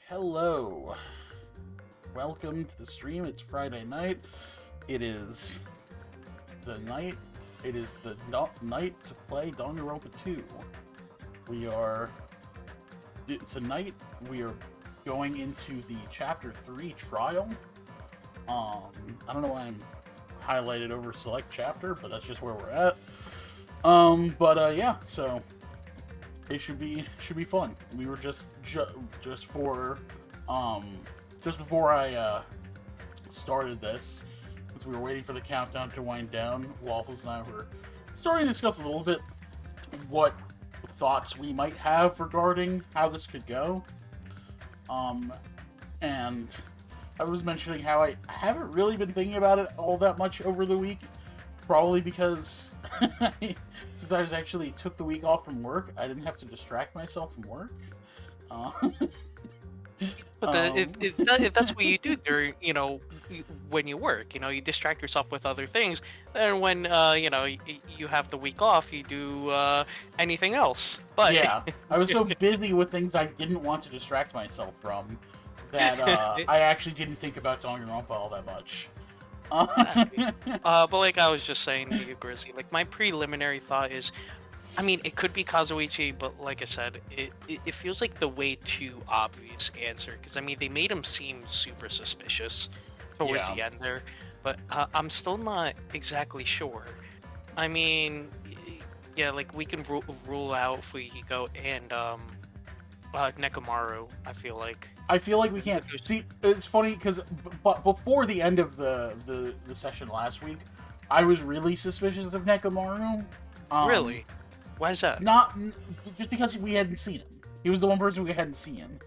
Hello. Welcome to the stream. It's Friday night. It is the night. It is the night to play Danganronpa 2. Tonight we are going into the Chapter 3 trial. I don't know why I'm highlighted over select chapter, but that's just where we're at. Yeah, so it should be fun. We were just before I started this, as we were waiting for the countdown to wind down, Waffles and I were starting to discuss a little bit what thoughts we might have regarding how this could go. And I was mentioning how I haven't really been thinking about it all that much over the week, probably because since I actually took the week off from work, I didn't have to distract myself from work. But if that's what you do during, when you work, you distract yourself with other things. And when, you have the week off, you do anything else. But yeah, I was so busy with things I didn't want to distract myself from that I actually didn't think about Danganronpa all that much. but like I was just saying to you, Grizzly, like my preliminary thought is, I mean, it could be Kazuichi, but like I said, it feels like the way too obvious answer, because I mean, they made him seem super suspicious towards the end there, but I'm still not exactly sure. I mean, yeah, like we can rule out Fujihiko and Nekomaru, I feel like. We can't. See, it's funny because before the end of the session last week, I was really suspicious of Nekomaru. Really? Why is that? Not just because we hadn't seen him. He was the one person we hadn't seen.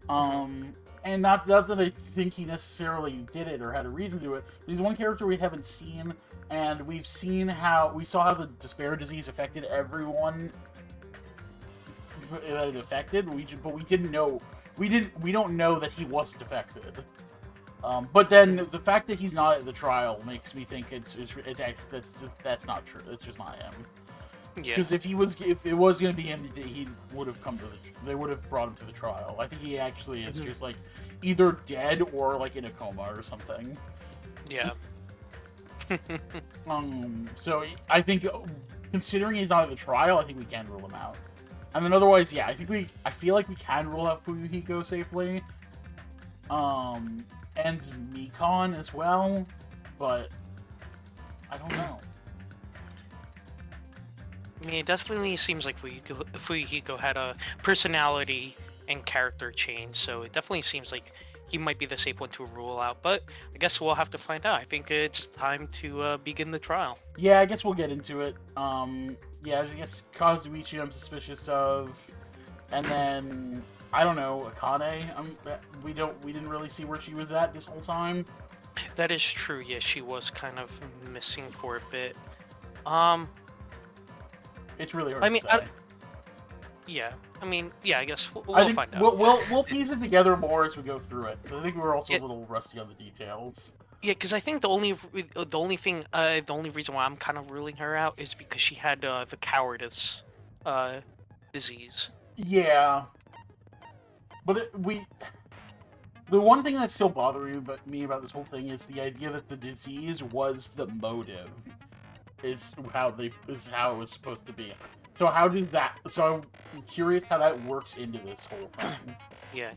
And not that I think he necessarily did it or had a reason to do it. But he's one character we haven't seen, and we saw how the despair disease affected everyone that it affected. But we didn't know. We don't know that he wasn't affected. But then the fact that he's not at the trial makes me think that's not true. It's just not him. Yeah. Because if it was going to be him, he would have they would have brought him to the trial. I think he actually is just like either dead or like in a coma or something. Yeah. So I think, considering he's not at the trial, I think we can rule him out. And then otherwise, yeah, I feel like we can rule out Fujihiko safely. And Mikon as well, but I don't know. I mean, it definitely seems like Fujihiko had a personality and character change, so it definitely seems like he might be the safe one to rule out, but I guess we'll have to find out. I think it's time to begin the trial. Yeah, I guess we'll get into it. Yeah, I guess Kazuichi I'm suspicious of, and then, I don't know, Akane, we didn't really see where she was at this whole time. That is true, yeah, she was kind of missing for a bit. It's really hard to say. I guess we'll find out. We'll piece it together more as we go through it. I think we're also a little rusty on the details. Yeah, because I think the only reason why I'm kind of ruling her out is because she had the cowardice disease. Yeah, but the one thing that's still bothering me about this whole thing is the idea that the disease was the motive. Is how it was supposed to be. So how does that? So I'm curious how that works into this whole thing. Yeah.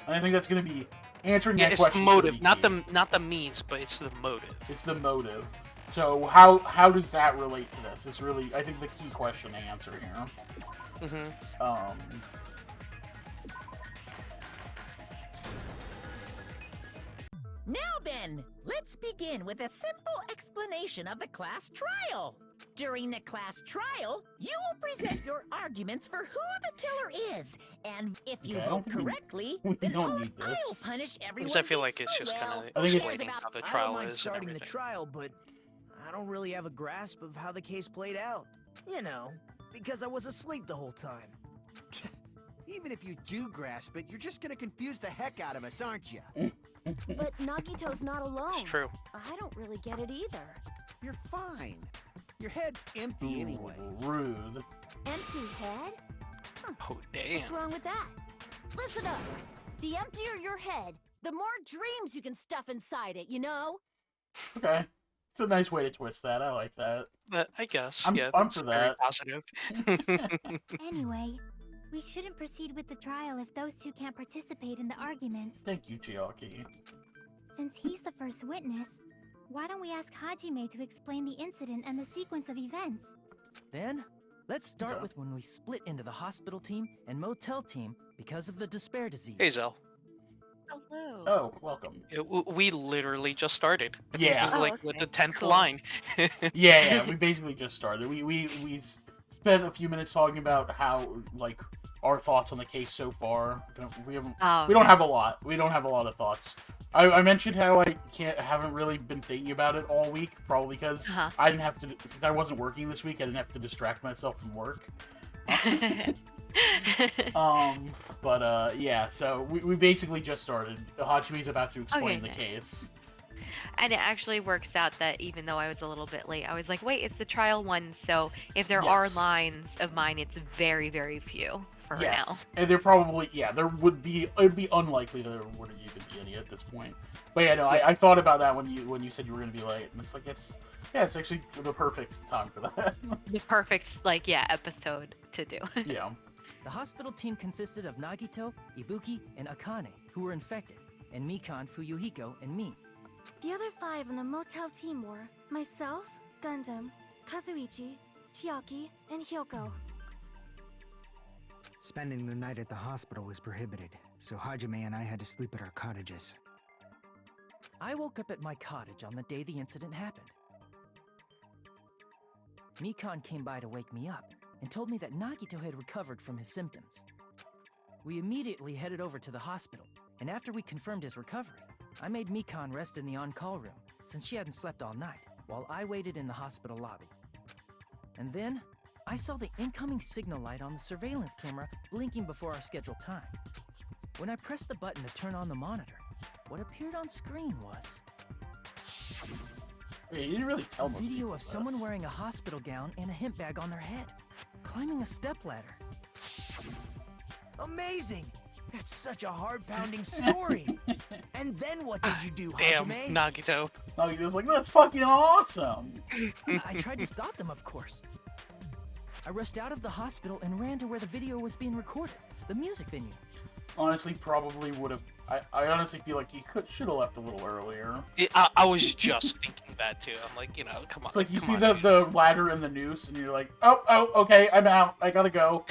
And I think that's going to be answering that question. It's the motive, not the means, but it's the motive. It's the motive. So how does that relate to this? It's really, I think, the key question to answer here. Now then, let's begin with a simple explanation of the class trial. During the class trial, you will present your arguments for who the killer is, and if you vote correctly, then I'll punish everyone. Because I feel like it's just kind of explaining how the trial is. Starting the trial, but I don't really have a grasp of how the case played out. Because I was asleep the whole time. Even if you do grasp it, you're just gonna confuse the heck out of us, aren't you? But Nagito's not alone. It's true. I don't really get it either. You're fine. Your head's empty anyway. Rude. Empty head? Oh, damn. What's wrong with that? Listen up. The emptier your head, the more dreams you can stuff inside it, you know? Okay. It's a nice way to twist that. I like that. I guess. I'm That's for very that. positive. Anyway, we shouldn't proceed with the trial if those two can't participate in the arguments. Thank you, Chiaki. Since he's the first witness, why don't we ask Hajime to explain the incident and the sequence of events? Then, let's start Okay. with when we split into the hospital team and motel team because of the despair disease. Hey, Zell. Hello. Oh, welcome. We literally just started. I think Yeah. this is, Oh, like with okay. the 10th Cool. line. Yeah, we basically just started. We spent a few minutes talking about how, like, our thoughts on the case so far. We haven't. Oh, We don't okay. have a lot. We don't have a lot of thoughts. I mentioned how I haven't really been thinking about it all week, probably because Uh-huh. I didn't have to. Since I wasn't working this week, I didn't have to distract myself from work. Yeah. So we basically just started. Hachime's about to explain the Okay. case. And it actually works out that even though I was a little bit late, I was like, wait, it's the trial one, so if there are Yes. lines of mine, it's very, very few for Yes, now. and there probably there would be. It'd be unlikely that there wouldn't even be any at this point. But yeah, no, I thought about that when you said you were going to be late, and it's like it's actually the perfect time for that. The perfect, episode to do. Yeah. The hospital team consisted of Nagito, Ibuki, and Akane, who were infected, and Mikan, Fuyuhiko, and me. The other 5 on the motel team were myself, Gundam, Kazuichi, Chiaki, and Hyoko. Spending the night at the hospital was prohibited, so Hajime and I had to sleep at our cottages. I woke up at my cottage on the day the incident happened. Mikan came by to wake me up and told me that Nagito had recovered from his symptoms. We immediately headed over to the hospital, and after we confirmed his recovery, I made Mikan rest in the on-call room since she hadn't slept all night, while I waited in the hospital lobby. And then, I saw the incoming signal light on the surveillance camera blinking before our scheduled time. When I pressed the button to turn on the monitor, what appeared on screen was Yeah, you didn't really tell a most video people of someone this. wearing a hospital gown and a hemp bag on their head, climbing a stepladder. Amazing! That's such a heart-pounding story. And then what did you do, Damn, Hajime? Nagito. No, he was like, that's fucking awesome. I tried to stop them, of course. I rushed out of the hospital and ran to where the video was being recorded, the music venue. Honestly, probably would have. I honestly feel like he should have left a little earlier. I was just thinking that too. I'm like, come on. It's like you come see on, the dude. ladder and the noose, and you're like, oh, okay, I'm out. I gotta go.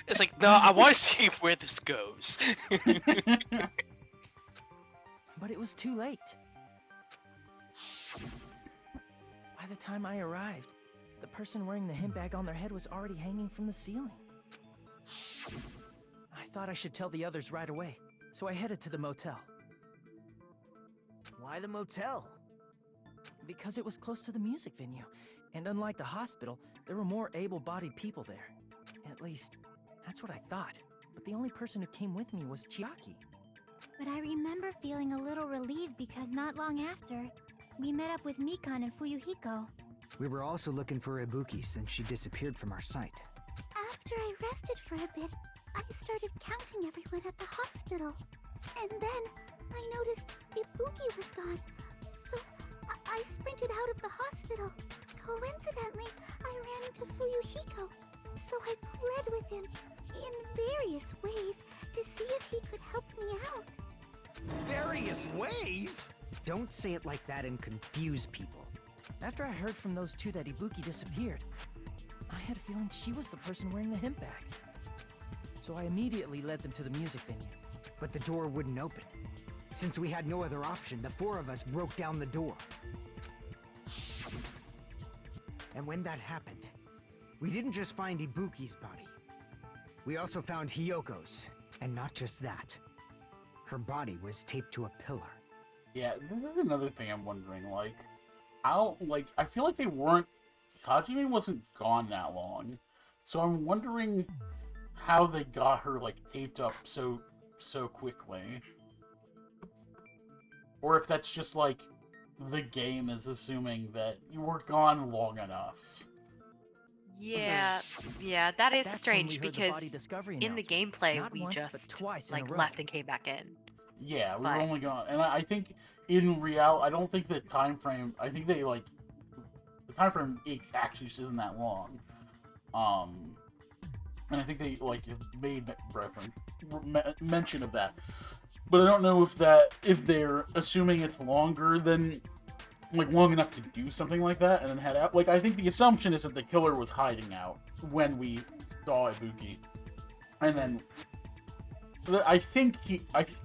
It's like, no, I want to see where this goes. But it was too late. By the time I arrived, the person wearing the hemp bag on their head was already hanging from the ceiling. I thought I should tell the others right away, so I headed to the motel. Why the motel? Because it was close to the music venue, and unlike the hospital, there were more able-bodied people there. At least, that's what I thought. But the only person who came with me was Chiaki. But I remember feeling a little relieved because not long after, we met up with Mikan and Fuyuhiko. We were also looking for Ibuki since she disappeared from our sight. After I rested for a bit, I started counting everyone at the hospital. And then I noticed Ibuki was gone. So I sprinted out of the hospital. Coincidentally, I ran into Fuyuhiko. So I pled with him in various ways to see if he could help me out. Various ways? Don't say it like that and confuse people. After I heard from those two that Ibuki disappeared, I had a feeling she was the person wearing the hemp bag. So I immediately led them to the music venue. But the door wouldn't open. Since we had no other option, the 4 of us broke down the door. And when that happened, we didn't just find Ibuki's body. We also found Hyoko's. And not just that. Her body was taped to a pillar. Yeah, this is another thing I'm wondering. Like, I feel like they weren't. Hajime wasn't gone that long, so I'm wondering how they got her like taped up so quickly, or if that's just like the game is assuming that you were gone long enough. Yeah, yeah, that is That's when strange we heard the because body discovery in the announcement. gameplay Not we once, just but twice in a like row. left and came back in. Yeah, we were But- only gone, and I think in real, I don't think the time frame. I think they like the time frame actually just isn't that long. And I think they like made mention of that, but I don't know if they're assuming it's longer than like long enough to do something like that and then head out. Like I think the assumption is that the killer was hiding out when we saw Ibuki, and then. I think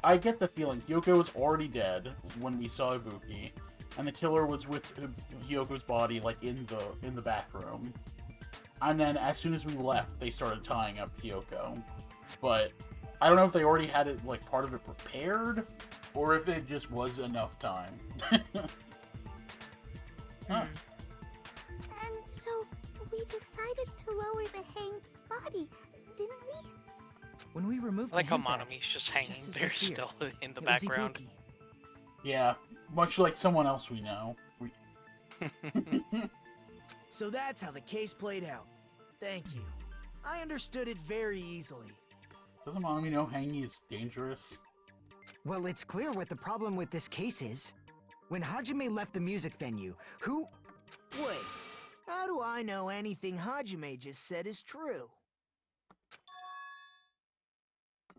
I get the feeling Hyoko was already dead when we saw Ibuki, and the killer was with Hyoko's body, like in the back room. And then as soon as we left, they started tying up Hyoko. But I don't know if they already had it like part of it prepared, or if it just was enough time. Huh. And so we decided to lower the hanged body, didn't we? When we removed I like the how hang bag, Monomi's just hanging just as we there feared, still in the it was background. Ibuki. Yeah, much like someone else we know. So that's how the case played out. Thank you. I understood it very easily. Doesn't Monomi know hanging is dangerous? Well, it's clear what the problem with this case is. When Hajime left the music venue, who... Wait, how do I know anything Hajime just said is true?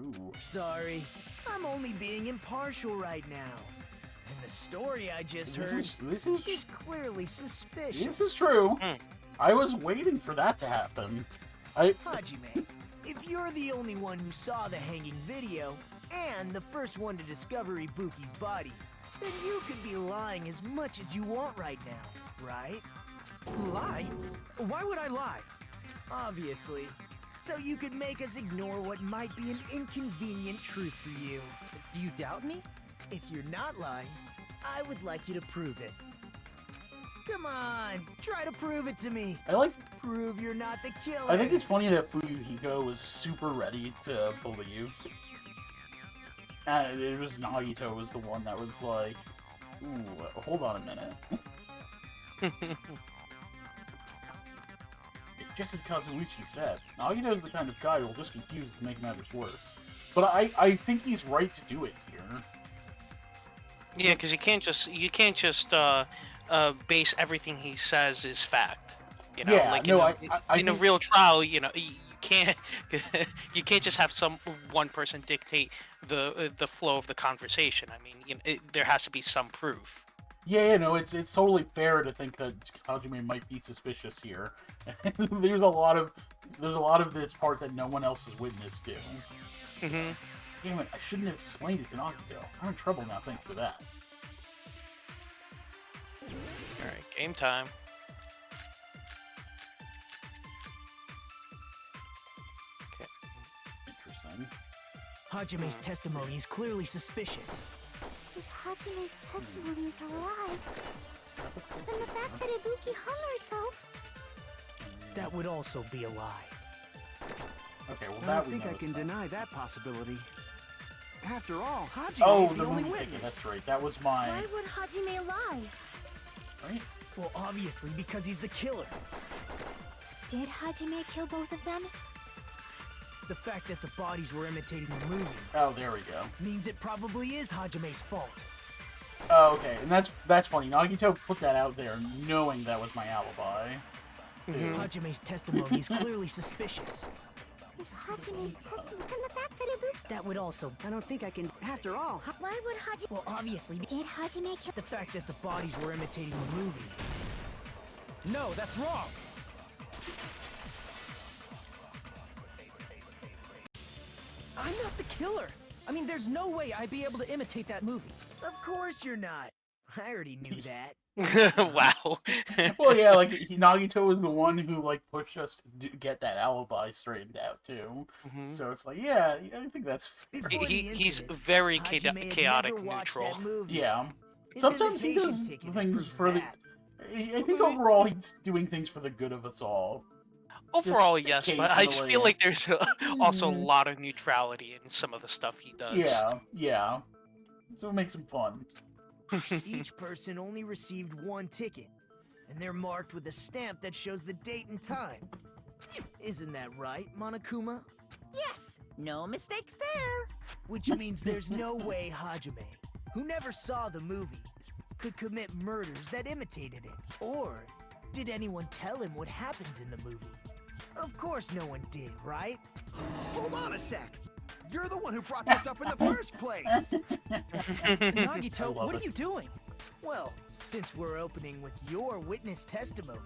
Ooh. Sorry, I'm only being impartial right now. And the story I just heard This is clearly suspicious. This is true. Hmm. I was waiting for that to happen. I Hajime, if you're the only one who saw the hanging video, and the first one to discover Ibuki's body, then you could be lying as much as you want right now, right? Lie? Why would I lie? Obviously. So you could make us ignore what might be an inconvenient truth for you. Do you doubt me? If you're not lying, I would like you to prove it. Come on, try to prove it to me. Prove you're not the killer. I think it's funny that Fuyuhiko was super ready to believe. And it was Nagito was the one that was like, ooh, hold on a minute. Just as Kazuichi said, Nagito is the kind of guy who will just confuse to make matters worse. But I think he's right to do it here. Yeah, because you can't just base everything he says as fact. You know, Yeah, like no, in a real trial, you know, you can't you can't just have one person dictate the flow of the conversation. I mean, you know, there has to be some proof. Yeah, no, it's totally fair to think that Hajime might be suspicious here. there's a lot of this part that no one else has witnessed to. Mm-hmm. Damn it, I shouldn't have explained it to Nagito. I'm in trouble now thanks to that. Alright, game time. Okay. Interesting. Hajime's testimony is clearly suspicious. If Hajime's testimony is a lie, then the fact that Ibuki hung herself... That would also be a lie. Okay, well I that don't we think I noticed can that. deny that possibility. After all, Hajime Oh, is the the only movie witness. ticket, that's right. That was my... Why would Hajime lie? Right? Well, obviously, because he's the killer. Did Hajime kill both of them? The fact that the bodies were imitating the movie Oh, there we go. means it probably is Hajime's fault. Oh, okay, and that's funny. Nagito put that out there knowing that was my alibi. Mhm. Hajime's testimony is clearly suspicious. If Hajime's testimony and the fact that Ibuki... That would also... I don't think I can. After all, Why would Hajime... Well, obviously, Did Hajime kill... the fact that the bodies were imitating the movie. No, that's wrong! I'm not the killer! I mean, there's no way I'd be able to imitate that movie. Of course you're not. I already knew that. Wow. Well, yeah, like Nagito was the one who like pushed us to get that alibi straightened out too. Mhm. So it's like, yeah, I think that's fair. Before the He's incident, very Hajime had chaotic never watched neutral. that movie. Yeah. His Sometimes he invitation does ticket is things proof for of the. that. I think overall he's doing things for the good of us all. Overall, yes, but I just feel occasionally. like there's also a Mhm. lot of neutrality in some of the stuff he does. Yeah. So it makes him fun. Each person only received one ticket. and they're marked with a stamp that shows the date and time. Isn't that right, Monokuma? Yes, no mistakes there. Which means there's no way Hajime, who never saw the movie, could commit murders that imitated it. Or did anyone tell him what happens in the movie? Of course no one did, right? Hold on a sec! You're the one who brought this up in the first place! Nagito, what are you doing? Well, since we're opening with your witness testimony,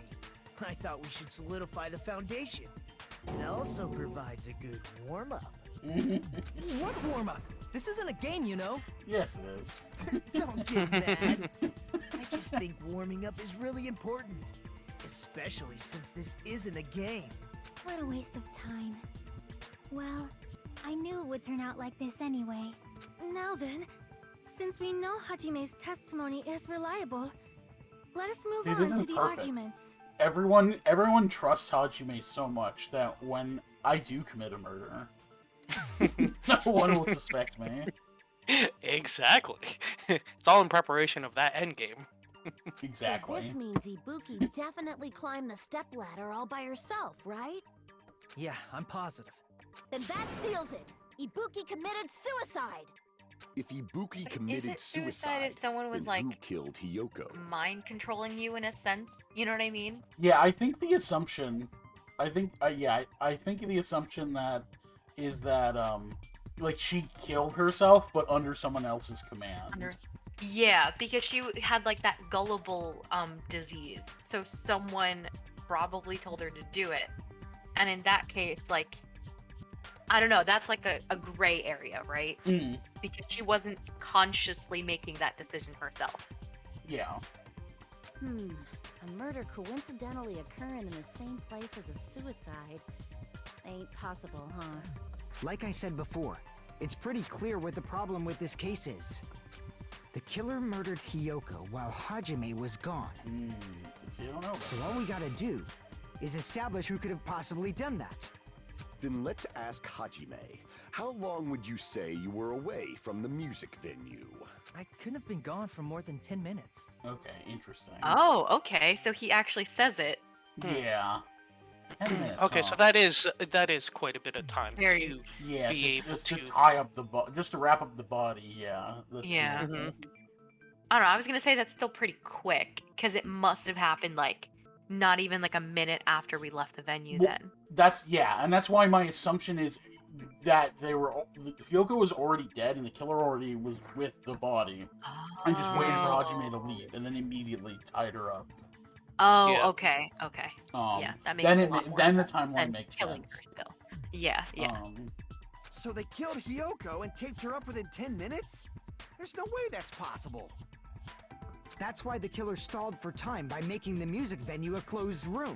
I thought we should solidify the foundation. It also provides a good warm-up. What warm-up? This isn't a game, you know. Yes, it is. Don't get mad. I just think warming up is really important. Especially since this isn't a game. What a waste of time. Well, I knew it would turn out like this anyway. Now then, since we know Hajime's testimony is reliable, let us move It on isn't to the perfect. arguments. Everyone trusts Hajime so much that when I do commit a murder, no one will suspect me. Exactly. It's all in preparation of that endgame. Exactly. So this means Ibuki definitely climbed the stepladder all by herself, right? Yeah, I'm positive. Then that seals it. Ibuki committed suicide. If Ibuki But committed is it suicide suicide, if someone was then like who killed Hiyoko? mind controlling you in a sense? You know what I mean? Yeah, I think the assumption, I think the assumption that is that like she killed herself, but under someone else's command. Yeah, because she had like that gullible disease. So someone probably told her to do it. And in that case, like, I don't know, that's like a gray area, right? Mm. Because she wasn't consciously making that decision herself. Yeah. A murder coincidentally occurring in the same place as a suicide. Ain't possible, huh? Like I said before, it's pretty clear what the problem with this case is. The killer murdered Hiyoko while Hajime was gone. See, I don't know. So all we gotta do is establish who could have possibly done that. Then let's ask Hajime. How long would you say you were away from the music venue? I couldn't have been gone for more than 10 minutes. Okay, interesting. Oh, okay. So he actually says it. Yeah. 10 minutes, Okay, huh? so that is quite a bit of time Very- to Yeah, be to, able just to to. tie up the just to wrap up the body. Yeah. That's Yeah. doable. I don't know. I was gonna say that's still pretty quick because it must have happened like not even like a minute after we left the venue. Well, Then and that's why my assumption is that Hiyoko was already dead and the killer already was with the body and just waited for Hajime to leave and then immediately tied her up. Oh, Yeah. okay. Yeah, that makes Then a lot more then the sense timeline than makes killing sense. her still. Yeah. So they killed Hiyoko and taped her up within 10 minutes? There's no way that's possible. That's why the killer stalled for time by making the music venue a closed room.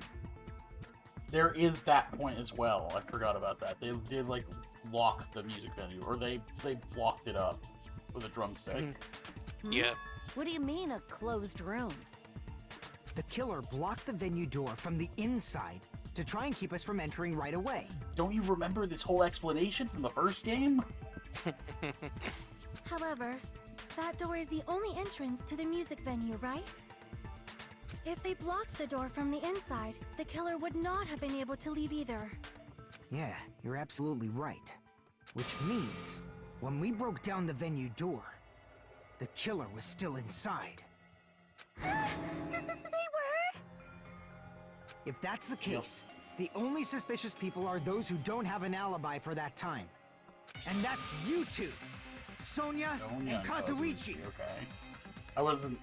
There is that point as well. I forgot about that. They did like lock the music venue, or they blocked it up with a drumstick. Yeah. What do you mean, a closed room? The killer blocked the venue door from the inside to try and keep us from entering right away. Don't you remember this whole explanation from the first game? However, that door is the only entrance to the music venue, right? If they blocked the door from the inside, the killer would not have been able to leave either. Yeah, you're absolutely right. Which means, when we broke down the venue door, the killer was still inside. They were? If that's the case, the only suspicious people are those who don't have an alibi for that time. And that's you two! Sonia and Kazuichi! Okay. I wasn't...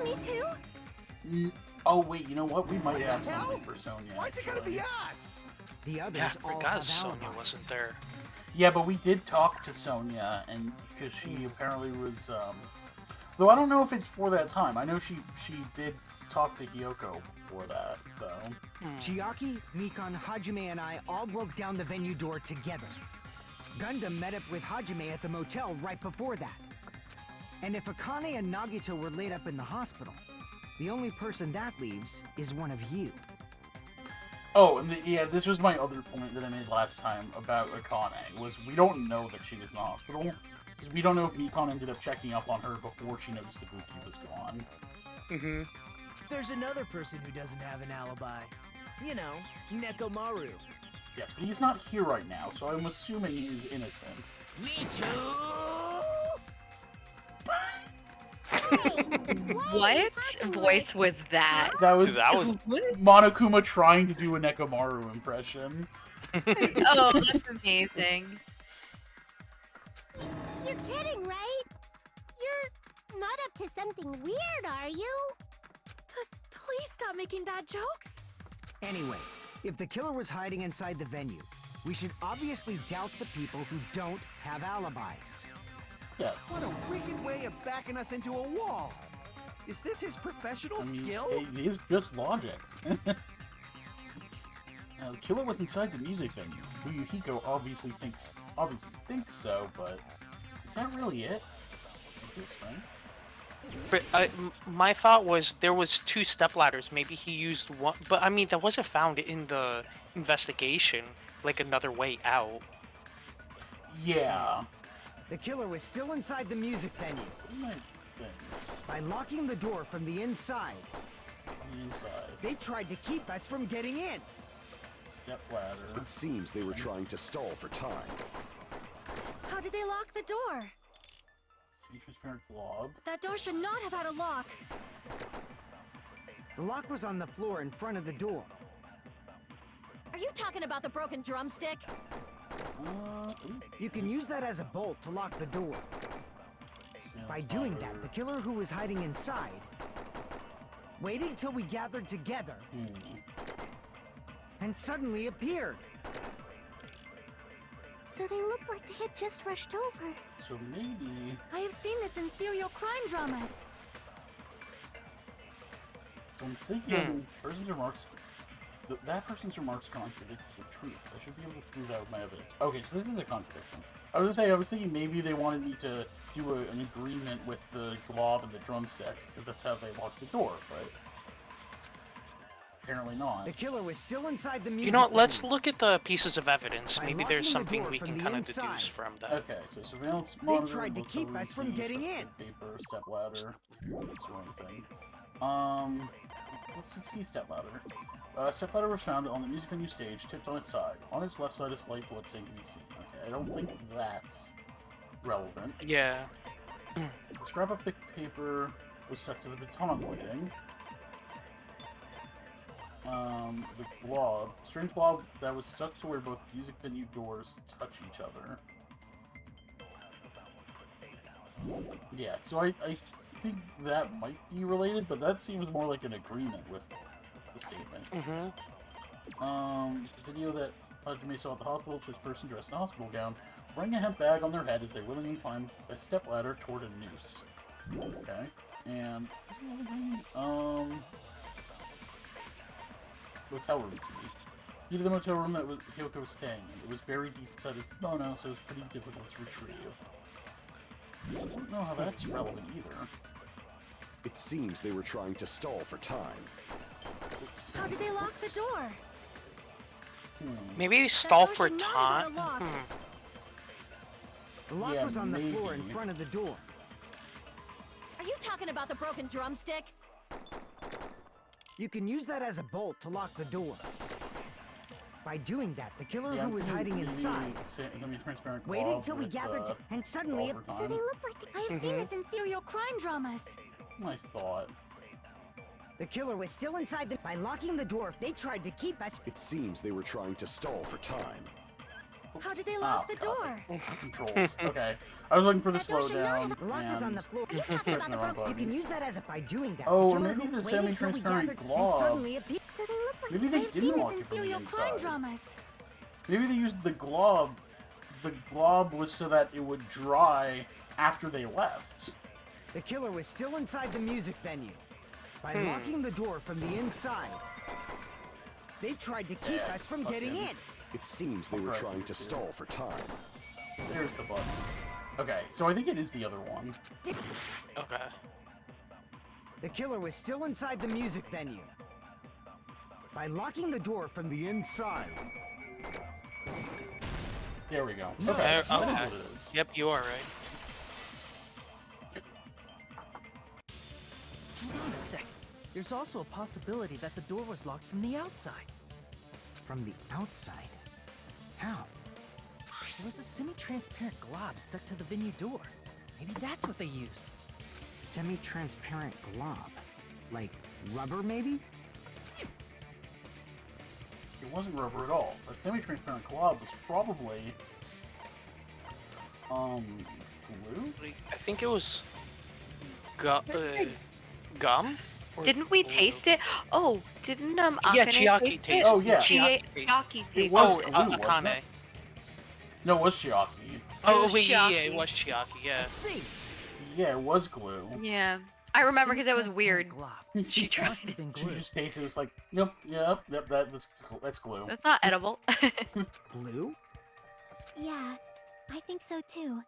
Me too? Oh wait, you know what? We might have hell? something for Sonia. Why is it gonna actually. be us? The others Yeah, I all forgot have Sonya alibis. wasn't there. Yeah, but we did talk to Sonia, and because she apparently was, though I don't know if it's for that time. I know she did talk to Hiyoko before that, though. Chiaki, Mikan, Hajime, and I all broke down the venue door together. Gundam met up with Hajime at the motel right before that. And if Akane and Nagito were laid up in the hospital, the only person that leaves is one of you. Oh, and this was my other point that I made last time about Akane, was we don't know that she was in the hospital, because we don't know if Mikan ended up checking up on her before she noticed Ibuki was gone. There's another person who doesn't have an alibi. You know, Nekomaru. Yes, but he's not here right now, so I'm assuming he's innocent. Me too! What voice was that? That was What? Monokuma trying to do a Nekomaru impression. Oh, that's amazing. You're kidding, right? You're not up to something weird, are you? Please stop making bad jokes. Anyway, if the killer was hiding inside the venue, we should obviously doubt the people who don't have alibis. Yes. What a wicked way of backing us into a wall. Is this his professional skill? It is just logic. Now, the killer was inside the music venue. Fuyuhiko obviously thinks so, but is that really it? Interesting. But my thought was there was 2 stepladders. Maybe he used one, but I mean that wasn't found in the investigation. Like another way out. Yeah. The killer was still inside the music venue. What are my things? By locking the door from the inside, The inside. they tried to keep us from getting in. Step ladder. It seems they were trying to stall for time. How did they lock the door? See transparent glob. That door should not have had a lock. The lock was on the floor in front of the door. Are you talking about the broken drumstick? Ooh. You can use that as a bolt to lock the door. By doing that, the killer who was hiding inside waited till we gathered together and suddenly appeared. So they looked like they had just rushed over. So maybe. I have seen this in serial crime dramas. So I'm thinking person's remarks. That person's remarks contradicts the truth. I should be able to prove that with my evidence. Okay, so this is a contradiction. I was thinking maybe they wanted me to do an agreement with the glob and the drumstick, because that's how they locked the door, but apparently not. The killer was still inside the music You know what? Let's venue. look at the pieces of evidence. By Maybe locking there's the something door we from can the kind of inside. deduce from that. Okay, so surveillance monitor. tried to keep local us from routines, getting in. Paper, step ladder, that's the wrong thing. Let's see step ladder. Step ladder was found on the music venue stage, tipped on its side. On its left side, a slight blood stain can be seen. Okay, I don't think that's relevant. Yeah. The scrap of thick paper was stuck to the baton lighting. The blob, strange blob that was stuck to where both music venue doors touch each other. Yeah, so I think that might be related, but that seems more like an agreement with the statement. The video that Hajime saw at the hospital shows a person dressed in a hospital gown wearing a hemp bag on their head as they willingly climb a stepladder toward a noose. Okay, and what's the other thing? Motel room key. Key to the motel room that Hyoko was staying in. It was buried deep inside his kimono, so it was pretty difficult to retrieve. I don't know how that's relevant either. It seems they were trying to stall for time. Oops. How did they lock the door? Maybe they stall door for should not time. have been a lock. The lock Yeah, was on the floor in maybe. front of the door. Are you talking about the broken drumstick? You can use that as a bolt to lock the door. By doing that, the killer Yeah, who I'm was thinking hiding maybe inside transparent waited glob till we with, gathered and suddenly glob over So they time. looked like I have seen this in serial crime dramas. My thought. the killer was still inside the... By locking the door, they tried to keep us... It seems they were trying to stall for time. How did they lock the God. door? Controls. Okay. I was looking for the That door should not slowdown. have- The lock was on the floor. Are you talking about the Wrong broken... You can button. use that as a... By doing that, Oh, the or killer maybe who the waited till we semi-transparent gathered and glob. suddenly appeared. So they looked like Maybe I they have didn't seen this lock in it from the serial crime inside. dramas. Maybe they used the glob. The glob was so that it would dry after they left. The killer was still inside the music venue. By locking the door from the inside, they tried to keep us from getting in. It seems they were Right. trying to stall for time. There's the button. Okay, so I think it is the other one. Okay. The killer was still inside the music venue. By locking the door from the inside, There we go. No, Okay, so that is okay. what it is. Yep, you are right. Hold on a sec. There's also a possibility that the door was locked from the outside. From the outside? How? There was a semi-transparent glob stuck to the venue door. Maybe that's what they used. Semi-transparent glob? Like rubber, maybe? It wasn't rubber at all. A semi-transparent glob was probably glue? I think it was gum? Or Didn't we glue? taste it? Oh, didn't Yeah, Akane Chiaki taste it? tasted Oh, yeah. Chiaki tasted Chiaki It tasted was Oh, glue, wasn't Akane. it? No, it was Chiaki. Oh, was wait, yeah, Chiaki. it was Chiaki, yeah. See, Yeah, it was glue. Yeah. I remember because it was weird. Glob. She It tried must have been She glue. just tasted it. It was like, yep, that's glue. That's not edible. Glue? Yeah, I think so too.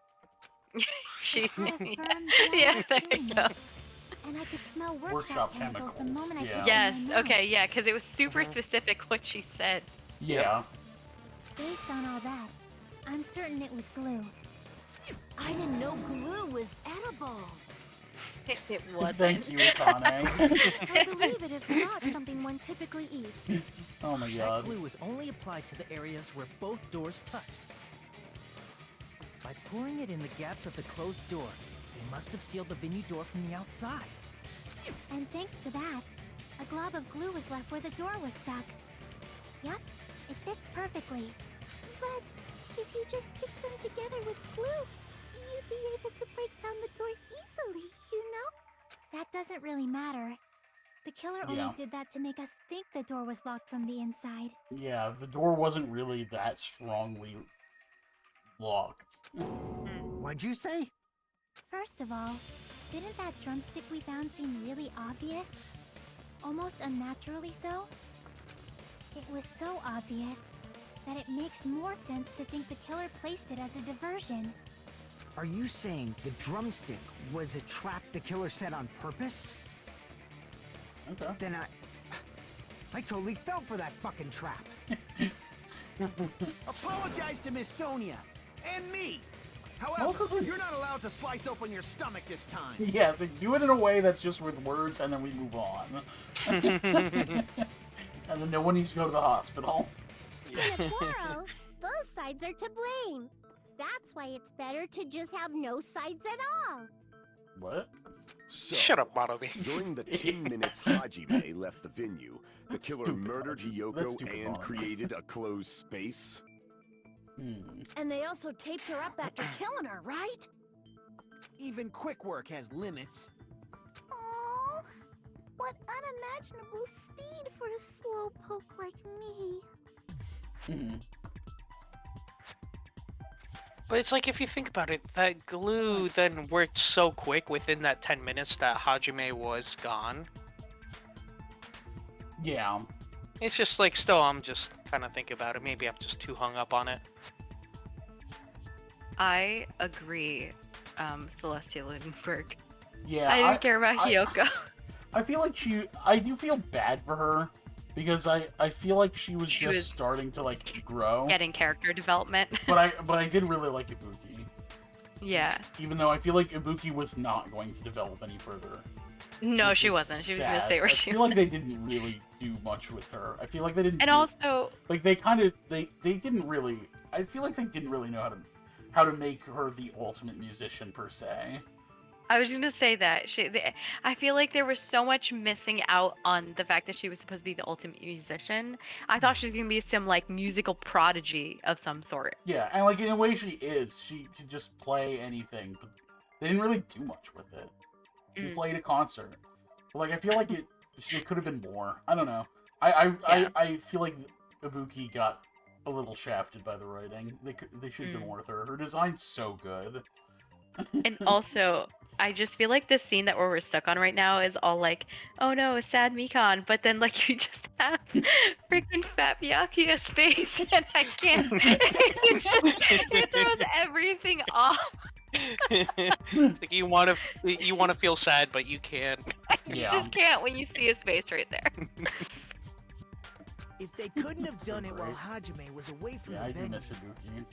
She. It had a firm, Yeah, bland there you go. chewiness, and I could smell Workshop workshop chemicals the chemicals, moment I yeah. put it Yes. in my mouth. Okay. Yeah. Because it was super specific what she said. Yeah. Based on all that, I'm certain it was glue. I didn't know glue was edible. It wasn't. Thank you, Akane. I believe it is not something one typically eats. Oh my That god. glue was only applied to the areas where both doors touched. By pouring it in the gaps of the closed door, they must have sealed the venue door from the outside. And thanks to that, a glob of glue was left where the door was stuck. Yep, it fits perfectly. But if you just stick them together with glue, you'd be able to break down the door easily, you know? That doesn't really matter. The killer Yeah. only did that to make us think the door was locked from the inside. Yeah, the door wasn't really that strongly locked. What'd you say? First of all, didn't that drumstick we found seem really obvious? Almost unnaturally so? It was so obvious that it makes more sense to think the killer placed it as a diversion. Are you saying the drumstick was a trap the killer set on purpose? Okay. Then I totally fell for that fucking trap. Apologize to Miss Sonia and me. Well, However, 'cause we- you're not allowed to slice open your stomach this time. Yeah, they do it in a way that's just with words, and then we move on. And then no one needs to go to the hospital. In a quarrel, both sides are to blame. That's why it's better to just have no sides at all. What? So, Shut up, Motobi. during the 10 minutes Hajime left the venue, the That's killer stupid, murdered Haji. That's Hiyoko stupid, and Monobi. created a closed space? And they also taped her up after killing her, right? Even quick work has limits. Oh, what unimaginable speed for a slowpoke like me. But it's like, if you think about it, that glue then worked so quick within that 10 minutes that Hajime was gone. Yeah. It's just like, still, I'm just kind of thinking about it. Maybe I'm just too hung up on it. I agree, Celestia Lindenberg. Yeah. I didn't care about Hiyoko. I feel like I do feel bad for her, because I feel like she was She just was starting to, like, grow. Getting character development. But I did really like Ibuki. Yeah. Even though I feel like Ibuki was not going to develop any further. No, which she is wasn't. She was gonna sad. stay where I she feel was. like they didn't really do much with her. I feel like they didn't. And do- also, like they kind of they didn't really. I feel like they didn't really know how to make her the ultimate musician per se. I was gonna say that I feel like there was so much missing out on the fact that she was supposed to be the ultimate musician. I thought she was gonna be some like musical prodigy of some sort. Yeah, and like in a way she is. She could just play anything, but they didn't really do much with it. She played a concert. But, like I feel like it could have been more. I don't know. I feel like Ibuki got a little shafted by the writing. They should have done more with her. Her design's so good. And also, I just feel like this scene that we're stuck on right now is all like, oh no, a sad Mikon, but then like you just have freaking Fat Byakuya's face, and I can't. It throws everything off. It's like you want to feel sad, but you can't. You just can't when you see his face right there. If they couldn't have done it great. while Hajime was away from Yeah, the I do venue, miss Ibuki.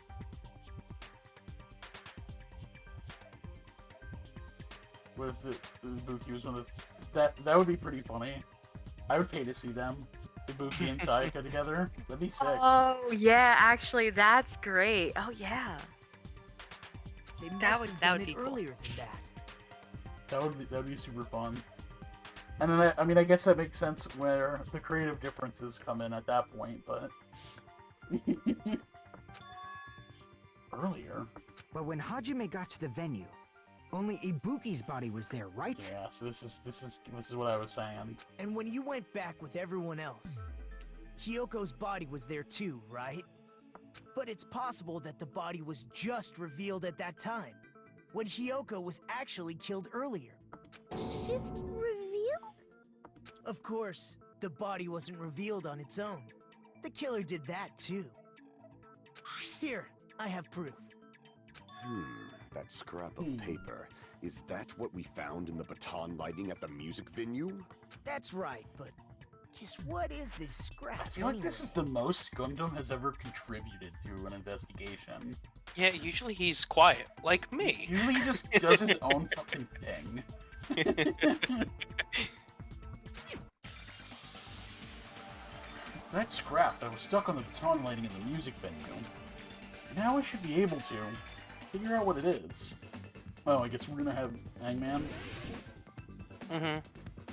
What if Ibuki was one of That would be pretty funny. I would pay to see them, Ibuki and Sayaka together. That'd be sick. Oh yeah, actually, that's great. Oh yeah. They must That would- have that done would it be cool. earlier than that. That would be super fun. And then I mean, I guess that makes sense where the creative differences come in at that point, but earlier. But when Hajime got to the venue, only Ibuki's body was there, right? Yeah, so this is what I was saying. And when you went back with everyone else, Hyoko's body was there too, right? But it's possible that the body was just revealed at that time, when Hyoko was actually killed earlier. Just revealed? Of course, the body wasn't revealed on its own. The killer did that too. Here, I have proof. That scrap of paper. Is that what we found in the baton lighting at the music venue? That's right, but just what is this scrap? I feel like this anyway? is the most Gundam has ever contributed to an investigation. Yeah, usually he's quiet, like me. Usually he just does his own fucking thing. That scrap that was stuck on the baton lighting in the music venue. Now I should be able to figure out what it is. Oh, I guess we're gonna have Hangman. Mm-hmm.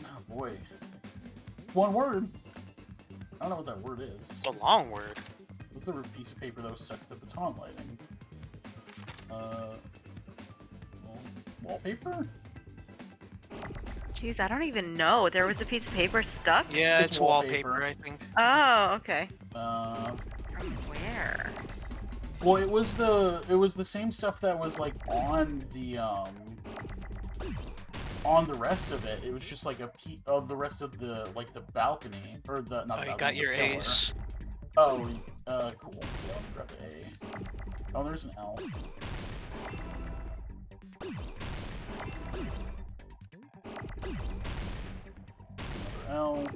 Oh boy. One word. I don't know what that word is. It's a long word. What's the piece of paper that was stuck to the baton lighting? Wallpaper? Jeez, I don't even know. There was a piece of paper stuck? Yeah, It's it's wallpaper. wallpaper, I think. Oh, okay. From where? Well, it was the same stuff that was like on the rest of it. It was just like a piece of the rest of the like the balcony or the not. Oh, you balcony, got the your pillar. A's. Oh, cool. Yeah, I'll grab the A. Oh, there's an L. Another L.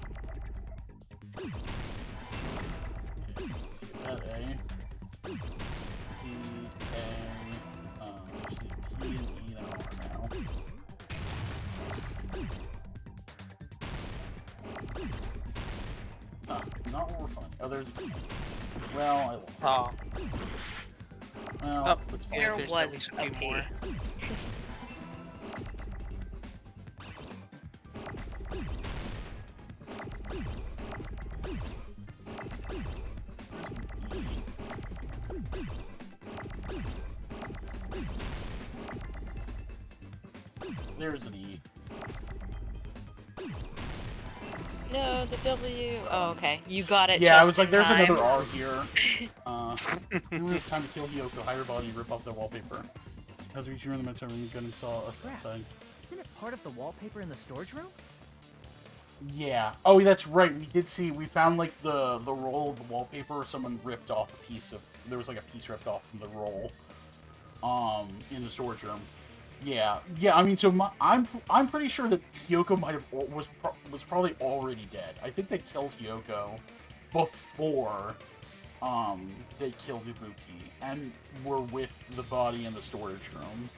Okay, let's get that A. D, A, just need P and E and R now. Not what we're finding. Oh, there's B. Well, I lost. Oh. Well, Oh, that's fine. There there's was at least a a few P. more. There's an E. No, the W. Oh, okay. You got it. Yeah, I just was like, in there's time. another R here. You only have time to kill Hyoko, hide her body, and rip off the wallpaper. As we drew in the mental room, gun and saw us Scrap. outside. Isn't it part of the wallpaper in the storage room? Yeah. Oh, that's right. We did see. We found like the roll of the wallpaper. Someone ripped off a piece of. There was like a piece ripped off from the roll. In the storage room. Yeah. Yeah. I mean, so I'm pretty sure that Hyoko might have was probably already dead. I think they killed Hyoko before they killed Ibuki and were with the body in the storage room.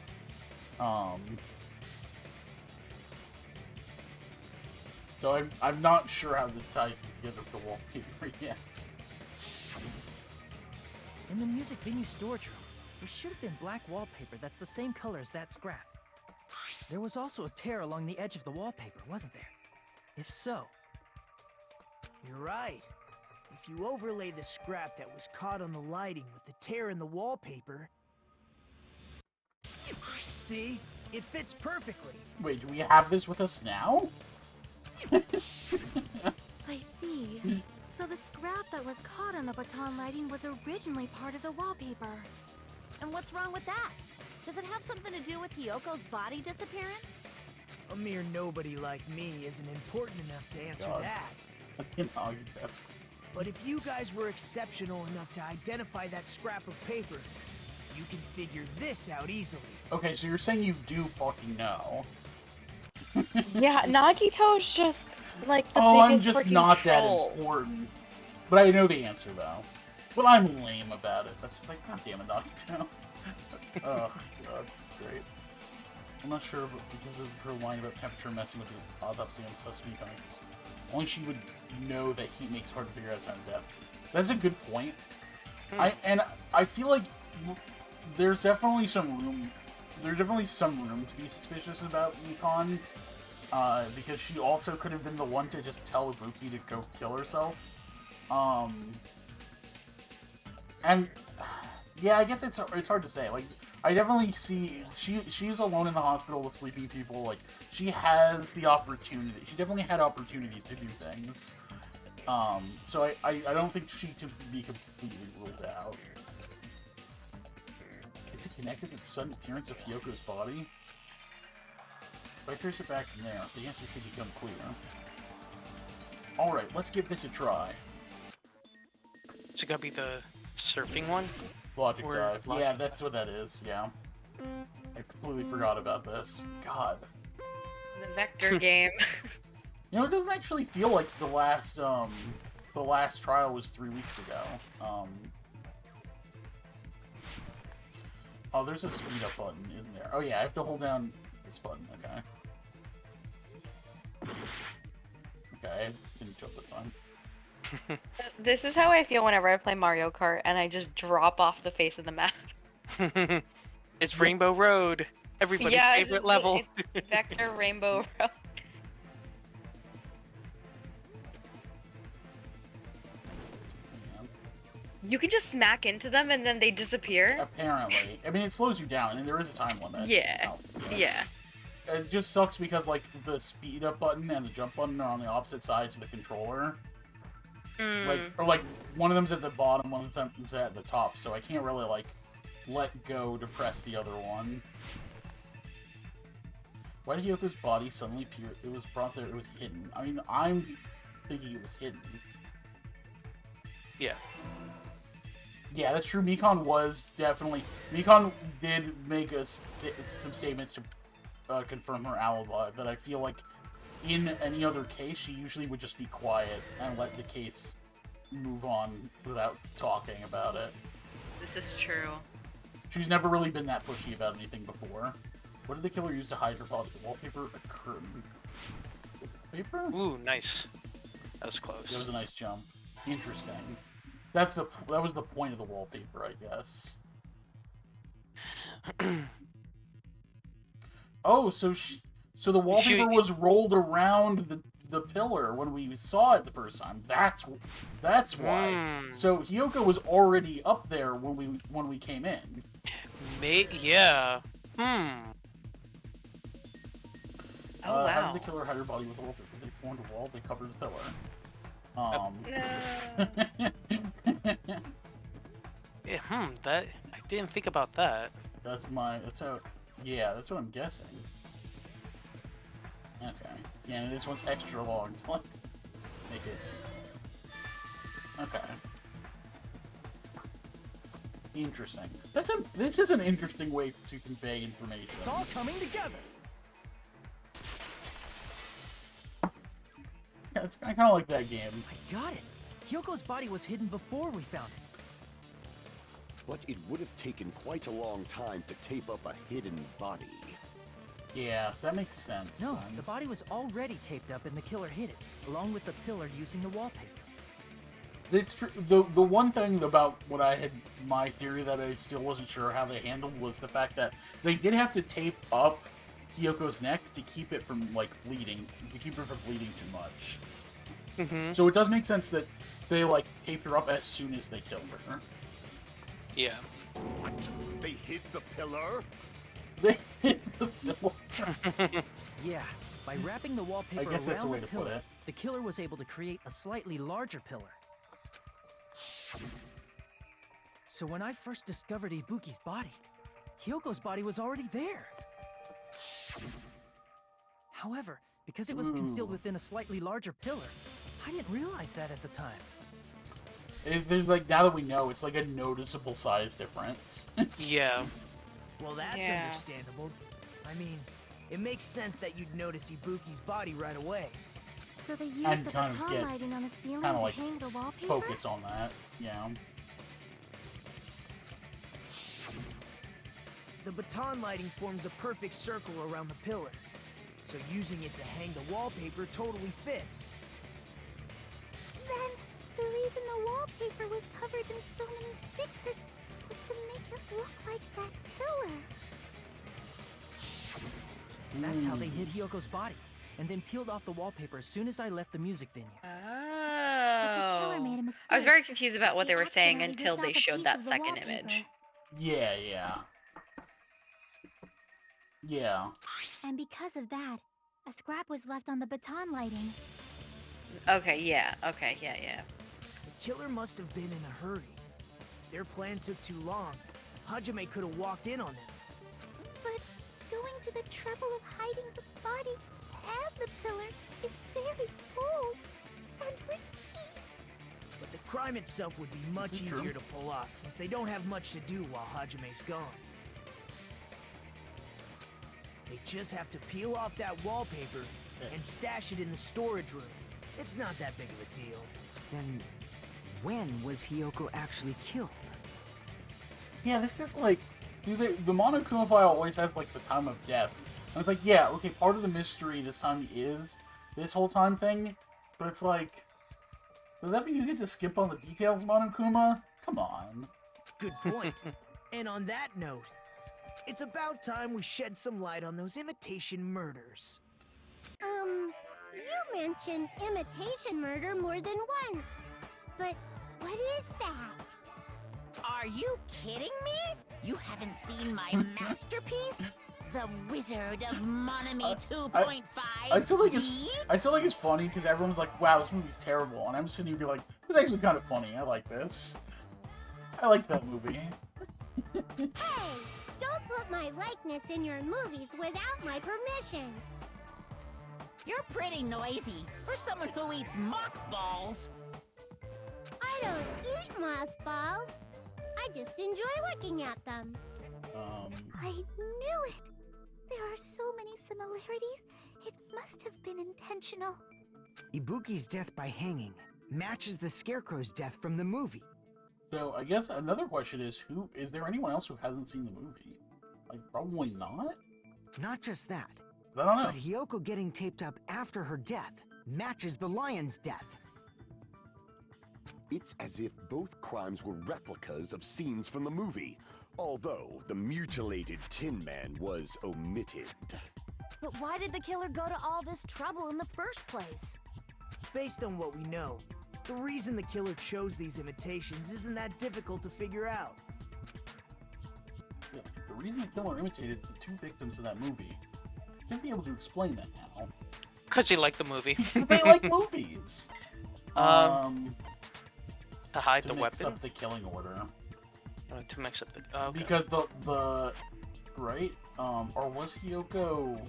So I'm not sure how this ties together with the wallpaper yet. In the music venue storage room, there should have been black wallpaper that's the same color as that scrap. There was also a tear along the edge of the wallpaper, wasn't there? If so... You're right. If you overlay the scrap that was caught on the lighting with the tear in the wallpaper... See? It fits perfectly. Wait, do we have this with us now? I see. So the scrap that was caught on the baton lighting was originally part of the wallpaper. And what's wrong with that? Does it have something to do with Hyoko's body disappearing? A mere nobody like me isn't important enough to answer God. that. Agitep. But if you guys were exceptional enough to identify that scrap of paper, you can figure this out easily. Okay, so you're saying you do fucking know. Yeah, Nagito's just like the Oh, I'm biggest just freaking not that troll. important. But I know the answer, though. But I'm lame about it. That's just like, god damn it, Nagito. Oh, god, it's great. I'm not sure, but because of her line about temperature messing with the autopsy on Sesame Comics, only she would know that heat makes it hard to figure out time of death. That's a good point. I feel like there's definitely some room. There's definitely some room to be suspicious about Nikon, because she also could have been the one to just tell Ibuki to go kill herself. And yeah, I guess it's hard to say. Like, I definitely see she's alone in the hospital with sleeping people. Like, she has the opportunity. She definitely had opportunities to do things. So I don't think she to be completely ruled out. Is it connected to the sudden appearance of Hyoko's body? If I trace it back from there, the answer should become clear. Alright, let's give this a try. Is it gonna be the surfing one? Logic Or dive. logic Yeah, that's what that is, yeah. I completely forgot about this. God. The vector game. You know, it doesn't actually feel like the last trial was 3 weeks ago. Oh, there's a speed up button, isn't there? Oh yeah, I have to hold down this button, okay. Okay, I didn't jump that time. This is how I feel whenever I play Mario Kart and I just drop off the face of the map. It's Rainbow Road, everybody's favorite level. It's Vector Rainbow Road. You can just smack into them and then they disappear? Apparently. I mean, it slows you down, and there is a time limit. Yeah. Yeah. It just sucks because, like, the speed up button and the jump button are on the opposite sides of the controller. Like, one of them's at the bottom, one of them's at the top, so I can't really, like, let go to press the other one. Why did Hyoko's body suddenly appear? It was brought there, it was hidden. I mean, I'm thinking it was hidden. Yeah. Yeah, that's true. Mikon was definitely... Mikon did make some statements to confirm her alibi, but I feel like in any other case, she usually would just be quiet and let the case move on without talking about it. This is true. She's never really been that pushy about anything before. What did the killer use to hide her body? Wallpaper, a curtain. Paper? Ooh, nice. That was close. That was a nice jump. Interesting. That was the point of the wallpaper, I guess. Oh, so the wallpaper was rolled around the pillar when we saw it the first time. That's why. So Hyoko was already up there when we came in. Yeah. Oh, wow. How did the killer hide her body with a wallpaper? They formed a wall. They covered the pillar. Yeah, that I didn't think about that. That's what I'm guessing. Okay. Yeah, and this one's extra long to like make us. Okay. Interesting. This is an interesting way to convey information. It's all coming together. Yeah, it's kind of like that game. I got it. Hyoko's body was hidden before we found it. But it would have taken quite a long time to tape up a hidden body. Yeah, that makes sense. No, then. the body was already taped up and the killer hid it, along with the pillar using the wallpaper. It's true. The one thing about what I had, my theory that I still wasn't sure how they handled was the fact that they did have to tape up Hyoko's neck to keep it from, like, bleeding, to keep her from bleeding too much. Mm-hmm. So it does make sense that they, like, taped her up as soon as they killed her. Yeah. What? They hid the pillar? They hid the pillar. Yeah, by wrapping the wallpaper I guess that's a around way the to put pillar, it. the killer was able to create a slightly larger pillar. So when I first discovered Ibuki's body, Hyoko's body was already there. However, because it was concealed within a slightly larger pillar, I didn't realize that at the time. There's, like, now that we know, it's like a noticeable size difference. Yeah. Well, that's understandable. I mean, it makes sense that you'd notice Ibuki's body right away. So they And used the kind of baton get- lighting on the ceiling kinda to like hang the wallpaper? Focus on that, you know. The baton lighting forms a perfect circle around the pillar, so using it to hang the wallpaper totally fits. Then, the reason the wallpaper was covered in so many stickers was to make it look like that pillar. That's how they hid Hyoko's body, and then peeled off the wallpaper as soon as I left the music venue. Oh. made a mistake. I was very confused about what He they were saying accidentally until ripped they off a showed piece that of the second wallpaper. image. Yeah. Yeah. And because of that, a scrap was left on the baton lighting. Okay, yeah. The killer must have been in a hurry. Their plan took too long. Hajime could have walked in on them. But going to the trouble of hiding the body and the pillar is very bold and risky. But the crime itself would be much This is true. easier to pull off, since they don't have much to do while Hajime's gone. They just have to peel off that wallpaper and stash it in the storage room. It's not that big of a deal. Then, when was Hiyoko actually killed? Yeah, this is like, the Monokuma file always has like the time of death. And it's like, yeah, okay, part of the mystery this time is this whole time thing, but it's like, does that mean you get to skip on the details, Monokuma? Come on. Good point. And on that note, it's about time we shed some light on those imitation murders. You mentioned imitation murder more than once. But what is that? Are you kidding me? You haven't seen my masterpiece? The Wizard of Monami 2.5 I still think it's funny because everyone's like, wow, this movie's terrible. And I'm sitting here like, this is actually kind of funny. I like this. I like that movie. Hey, don't put my likeness in your movies without my permission. You're pretty noisy for someone who eats mothballs. I don't eat mothballs. I just enjoy looking at them. I knew it. There are so many similarities. It must have been intentional. Ibuki's death by hanging matches the Scarecrow's death from the movie. So I guess another question is there anyone else who hasn't seen the movie? Like, probably not? Not just that, I don't know. but Hiyoko getting taped up after her death matches the lion's death. It's as if both crimes were replicas of scenes from the movie, although the mutilated Tin Man was omitted. But why did the killer go to all this trouble in the first place? Based on what we know, the reason the killer chose these imitations isn't that difficult to figure out. Yeah, the reason the killer imitated the two victims of that movie, you'll be able to explain that now. Because you like the movie. They like movies. To hide To the mix weapon? up the killing order. To mix up the... Oh, okay. Because the right? Or was Hiyoko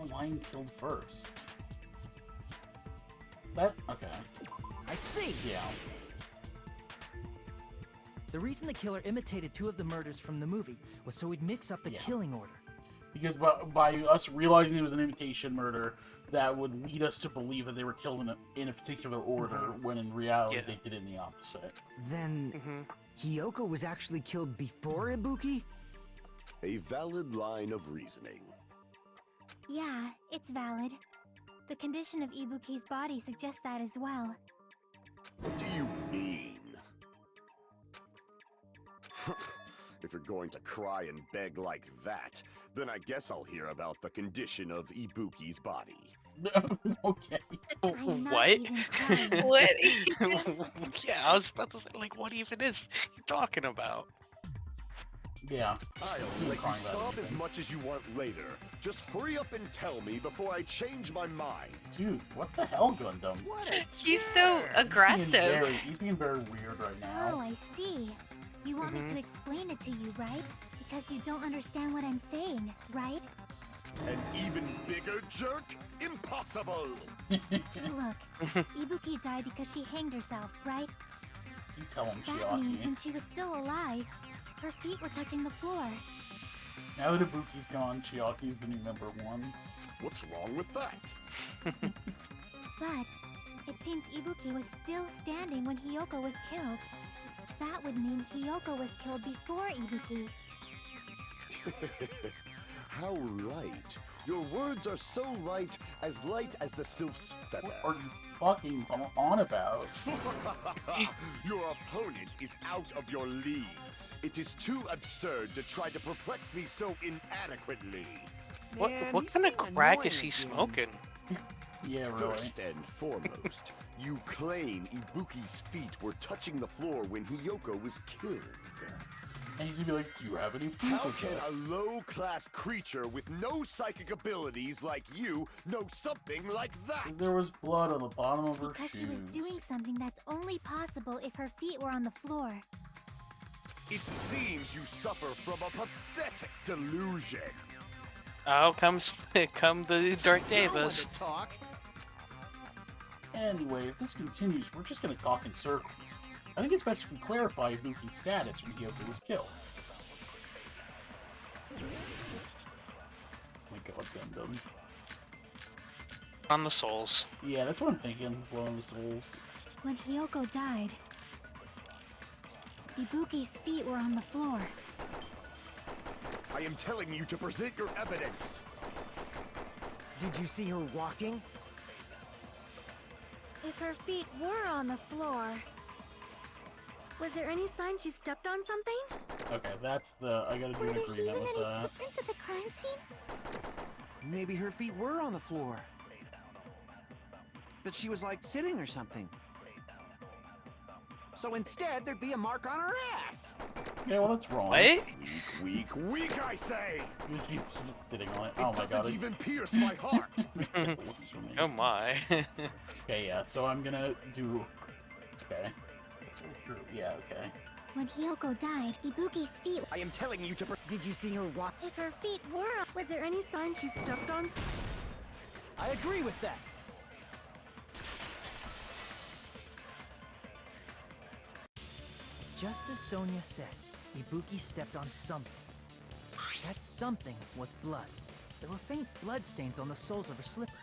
the lion killed first? Okay. I see. Yeah. The reason the killer imitated two of the murders from the movie was so he'd mix up the Yeah. killing order. Because by us realizing it was an imitation murder, that would lead us to believe that they were killed in a particular order, when in reality they did it in the opposite. Then, Hiyoko was actually killed before Ibuki? A valid line of reasoning. Yeah, it's valid. The condition of Ibuki's body suggests that as well. What do you mean? If you're going to cry and beg like that, then I guess I'll hear about the condition of Ibuki's body. Okay. I'm not What? even crying. What? Yeah, I was about to say, like, what even is he talking about? Yeah. I'll Keep let you crying about sob as anything. much as you want later. Just hurry up and tell me before I change my mind. Dude, what the hell, Gundam? What a He's so aggressive. He's being very weird right Oh, now. I see. You want me to explain it to you, right? Because you don't understand what I'm saying, right? An even bigger jerk? Impossible! Look, Ibuki died because she hanged herself, right? You tell him, That means Chiaki. when she was still alive, her feet were touching the floor. Now that Ibuki's gone, Chiaki's the new number one. What's wrong with that? But it seems Ibuki was still standing when Hiyoko was killed. That would mean Hiyoko was killed before Ibuki. How light. Your words are so light as the sylph's feather. What are you fucking on about? Your opponent is out of your league. It is too absurd to try to perplex me so inadequately. What kind of crack is he smoking? Yeah, really. First and foremost, you claim Ibuki's feet were touching the floor when Hiyoko was killed. And he's gonna be like, do you have any proof How of can this? a low-class creature with no psychic abilities like you know something like that? There was blood on the bottom of her Because shoes. she was doing something that's only possible if her feet were on the floor. It seems you suffer from a pathetic delusion. Oh, come the Dark Davis. Talk. Anyway, if this continues, we're just gonna talk in circles. I think it's best if we clarify Ibuki's status when Hiyoko was killed. Oh my god, Gundam. On the souls. Yeah, that's what I'm thinking. Blow on the souls. When Hiyoko died, Ibuki's feet were on the floor. I am telling you to present your evidence. Did you see her walking? If her feet were on the floor, was there any sign she stepped on something? Okay, that's the... I gotta do Were an there agreement even with any that. footprints at the crime scene? Maybe her feet were on the floor. But she was like sitting or something. So instead, there'd be a mark on her ass. Yeah, well, that's wrong. Wait? Weak, I say! She's sitting on it. It Oh my doesn't god. even pierce my heart. What's for me? Oh my. Okay, yeah, so I'm gonna do... Okay. Sure, yeah, okay. When Hiyoko died, Ibuki's feet. I am telling you to. Did you see her walk? If her feet were, was there any sign she stepped on? I agree with that. Just as Sonia said, Ibuki stepped on something. That something was blood. There were faint blood stains on the soles of her slippers.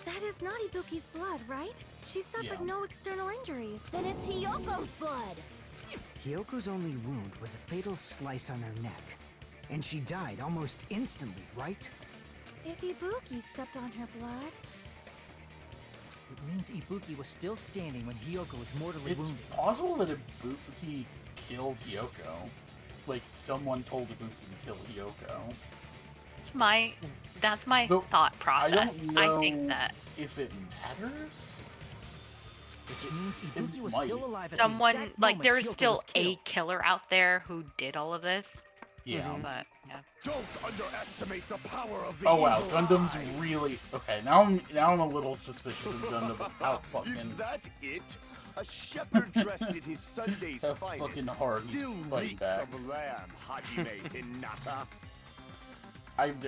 That is not Ibuki's blood, right? She suffered Yeah. no external injuries. Then it's Hiyoko's blood. Hyoko's only wound was a fatal slice on her neck. And she died almost instantly, right? If Ibuki stepped on her blood, It means Ibuki was still standing when Hiyoko was mortally It's wounded. possible that Ibuki killed Hiyoko. Like, someone told Ibuki to kill Hiyoko. That's my Though, thought I process. don't know I think that if it matters. Which means Ibuki was might. still alive at someone the exact like moment there's Hiyoko still was a killed. killer out there who did all of this. Yeah. But yeah. Don't underestimate the power of the Oh wow, evil Gundam's eye. really okay. Now I'm a little suspicious of Gundam. How Is fucking that it? A shepherd dressed in his Sunday's How finest fucking hard he's still fighting reeks back. of lamb, Hajime Hinata. okay.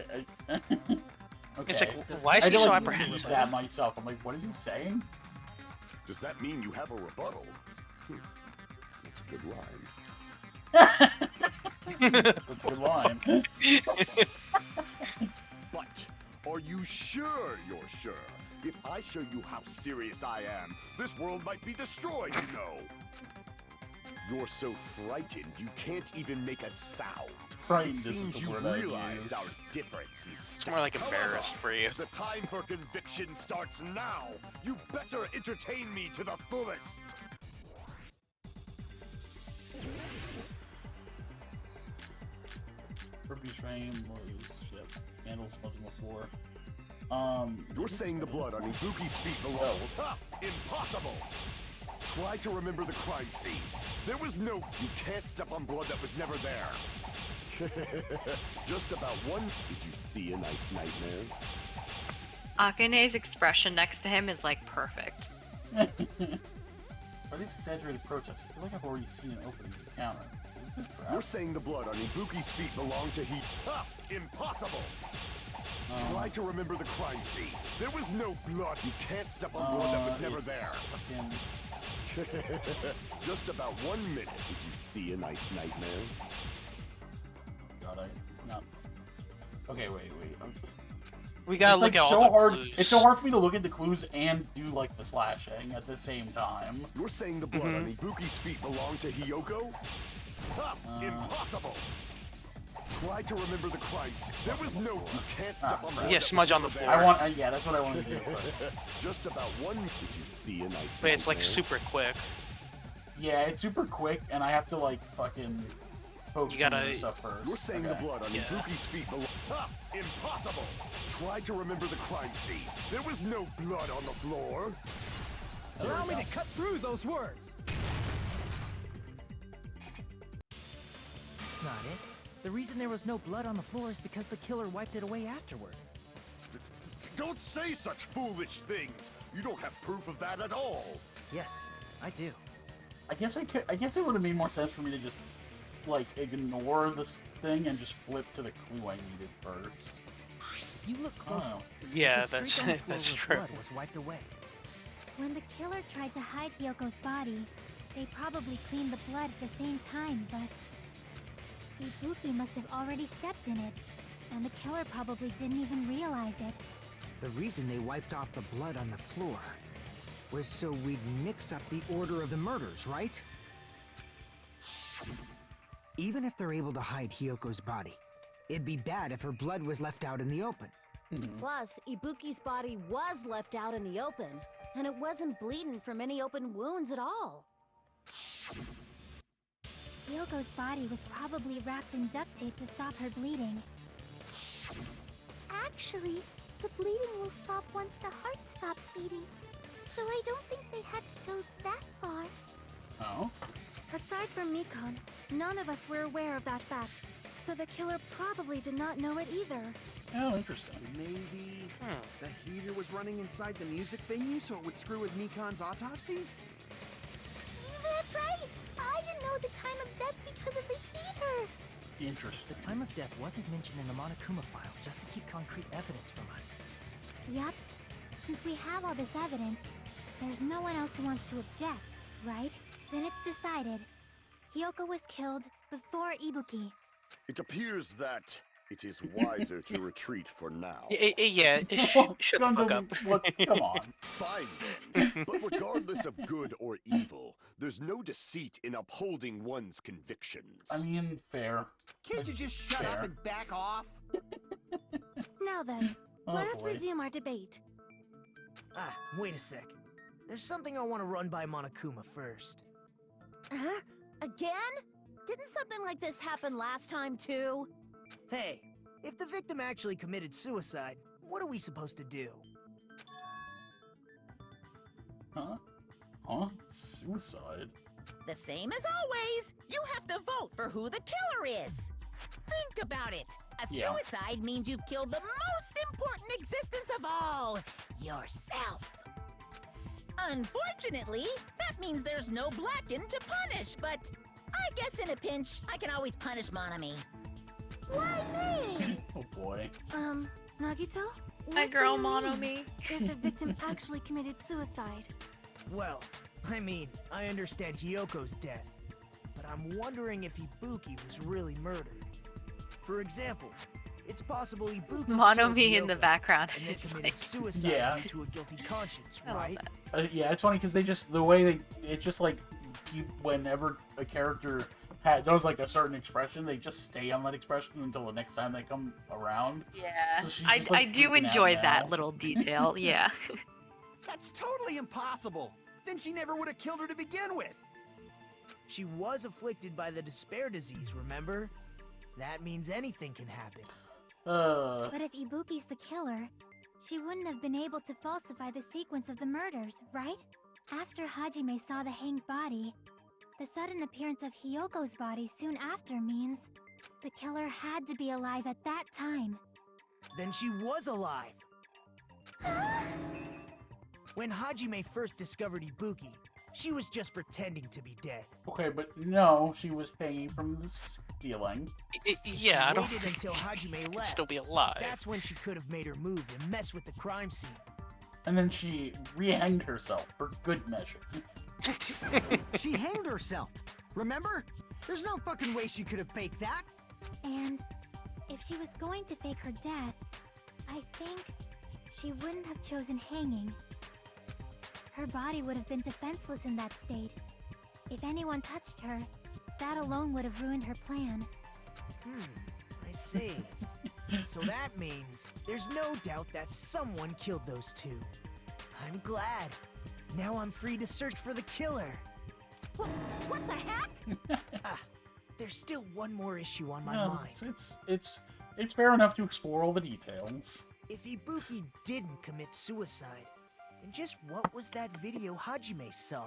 It's like, why is I he had so to, like, apprehensive? read that myself. I'm like, what is he saying? Does that mean you have a rebuttal? That's a good line. That's a good line. But are you sure you're sure? If I show you how serious I am, this world might be destroyed, you know. You're so frightened you can't even make a sound. Frightened It isn't seems the you word I'd realized use. our difference in It's more like embarrassed for you. The time for conviction starts now. You better entertain me to the fullest. Ruby's frame was candles smoking the floor. You're saying the blood on Ibuki's feet below. Ha! Impossible! Try to remember the crime scene. There was no... You can't step on blood that was never there. Just about one... Did you see a nice nightmare? Akane's expression next to him is like perfect. Are these exaggerated protests? I feel like I've already seen an opening to the counter. Is this crap? You're saying the blood on Ibuki's feet belonged to he... Ha! Impossible! Try to remember the crime scene. There was no blood. You can't step on blood that was never it's there. fucking- Just about 1 minute. Did you see a nice nightmare? God, not. Okay, wait. We gotta It's look like at all so the hard. clues. It's so hard for me to look at the clues and do like the slashing at the same time. You're saying the blood on Ibuki's feet belonged to Hiyoko? Ha! Impossible! Try to remember the crime scene. There was no. You can't step on blood. Yeah, that smudge was on the never floor. there. Yeah, that's what I wanted to do. Just about one. Did you see a nice? But it's like there? super quick. Yeah, it's super quick, and I have to like fucking focus You gotta- on this stuff first. You're saying the Okay. blood on Yeah. Ibuki's feet below. Ha! Impossible! Try to remember the crime scene. There was no blood on the floor. Allow me to cut through those words. That's not it. The reason there was no blood on the floor is because the killer wiped it away afterward. Don't say such foolish things. You don't have proof of that at all. Yes, I do. I guess it would have made more sense for me to just like ignore this thing and just flip to the clue I needed first. If you look closely, Oh. Yeah, there's a that's streak on the floor that's where true. blood was wiped away. When the killer tried to hide Hyoko's body, they probably cleaned the blood at the same time, but Ibuki must have already stepped in it, and the killer probably didn't even realize it. The reason they wiped off the blood on the floor was so we'd mix up the order of the murders, right? Even if they're able to hide Hyoko's body, it'd be bad if her blood was left out in the open. Plus, Ibuki's body was left out in the open, and it wasn't bleeding from any open wounds at all. Hyoko's body was probably wrapped in duct tape to stop her bleeding. Actually, the bleeding will stop once the heart stops beating. So I don't think they had to go that far. Oh. Aside from Mikon, none of us were aware of that fact, so the killer probably did not know it either. Oh, interesting. Maybe the heater was running inside the music venue so it would screw with Mikon's autopsy? That's right! I didn't know the time of death because of the heater! Interesting. The time of death wasn't mentioned in the Monokuma file just to keep concrete evidence from us. Yup. Since we have all this evidence, there's no one else who wants to object, right? Then it's decided. Hyoko was killed before Ibuki. It appears that it is wiser to retreat for now. Yeah, shut the fuck up. Come on. Fine then. But regardless of good or evil, there's no deceit in upholding one's convictions. I mean, fair. Can't you just shut up and back off? Now then, Oh, let us boy. resume our debate. Ah, wait a sec. There's something I want to run by Monokuma first. Huh? Again? Didn't something like this happen last time, too? Hey, if the victim actually committed suicide, what are we supposed to do? Huh? Huh? Suicide? The same as always. You have to vote for who the killer is. Think about it. A Yeah. suicide means you've killed the most important existence of all, yourself. Unfortunately, that means there's no Blacken to punish, but I guess in a pinch, I can always punish Monami. Why me? Oh boy. Nagito? Hi, What girl, do you mono mean me. if the victim actually committed suicide? Well, I mean, I understand Hyoko's death, but I'm wondering if Ibuki was really murdered. For example, it's possible Ibuki Mono killed me in the Hyoko background and then is committed like, suicide Yeah. due to a guilty conscience, I love right? that. Yeah, it's funny because they just it's just like whenever a character does like a certain expression, they just stay on that expression until the next time they come around. Yeah, So she's I just, like, do freaking out enjoy now. that little detail. Yeah. That's totally impossible. Then she never would have killed her to begin with. She was afflicted by the despair disease, remember? That means anything can happen. But if Ibuki's the killer, she wouldn't have been able to falsify the sequence of the murders, right? After Hajime saw the hanged body, the sudden appearance of Hyoko's body soon after means the killer had to be alive at that time. Then she was alive. When Hajime first discovered Ibuki, she was just pretending to be dead. Okay, but no, she was hanging from the ceiling. Yeah, I don't Waited think until Hajime she'd left. still be alive. That's when she could have made her move and mess with the crime scene. And then she re-hanged herself for good measure. She hanged herself. Remember? There's no fucking way she could have faked that. And if she was going to fake her death, I think she wouldn't have chosen hanging. Her body would have been defenseless in that state. If anyone touched her, that alone would have ruined her plan. I I see. So that means there's no doubt that someone killed those two. I'm glad. Now I'm free to search for the killer. What the heck? There's still one more issue on my No, mind. it's fair enough to explore all the details. If Ibuki didn't commit suicide, then just what was that video Hajime saw?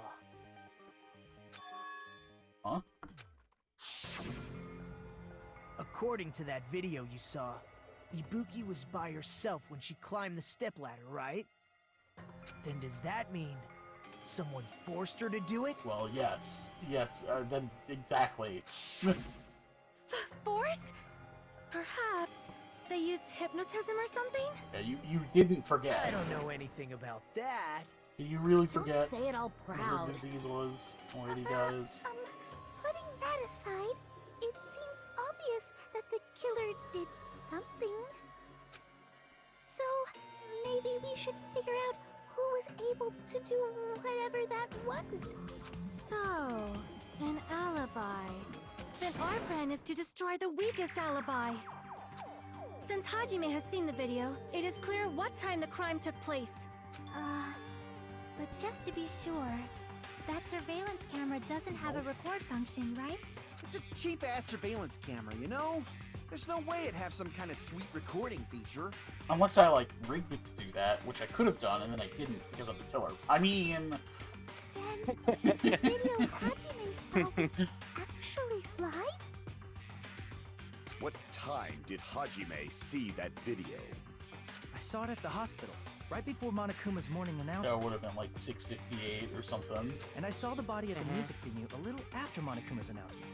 Huh? According to that video you saw, Ibuki was by herself when she climbed the stepladder, right? Then does that mean someone forced her to do it? Well, yes. Yes, then exactly. Forced? Perhaps they used hypnotism or something? Yeah, you didn't forget. I don't know anything about that. Did you really forget Don't say it all what proud. her disease was, already, guys? Putting that aside, it seems obvious that the killer did something. So, maybe we should figure out who was able to do whatever that was. So, an alibi. Then our plan is to destroy the weakest alibi. Since Hajime has seen the video, it is clear what time the crime took place. But just to be sure, that surveillance camera doesn't have a record function, right? It's a cheap-ass surveillance camera, you know? There's no way it'd have some kind of sweet recording feature. Unless I, like, rigged it to do that, which I could have done, and then I didn't because of the killer. I mean... Then, the video Hajime saw was actually live? What time did Hajime see that video? I saw it at the hospital, right before Monokuma's morning announcement. That would have been like 6:58 or something. And I saw the body at the music venue a little after Monokuma's announcement.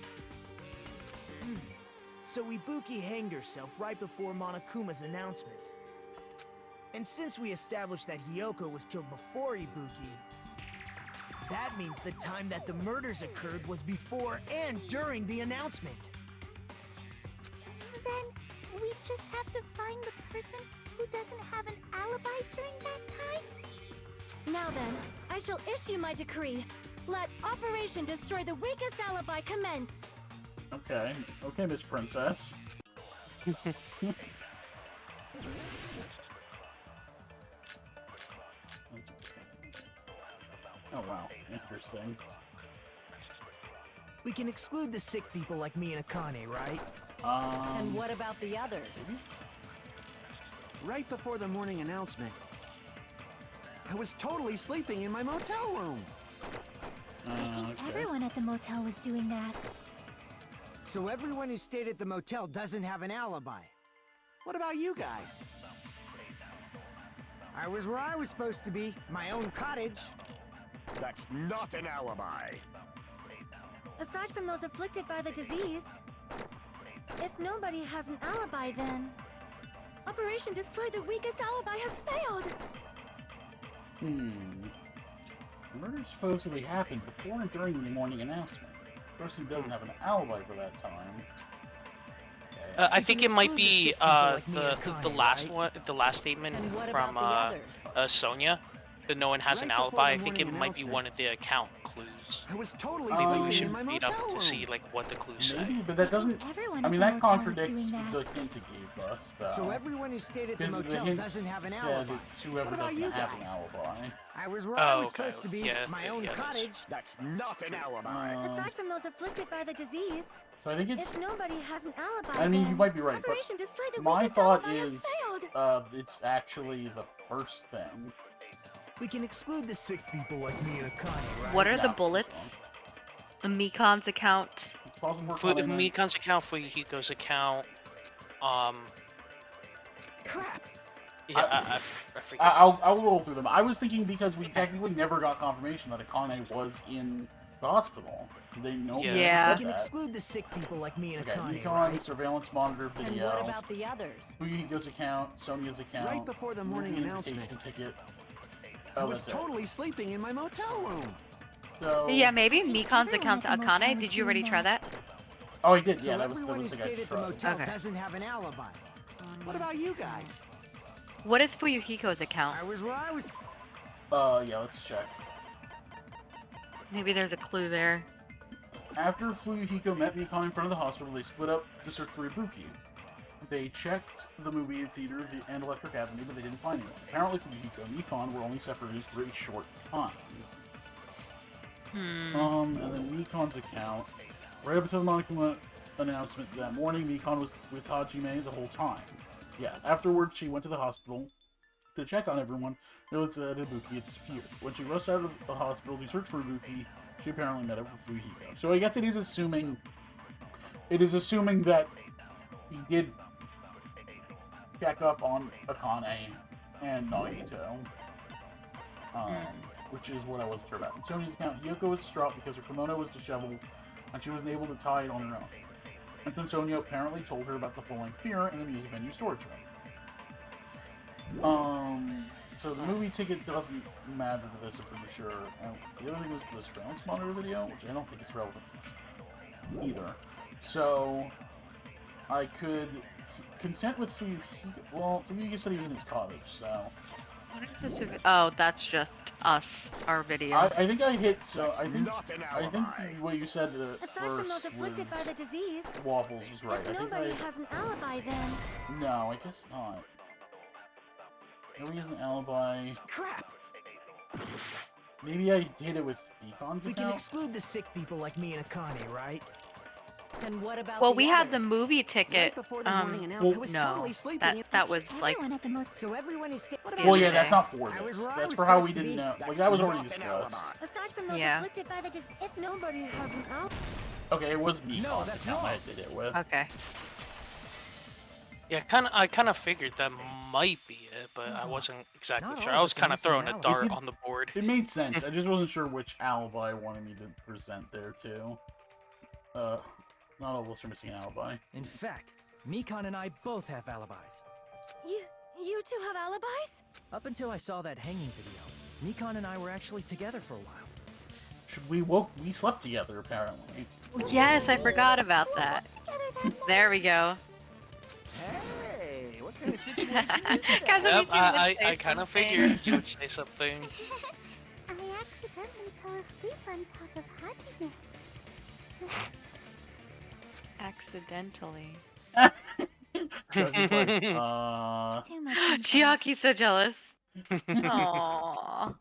So Ibuki hanged herself right before Monokuma's announcement. And since we established that Hiyoko was killed before Ibuki, that means the time that the murders occurred was before and during the announcement. Then, we just have to find the person who doesn't have an alibi during that time? Now then, I shall issue my decree. Let Operation Destroy the Weakest Alibi commence. Okay. Okay, Miss Princess. That's okay. Oh, wow. Interesting. We can exclude the sick people like me and Akane, right? And what about the others? Right before the morning announcement, I was totally sleeping in my motel room. I think everyone at the motel was doing that. So everyone who stayed at the motel doesn't have an alibi. What about you guys? I was where I was supposed to be, my own cottage. That's not an alibi. Aside from those afflicted by the disease, if nobody has an alibi, then Operation Destroy the Weakest Alibi has failed. The murder supposedly happened before and during the morning announcement. The person who doesn't have an alibi for that time. I think it might be the last one, the last statement from Sonia. That no one has an alibi. I think it might be one of the account clues. I was totally Maybe we sleeping should in my read motel up room. to see like what the clues say. Maybe, but that doesn't. Everyone I mean, at the that motel was contradicts doing that. the hint it gave us. Though. So everyone who stayed at the Because motel hint doesn't have an said alibi. it's whoever What about doesn't you have an guys? alibi. I was where I was okay. supposed to be, Yeah, my yeah, own yeah, that's- cottage. That's not an alibi. Aside from those afflicted by the disease, So I think it's. if nobody has an alibi, I mean, then you might be right, but Operation Destroy the my Weakest thought Alibi is, has failed. it's actually the first thing. We can exclude the sick people like me and Akane, right? What are Yeah, the I think bullets? so. Mikon's account. It's possible For for Mikon's account, for Yukiko's account, Crap! yeah, I forget. I'll roll through them. I was thinking because we technically never got confirmation that Akane was in the hospital. They know Yeah. We said can that. exclude the sick people like me and Okay, Akane, Nikon, right? surveillance monitor And video. what about the others? Yukiko's account, Sonia's account. Right before the morning movie announcement. invitation ticket. I Oh, was that's it. totally sleeping in my motel room. So, Yeah, maybe Mikon's everyone account to at the motel Akane. is Did you already doing try that. that? Oh, he did. So Yeah, that was everyone who the guy stayed at the tried. motel Okay. doesn't have an alibi. What about you guys? What is Fuyuhiko's account? I was where I was. Yeah, let's check. Maybe there's a clue there. After Fuyuhiko met Mikon in front of the hospital, they split up to search for Ibuki. They checked the movie theater and Electric Avenue, but they didn't find anyone. Apparently, Fumihiko and Nikon were only separated for a short time. And then Nikon's account, right up until the Monica announcement that morning, Nikon was with Hajime the whole time. Yeah, afterwards, she went to the hospital to check on everyone. Noticed that Ibuki had disappeared. When she rushed out of the hospital to search for Ibuki, she apparently met up with Fumihiko. So I guess it is assuming that he did check up on Akane and Nagito, which is what I wasn't sure about. In Sony's account, Hiyoko was distraught because her kimono was disheveled and she wasn't able to tie it on her own. And then Sonia apparently told her about the full-length mirror in the music venue storage room. So the movie ticket doesn't matter to this, I'm pretty sure. And the other thing was the surveillance monitor video, which I don't think is relevant to this either. So I could consent with Fuyuhiko. Well, Fuyuhiko said he was in his cottage, so. What is this? Oh, that's just us, our video. I think I hit. So I think what you said Aside from those first afflicted by the disease, Waffles was right. if nobody has an alibi, then No, I guess not. Nobody has an alibi. Crap! Maybe I did it with Nikon's We can account. exclude the sick people like me and Akane, right? And what about Well, the we had the others? movie ticket. before the morning well, announcement, I was No, totally sleeping. that was like. Everyone at the so everyone is Well, yeah, that's not for I this. was where I That's was for how we supposed to didn't be. know. Like, That's that was already not an discussed. alibi. aside from those Yeah. afflicted by the disease, if nobody has an alibi, Okay, it was Nikon's No, that's account not. I did it with. Okay. Yeah, I kind of figured that might be it, but I wasn't exactly Not sure. all I of was us are kind of missing throwing a out. dart It- on the board. It made sense. I just wasn't sure which alibi I wanted me to present there too. Not all of us are missing an alibi. In fact, Mikon and I both have alibis. you two have alibis? Up until I saw that hanging video, Mikon and I were actually together for a while. We slept together apparently. Yes, I forgot about that. There we go. Hey, what kind of situation is Guys, that? let me Yep, do this I face kind of something. figured you would say something. I accidentally fell asleep on top of Hajime. Accidentally. So it's like, Too much. Chiaki's so jealous. Aww.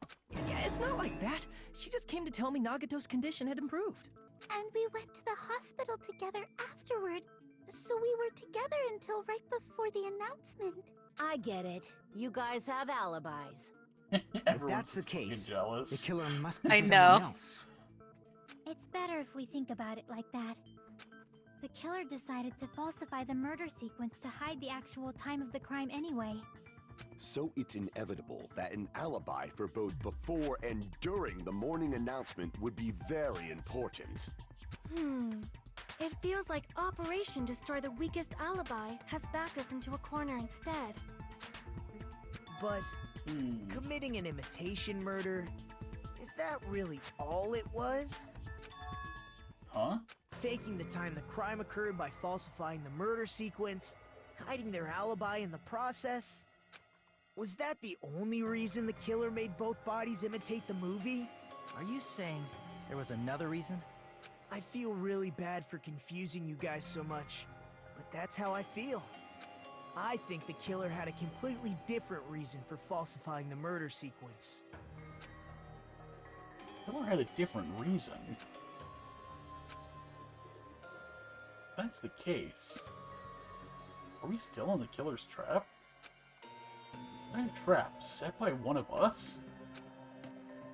Yeah, it's not like that. She just came to tell me Nagato's condition had improved. And we went to the hospital together afterward. So we were together until right before the announcement. I get it. You guys have alibis. If everyone's that's the fucking case, jealous. the killer must be I someone know. else. It's better if we think about it like that. The killer decided to falsify the murder sequence to hide the actual time of the crime anyway. So it's inevitable that an alibi for both before and during the morning announcement would be very important. It feels like Operation Destroy the Weakest Alibi has backed us into a corner instead. But committing an imitation murder, is that really all it was? Huh? Faking the time the crime occurred by falsifying the murder sequence, hiding their alibi in the process? Was that the only reason the killer made both bodies imitate the movie? Are you saying there was another reason? I feel really bad for confusing you guys so much, but that's how I feel. I think the killer had a completely different reason for falsifying the murder sequence. Killer had a different reason. If that's the case, are we still in the killer's trap? What kind of trap? Set by one of us?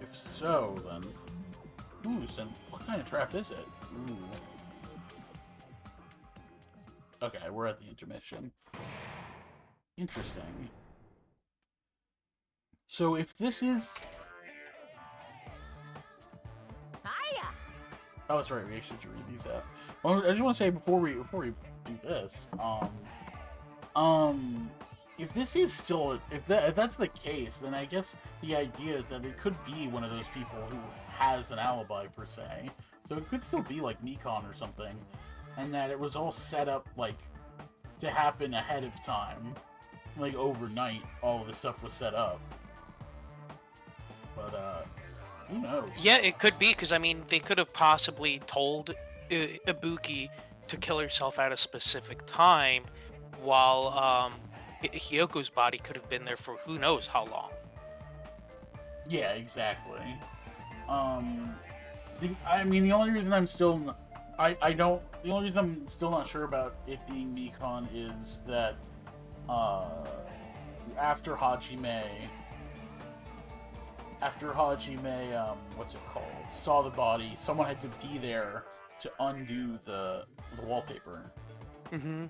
If so, then whose and what kind of trap is it? Ooh. Okay, we're at the intermission. Interesting. So if this is... Hiya! Oh, that's right. We actually have to read these out. Well, I just want to say before we do this, if this is still if that's the case, then I guess the idea is that it could be one of those people who has an alibi per se. So it could still be like Nikon or something, and that it was all set up like to happen ahead of time, like overnight. All of this stuff was set up, but who knows? Yeah, it could be, because I mean, they could have possibly told Ibuki to kill herself at a specific time while Hyoko's body could have been there for who knows how long. Yeah, exactly. I mean, the only reason I'm still, the only reason I'm still not sure about it being Mikon is that, after Hajime, what's it called, saw the body, someone had to be there to undo the wallpaper. Mm-hmm.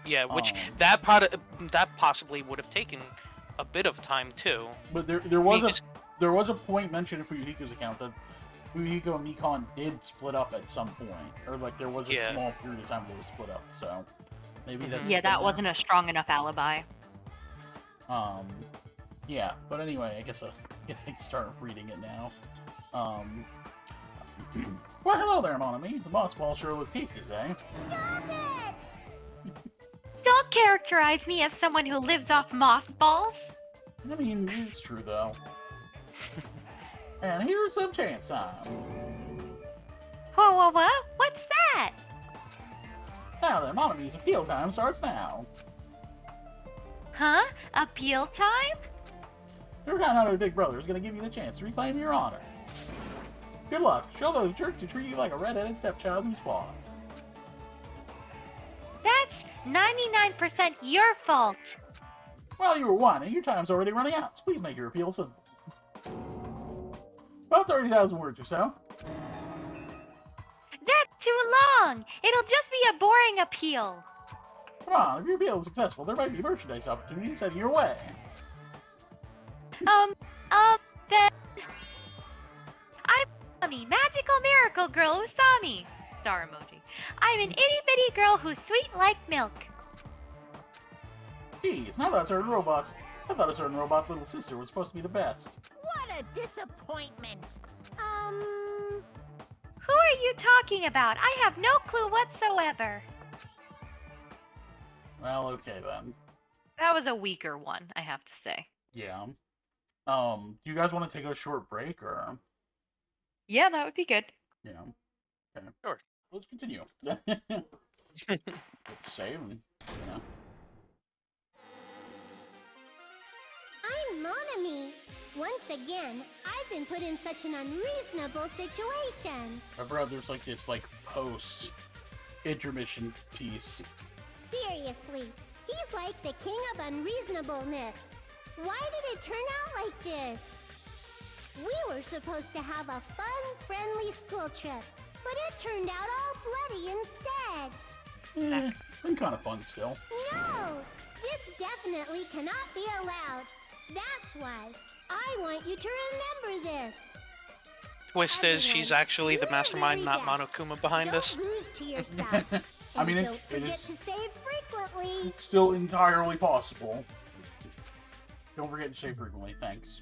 Yeah, which that possibly would have taken a bit of time too. But there was a point mentioned in Fuyuhiko's account that Fuyuhiko and Mikon did split up at some point, or like there was a small period of time where they were split up. So maybe that's that wasn't a strong enough alibi. Yeah, but anyway, I guess I can start reading it now. Well, hello there, Monami. The moss ball sure look tasty, eh? Stop it! Don't characterize me as someone who lives off mothballs. I mean, it's true though. And here's some chance time. Whoa, what's that? Now then, Monami's appeal time starts now. Huh? Appeal time? Your kind hearted big brother is going to give you the chance to reclaim your honor. Good luck. Show those jerks who treat you like a red-headed stepchild who's flawed. That's 99% your fault. Well, you were whining. Your time's already running out, so please make your appeal simple. About 30,000 words or so. That's too long. It'll just be a boring appeal. Come on, if your appeal is successful, there might be merchandise opportunities heading your way. Then... I'm Usami, magical miracle girl Usami. Star emoji. I'm an itty-bitty girl who's sweet like milk. Geez, now that certain robots. I thought a certain robot's little sister was supposed to be the best. What a disappointment! Who are you talking about? I have no clue whatsoever. Well, okay then. That was a weaker one, I have to say. Yeah. Do you guys want to take a short break, or? Yeah, that would be good. Yeah. Okay. Sure. Let's continue. Let's save and, you know. I'm Monami. Once again, I've been put in such an unreasonable situation. My brother's like this, post intermission piece. Seriously, he's like the king of unreasonableness. Why did it turn out like this? We were supposed to have a fun, friendly school trip, but it turned out all bloody instead. It's been kind of fun still. No, this definitely cannot be allowed. That's why I want you to remember this. Twist is she's actually the mastermind, not Monokuma behind Don't us. lose to yourself. I mean, And it don't forget is to save frequently. still entirely possible. Don't forget to shave frequently, thanks.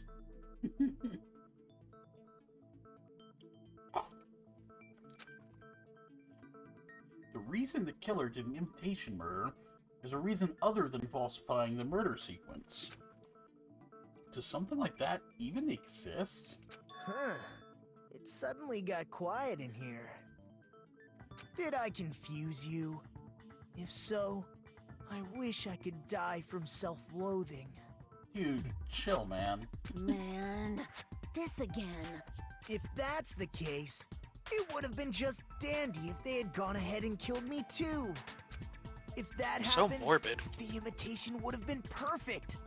The reason the killer did an imitation murder is a reason other than falsifying the murder sequence. Does something like that even exist? Huh. It suddenly got quiet in here. Did I confuse you? If so, I wish I could die from self-loathing. Dude, chill, man. Man, this again. If that's the case, it would have been just dandy if they had gone ahead and killed me too. If that So happened, morbid. the imitation would have been perfect.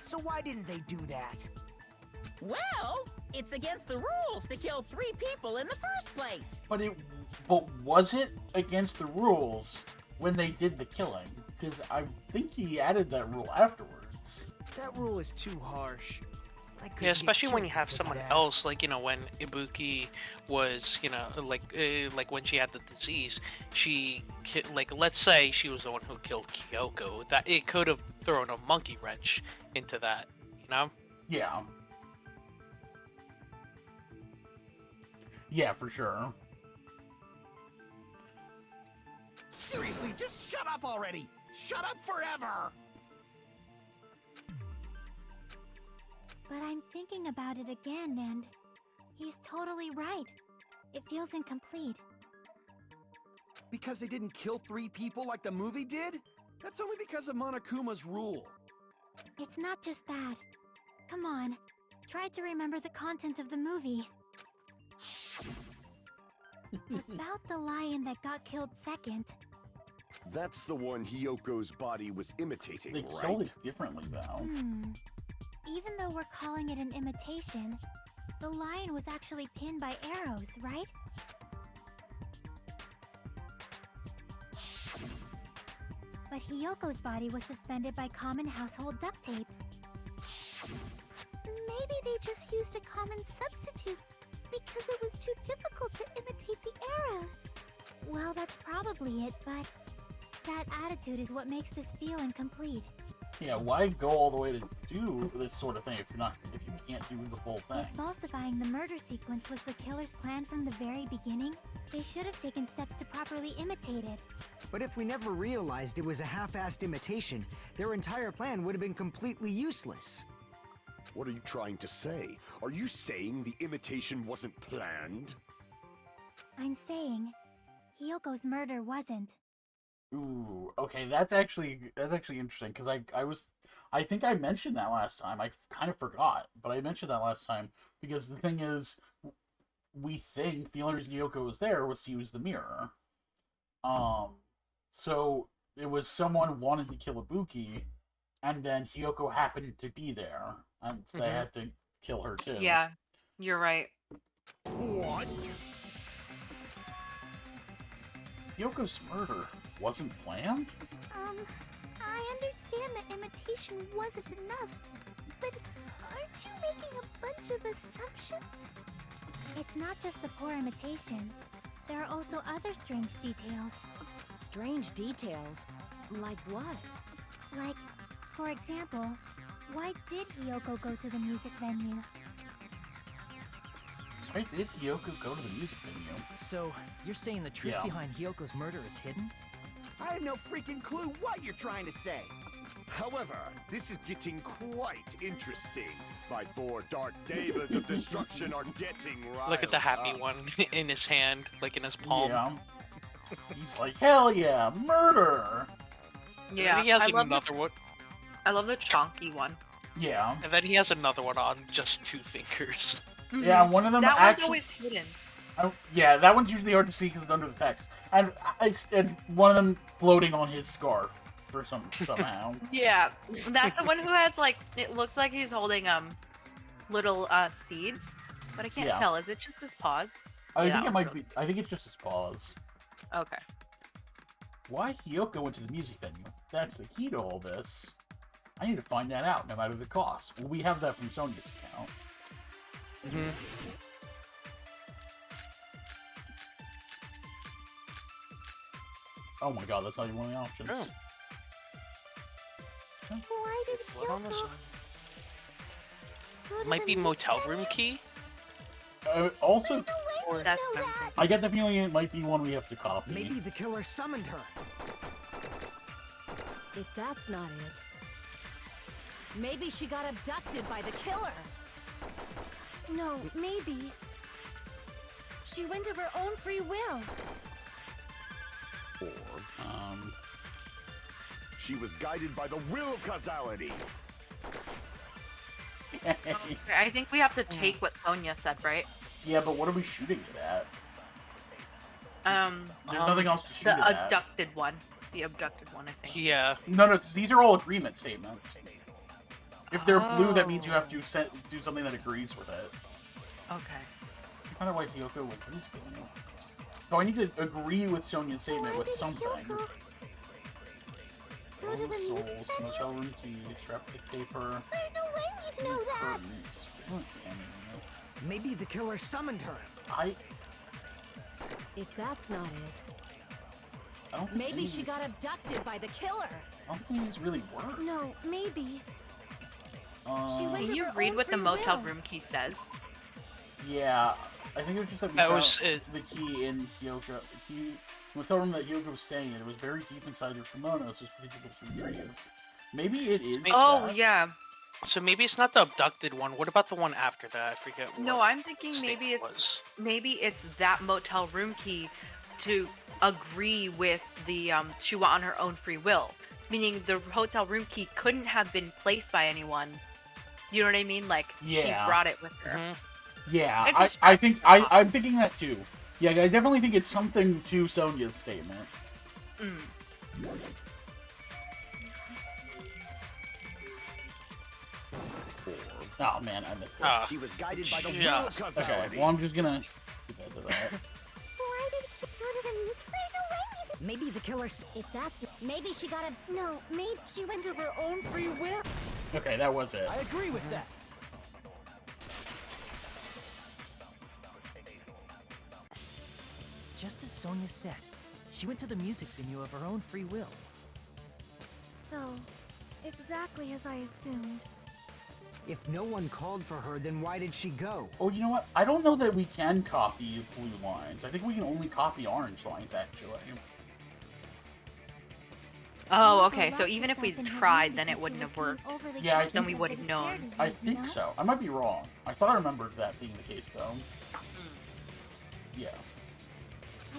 So why didn't they do that? Well, it's against the rules to kill 3 people in the first place. But was it against the rules when they did the killing? Because I think he added that rule afterwards. That rule is too harsh. I couldn't Yeah, get especially when killed you have because of someone that. else, like, when Ibuki was, like when she had the disease, let's say she was the one who killed Kyoko, that it could have thrown a monkey wrench into that, you know? Yeah. Yeah, for sure. Seriously, just shut up already! Shut up forever! But I'm thinking about it again, and he's totally right. It feels incomplete. Because they didn't kill 3 people like the movie did? That's only because of Monokuma's rule. It's not just that. Come on, try to remember the content of the movie. About the lion that got killed second. That's the one Hyoko's body was imitating, They right? killed it differently, though. Even though we're calling it an imitation, the lion was actually pinned by arrows, right? But Hyoko's body was suspended by common household duct tape. Maybe they just used a common substitute because it was too difficult to imitate the arrows. Well, that's probably it, but that attitude is what makes this feel incomplete. Yeah, why go all the way to do this sort of thing if you can't do the full thing? If falsifying the murder sequence was the killer's plan from the very beginning, they should have taken steps to properly imitate it. But if we never realized it was a half-assed imitation, their entire plan would have been completely useless. What are you trying to say? Are you saying the imitation wasn't planned? I'm saying, Hyoko's murder wasn't. Ooh, okay, that's actually interesting because I think I mentioned that last time. I kind of forgot, but I mentioned that last time because the thing is, we think the only reason Hyoko was there was to use the mirror. So it was someone wanted to kill Ibuki, and then Hyoko happened to be there, and they had to kill her too. Yeah, you're right. What? Hyoko's murder wasn't planned? I understand that imitation wasn't enough, but aren't you making a bunch of assumptions? It's not just the poor imitation. There are also other strange details. Strange details? Like what? Like, for example, why did Hyoko go to the music venue? Why did Hyoko go to the music venue? So, you're saying the truth behind Hyoko's murder is hidden? I have no freaking clue what you're trying to say. However, this is getting quite interesting. My 4 dark devas of destruction are getting riled Look at the happy up. one in his hand, like in his palm. Yeah. He's like, hell yeah, murder! Yeah, And he has I love another one. I love the chonky one. Yeah. And then he has another one on just 2 fingers. Yeah, one of them that actually... one's always hidden. Yeah, that one's usually hard to see because it's under the text. And it's one of them floating on his scarf for somehow. Yeah, that's the one who has like, it looks like he's holding little seeds, but I can't tell. Is it just his paws? I think it might be. I think it's just his paws. Okay. Why Hyoko went to the music venue? That's the key to all this. I need to find that out, no matter the cost. Well, we have that from Sonya's account. Oh my god, that's not even one of the options. Why did Hyoko... Might be motel room key? Also, That's I get the feeling it might be one we have to copy. Maybe the killer summoned her. If that's not it, maybe she got abducted by the killer. No, maybe. She went of her own free will. Or, she was guided by the will of causality. okay, I think we have to take what Sonya said, right? Yeah, but what are we shooting it at? There's Um, nothing else to shoot the it at. abducted one. The abducted one, I think. Yeah. No, these are all agreement statements. If they're blue, that means you have to do something that agrees with it. Okay. I kind of like Hyoko with this video. So I need to agree with Sonya's statement with something. Go to the music Souls, venue? motel room key, traffic paper. There's no way we'd know that. Maybe the killer summoned her. If that's not it, I don't think maybe she these- got abducted by the killer. I don't think these really work. No, maybe. Can you read what the motel room key says? Yeah, I think it was just that we That found was the key in Hyoko. The motel room that Hyoko was staying in. It was very deep inside your kimono, so it's pretty difficult to retrieve. Maybe it is. Oh, that. yeah. So maybe it's not the abducted one. What about the one after that? I forget what No, I'm thinking statement maybe it's that motel room key to agree with the she went on her own free will. meaning the hotel room key couldn't have been placed by anyone. You know what I mean? Like, Yeah. she brought it with her. Yeah, It's just I think I'm thinking that too. Yeah, I definitely think it's something to Sonia's statement. Mm. Oh man, I missed it. She was guided by the will Yes. causality. Okay, well I'm just gonna keep that to that. Why did she go to the music? There's no way. Maybe the killer's. If that's maybe she got a no. Maybe She went of her own free will. Okay, that was it. I agree with that. It's just as Sonia said. She went to the music venue of her own free will. So, exactly as I assumed. If no one called for her, then why did she go? Oh, you know what? I don't know that we can copy blue lines. I think we can only copy orange lines, actually. Oh, okay. So even if we tried, then it wouldn't have worked. Yeah, I Then think, we would have known. I think so. I might be wrong. I thought I remembered that being the case, though. Yeah.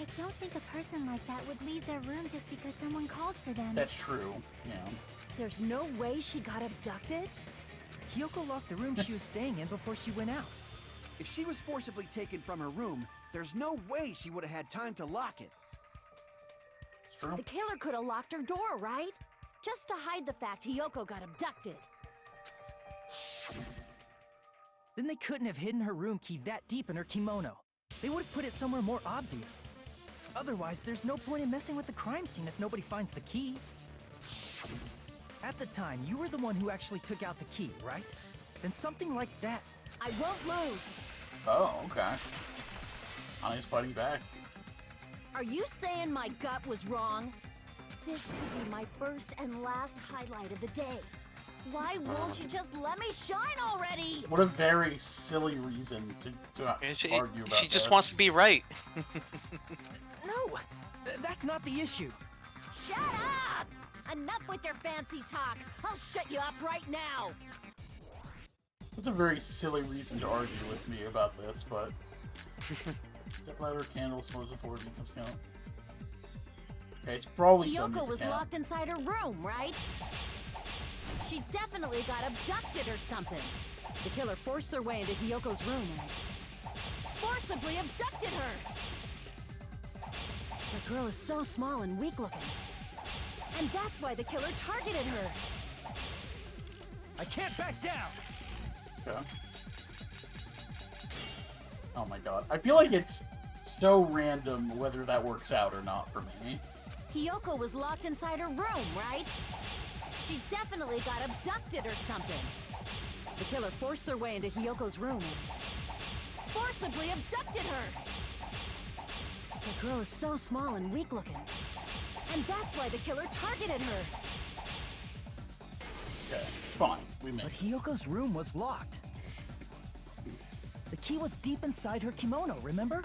I don't think a person like that would leave their room just because someone called for them. That's true. Yeah. There's no way she got abducted? Hiyoko locked the room she was staying in before she went out. If she was forcibly taken from her room, there's no way she would have had time to lock it. It's true. The killer could have locked her door, right? Just to hide the fact Hiyoko got abducted. Then they couldn't have hidden her room key that deep in her kimono. They would have put it somewhere more obvious. Otherwise, there's no point in messing with the crime scene if nobody finds the key. At the time, you were the one who actually took out the key, right? Then something like that. I won't lose. Oh, okay. Ani's fighting back. Are you saying my gut was wrong? This could be my first and last highlight of the day. Why won't you just let me shine already? What a very silly reason to argue about She just this. wants to be right. No, that's not the issue. Shut up! Enough with your fancy talk. I'll shut you up right now. It's a very silly reason to argue with me about this, but... Step ladder, candle, swords of forward discount. Okay, it's probably Hiyoko Sonia's was account. locked inside her room, right? She definitely got abducted or something. The killer forced their way into Hiyoko's room and forcibly abducted her. The girl is so small and weak looking. And that's why the killer targeted her. I can't back down! Okay. Oh my god. I feel like it's so random whether that works out or not for me. Hiyoko was locked inside her room, right? She definitely got abducted or something. The killer forced their way into Hiyoko's room and forcibly abducted her. The girl is so small and weak looking. And that's why the killer targeted her. Okay, it's fine. We But made it. Hiyoko's room was locked. The key was deep inside her kimono, remember?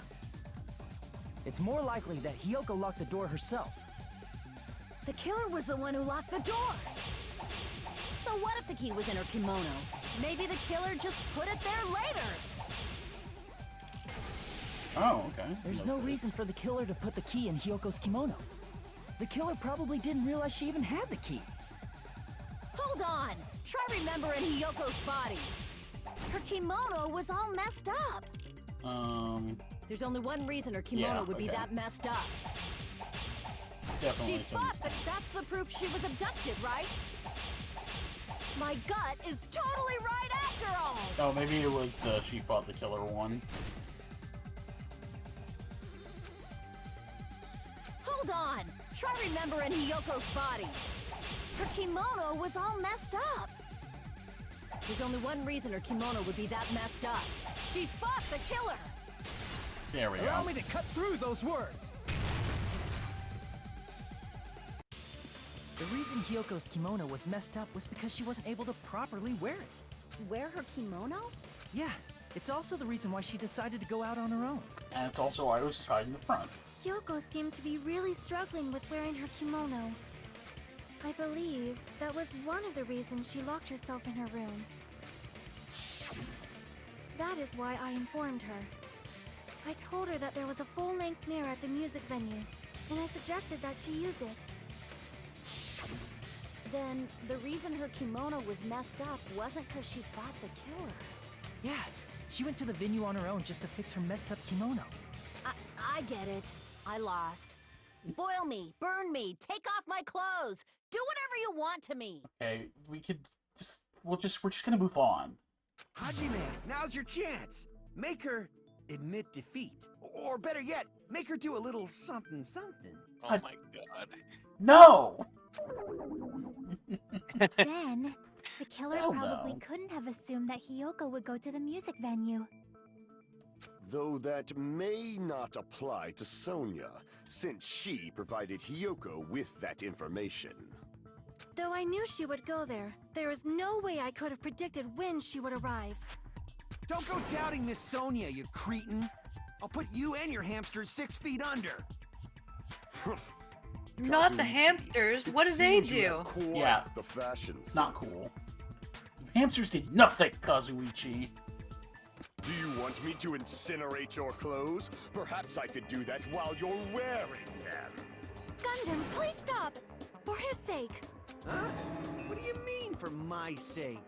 It's more likely that Hiyoko locked the door herself. The killer was the one who locked the door. So what if the key was in her kimono? Maybe the killer just put it there later. Oh, okay. There's no reason for the killer to put the key in Hiyoko's kimono. The killer probably didn't realize she even had the key. Hold on. Try remembering Hiyoko's body. Her kimono was all messed up. There's only one reason her kimono would be that messed up. Definitely She thought that that's the proof she was abducted, right? My gut is totally right after all. Oh, maybe it was the she fought the killer one. Hold on. Try remembering Hiyoko's body. Her kimono was all messed up. There's only one reason her kimono would be that messed up. She fought the killer. There we Allow go. me to cut through those words. The reason Hiyoko's kimono was messed up was because she wasn't able to properly wear it. Wear her kimono? Yeah, it's also the reason why she decided to go out on her own. And it's also why it was tied in the front. Hiyoko seemed to be really struggling with wearing her kimono. I believe that was one of the reasons she locked herself in her room. That is why I informed her. I told her that there was a full-length mirror at the music venue, and I suggested that she use it. Then the reason her kimono was messed up wasn't because she fought the killer. Yeah, she went to the venue on her own just to fix her messed up kimono. I get it. I lost. Boil me, burn me, take off my clothes, do whatever you want to me. Okay, we could just we're just gonna move on. Hajime, now's your chance. Make her admit defeat. Or better yet, make her do a little something something. Oh my god. No! Then, the killer Hell probably no. couldn't have assumed that Hiyoko would go to the music venue. Though that may not apply to Sonia, since she provided Hiyoko with that information. Though I knew she would go there, there is no way I could have predicted when she would arrive. Don't go doubting Miss Sonia, you cretin. I'll put you and your hamsters 6 feet under. Not the Kazuichi, hamsters. it What do they seems you have do? quite Yeah. the fashion sense. Not cool. Hamsters did nothing, Kazuichi. Do you want me to incinerate your clothes? Perhaps I could do that while you're wearing them. Gundam, please stop! For his sake! Huh? What do you mean, for my sake?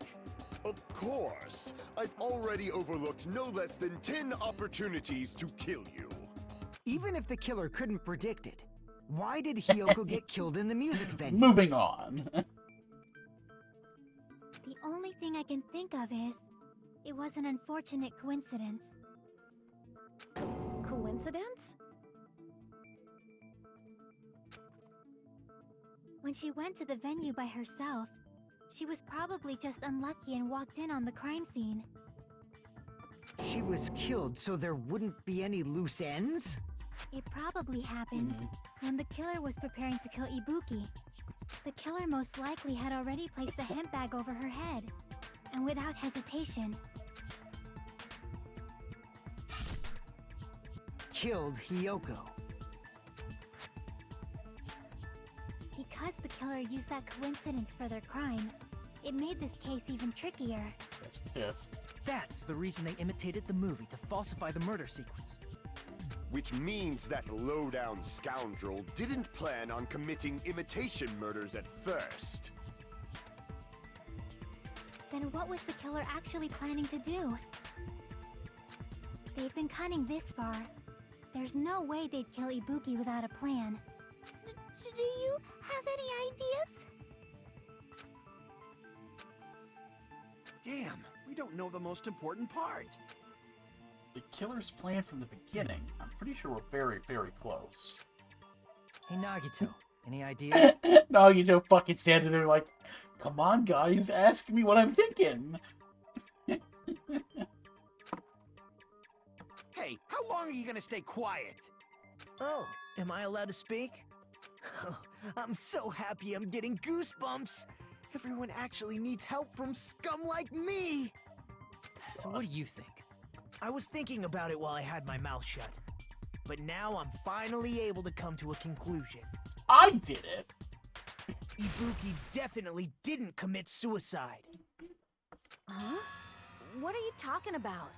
Of course. I've already overlooked no less than 10 opportunities to kill you. Even if the killer couldn't predict it, why did Hiyoko get killed in the music venue? Moving on. The only thing I can think of is, it was an unfortunate coincidence. Coincidence? When she went to the venue by herself, she was probably just unlucky and walked in on the crime scene. She was killed so there wouldn't be any loose ends? It probably happened when the killer was preparing to kill Ibuki. The killer most likely had already placed a hemp bag over her head, and without hesitation, Killed Hiyoko. because the killer used that coincidence for their crime, it made this case even trickier. Yes. That's the reason they imitated the movie to falsify the murder sequence. Which means that low-down scoundrel didn't plan on committing imitation murders at first. Then what was the killer actually planning to do? They've been cunning this far. There's no way they'd kill Ibuki without a plan. Do you have any ideas? Damn, we don't know the most important part. The killer's plan from the beginning. I'm pretty sure we're very, very close. Hey Nagito, any idea? Nagito fucking standing there like, come on guys, ask me what I'm thinking. Hey, how long are you gonna stay quiet? Oh, am I allowed to speak? I'm so happy I'm getting goosebumps. Everyone actually needs help from scum like me. So what do you think? I was thinking about it while I had my mouth shut. But now I'm finally able to come to a conclusion. I did it! Ibuki definitely didn't commit suicide. Huh? What are you talking about?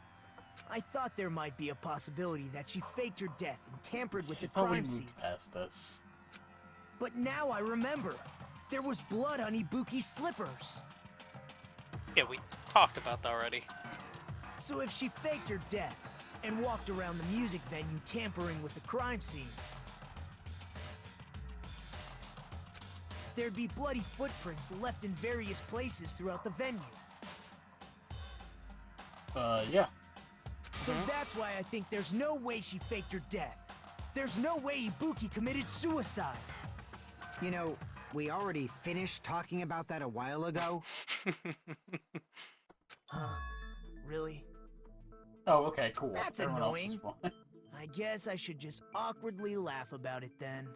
I thought there might be a possibility that she faked her death and tampered with the Oh, we crime moved scene. past this. But now I remember. There was blood on Ibuki's slippers. Yeah, we talked about that already. So if she faked her death and walked around the music venue tampering with the crime scene, there'd be bloody footprints left in various places throughout the venue. Yeah. So that's why I think there's no way she faked her death. There's no way Ibuki committed suicide. You know, we already finished talking about that a while ago. Huh? Really? Oh, okay, cool. That's Everyone else is annoying. fine. I guess I should just awkwardly laugh about it then.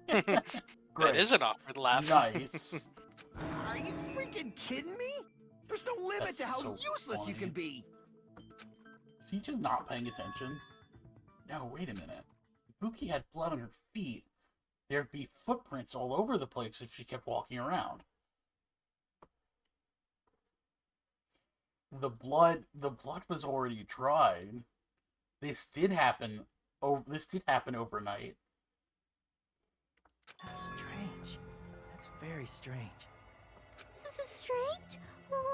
That Great. is an awkward laugh. Nice. Are you freaking kidding me? There's no limit That's to how so useless you funny. can be. Is he just not paying attention? No, wait a minute. Ibuki had blood on her feet. There'd be footprints all over the place if she kept walking around. The blood was already dried. This did happen overnight. That's strange. That's very strange. Strange?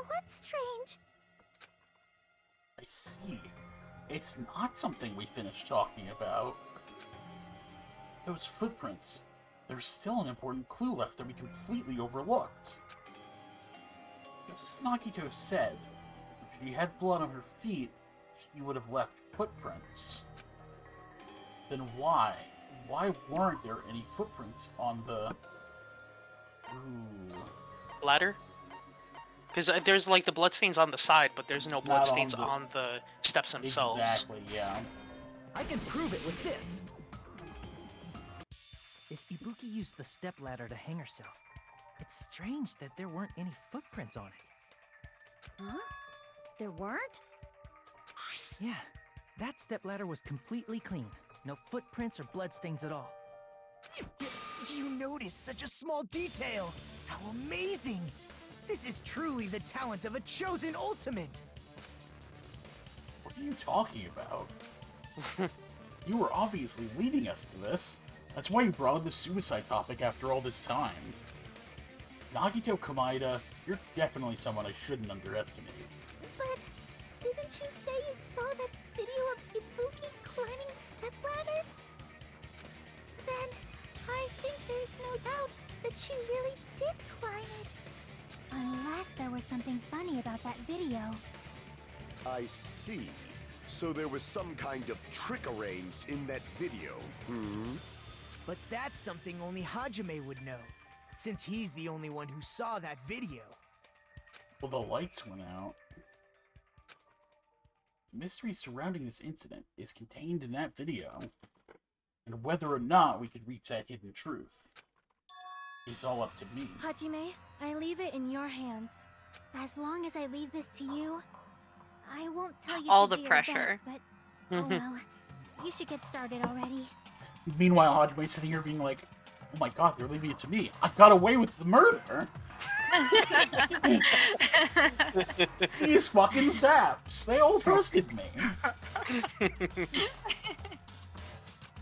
What's strange? I see. It's not something we finished talking about. Those footprints. There's still an important clue left that we completely overlooked. Just as Nagito said, if she had blood on her feet, she would have left footprints. Then why? Why weren't there any footprints on the... Ladder? Because there's like the bloodstains on the side, but there's no bloodstains on the steps themselves. Exactly, yeah. I can prove it with this. If Ibuki used the stepladder to hang herself, it's strange that there weren't any footprints on it. Huh? There weren't? Yeah, that stepladder was completely clean. No footprints or bloodstains at all. You noticed such a small detail! How amazing! This is truly the talent of a chosen ultimate! What are you talking about? You were obviously leading us to this. That's why you brought up the suicide topic after all this time. Nagito Komaeda, you're definitely someone I shouldn't underestimate. But didn't you say you saw that video of Ibuki climbing the stepladder? Then I think there's no doubt that she really did climb it. Unless there was something funny about that video. I see. So there was some kind of trick arranged in that video, hmm? But that's something only Hajime would know, since he's the only one who saw that video. Well, the lights went out. The mystery surrounding this incident is contained in that video, and whether or not we could reach that hidden truth is all up to me. Hajime, I leave it in your hands. As long as I leave this to you, I won't tell you All to the do pressure. your best, but oh well. You should get started already. Meanwhile, Hajime's sitting here being like, oh my god, they're leaving it to me. I got away with the murder! These fucking saps! They all trusted me!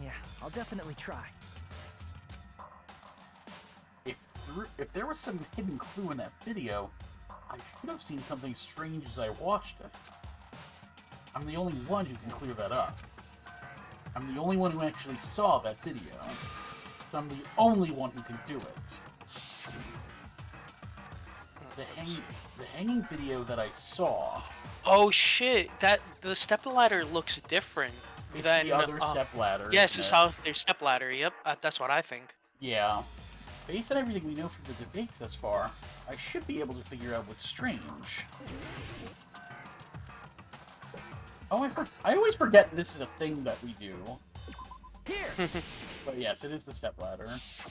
Yeah, I'll definitely try. If there was some hidden clue in that video, I should have seen something strange as I watched it. I'm the only one who can clear that up. I'm the only one who actually saw that video. So I'm the only one who can do it. The hanging video that I saw... Oh shit! The stepladder looks different than the other stepladder. Yes, it's how their stepladder. Yep, that's what I think. Yeah. Based on everything we know from the debates thus far, I should be able to figure out what's strange. Oh, I always forget this is a thing that we do. Here! But yes, it is the stepladder. That's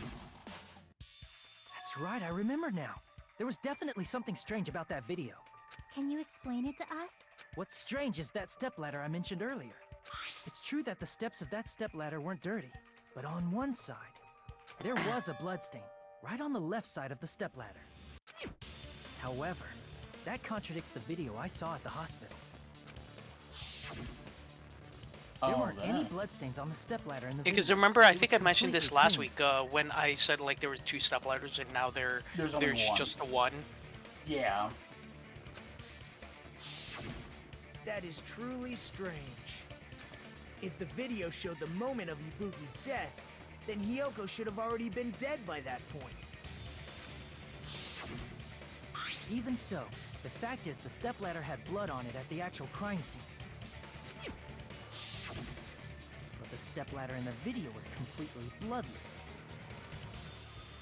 right, I remember now. There was definitely something strange about that video. Can you explain it to us? What's strange is that stepladder I mentioned earlier. It's true that the steps of that stepladder weren't dirty, but on one side, there was a bloodstain, right on the left side of the stepladder. However, that contradicts the video I saw at the hospital. There weren't any bloodstains on the stepladder in the video. Because remember, I think I mentioned this last week when I said like there were 2 stepladders and now there's just the one. Yeah. That is truly strange. If the video showed the moment of Ibuki's death, then Hiyoko should have already been dead by that point. Even so, the fact is the stepladder had blood on it at the actual crime scene. But the stepladder in the video was completely bloodless.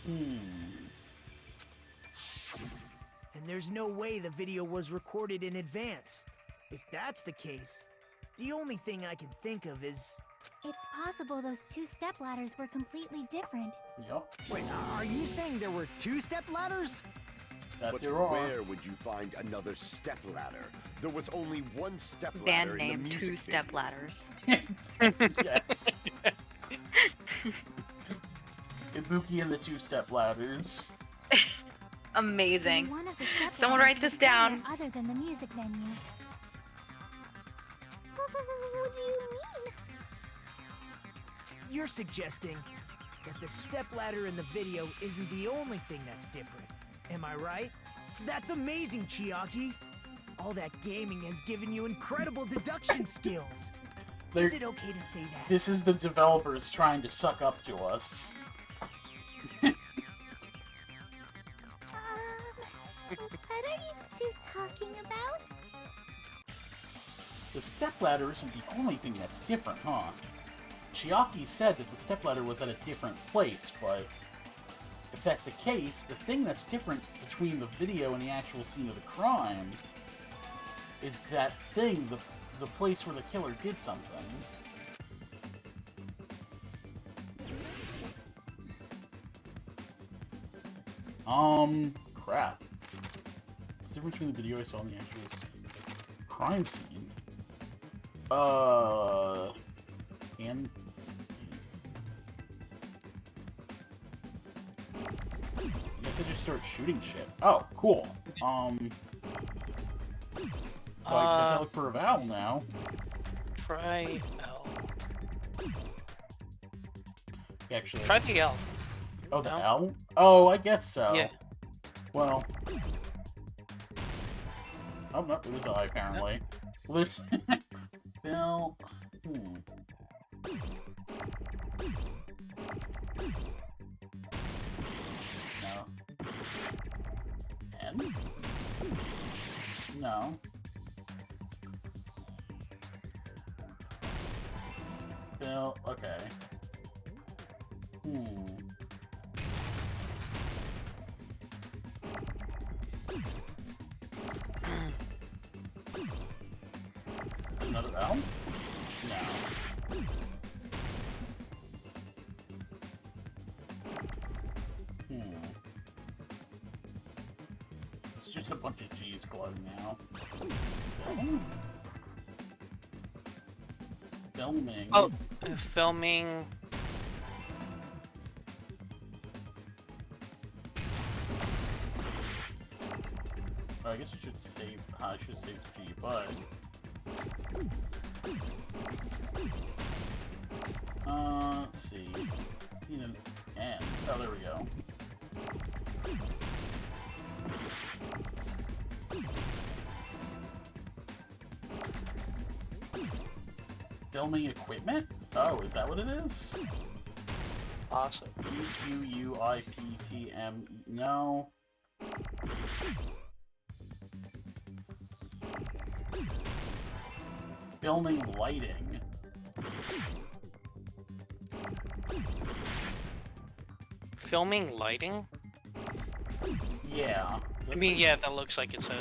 And there's no way the video was recorded in advance. If that's the case, the only thing I can think of is... It's possible those 2 stepladders were completely different. Yep. Wait, are you saying there were 2 stepladders? But where would you find another stepladder? There was only one stepladder Band in name, the 2 music video. stepladders. Yes. Ibuki and the 2 stepladders. Amazing. One of the Someone stepladders write this was down. somewhere other than the music venue. What do you mean? You're suggesting that the stepladder in the video isn't the only thing that's different. Am I right? That's amazing, Chiaki! All that gaming has given you incredible deduction skills. Is it okay to say that? This is the developers trying to suck up to us. What are you two talking about? The stepladder isn't the only thing that's different, huh? Chiaki said that the stepladder was at a different place, but if that's the case, the thing that's different between the video and the actual scene of the crime is that thing, the place where the killer did something. Crap. What's the difference between the video I saw and the actual crime scene? And... I guess I just start shooting shit. Oh, cool. So I guess I look for a vowel now. Try L. Actually, Try the L. Oh, the No? L? Oh, I guess so. Yeah. Well. Oh, no, it was I, apparently. Well, there's... Bill... No. N? No. Bill... Okay. Is it another L? No. It's just a bunch of G's glowing now. Filming. Oh, filming. I guess I should save. I should save G, but let's see. Need an N. Oh, there we go. Filming equipment? Oh, is that what it is? Awesome. EQUIPTM. No. Filming lighting. Filming lighting? Yeah. I mean, yeah, that looks like it's a...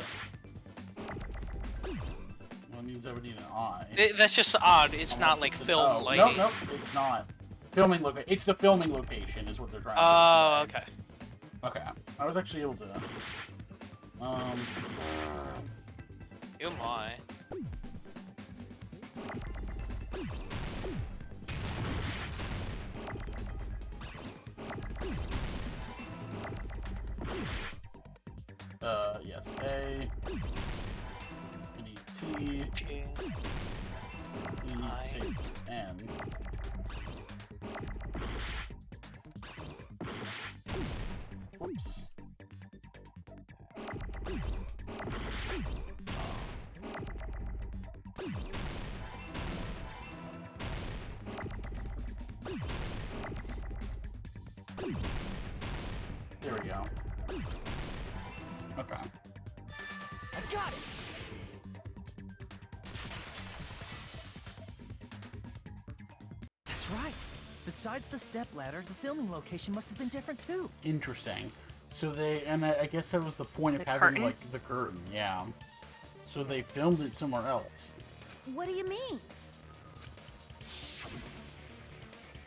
Well, it means I would need an I. That's just odd. It's not like film lighting. No, it's not. Filming location. It's the filming location is what they're trying to say. Oh, okay. Okay. I was actually able to... Oh my. Yes, A. We need T. G. We need I. to save N. Whoops. There we go. Okay. I got it! That's right. Besides the stepladder, the filming location must have been different too. Interesting. So they, and I guess that was the point of The having, curtain? like, the curtain, yeah. So they filmed it somewhere else. What do you mean?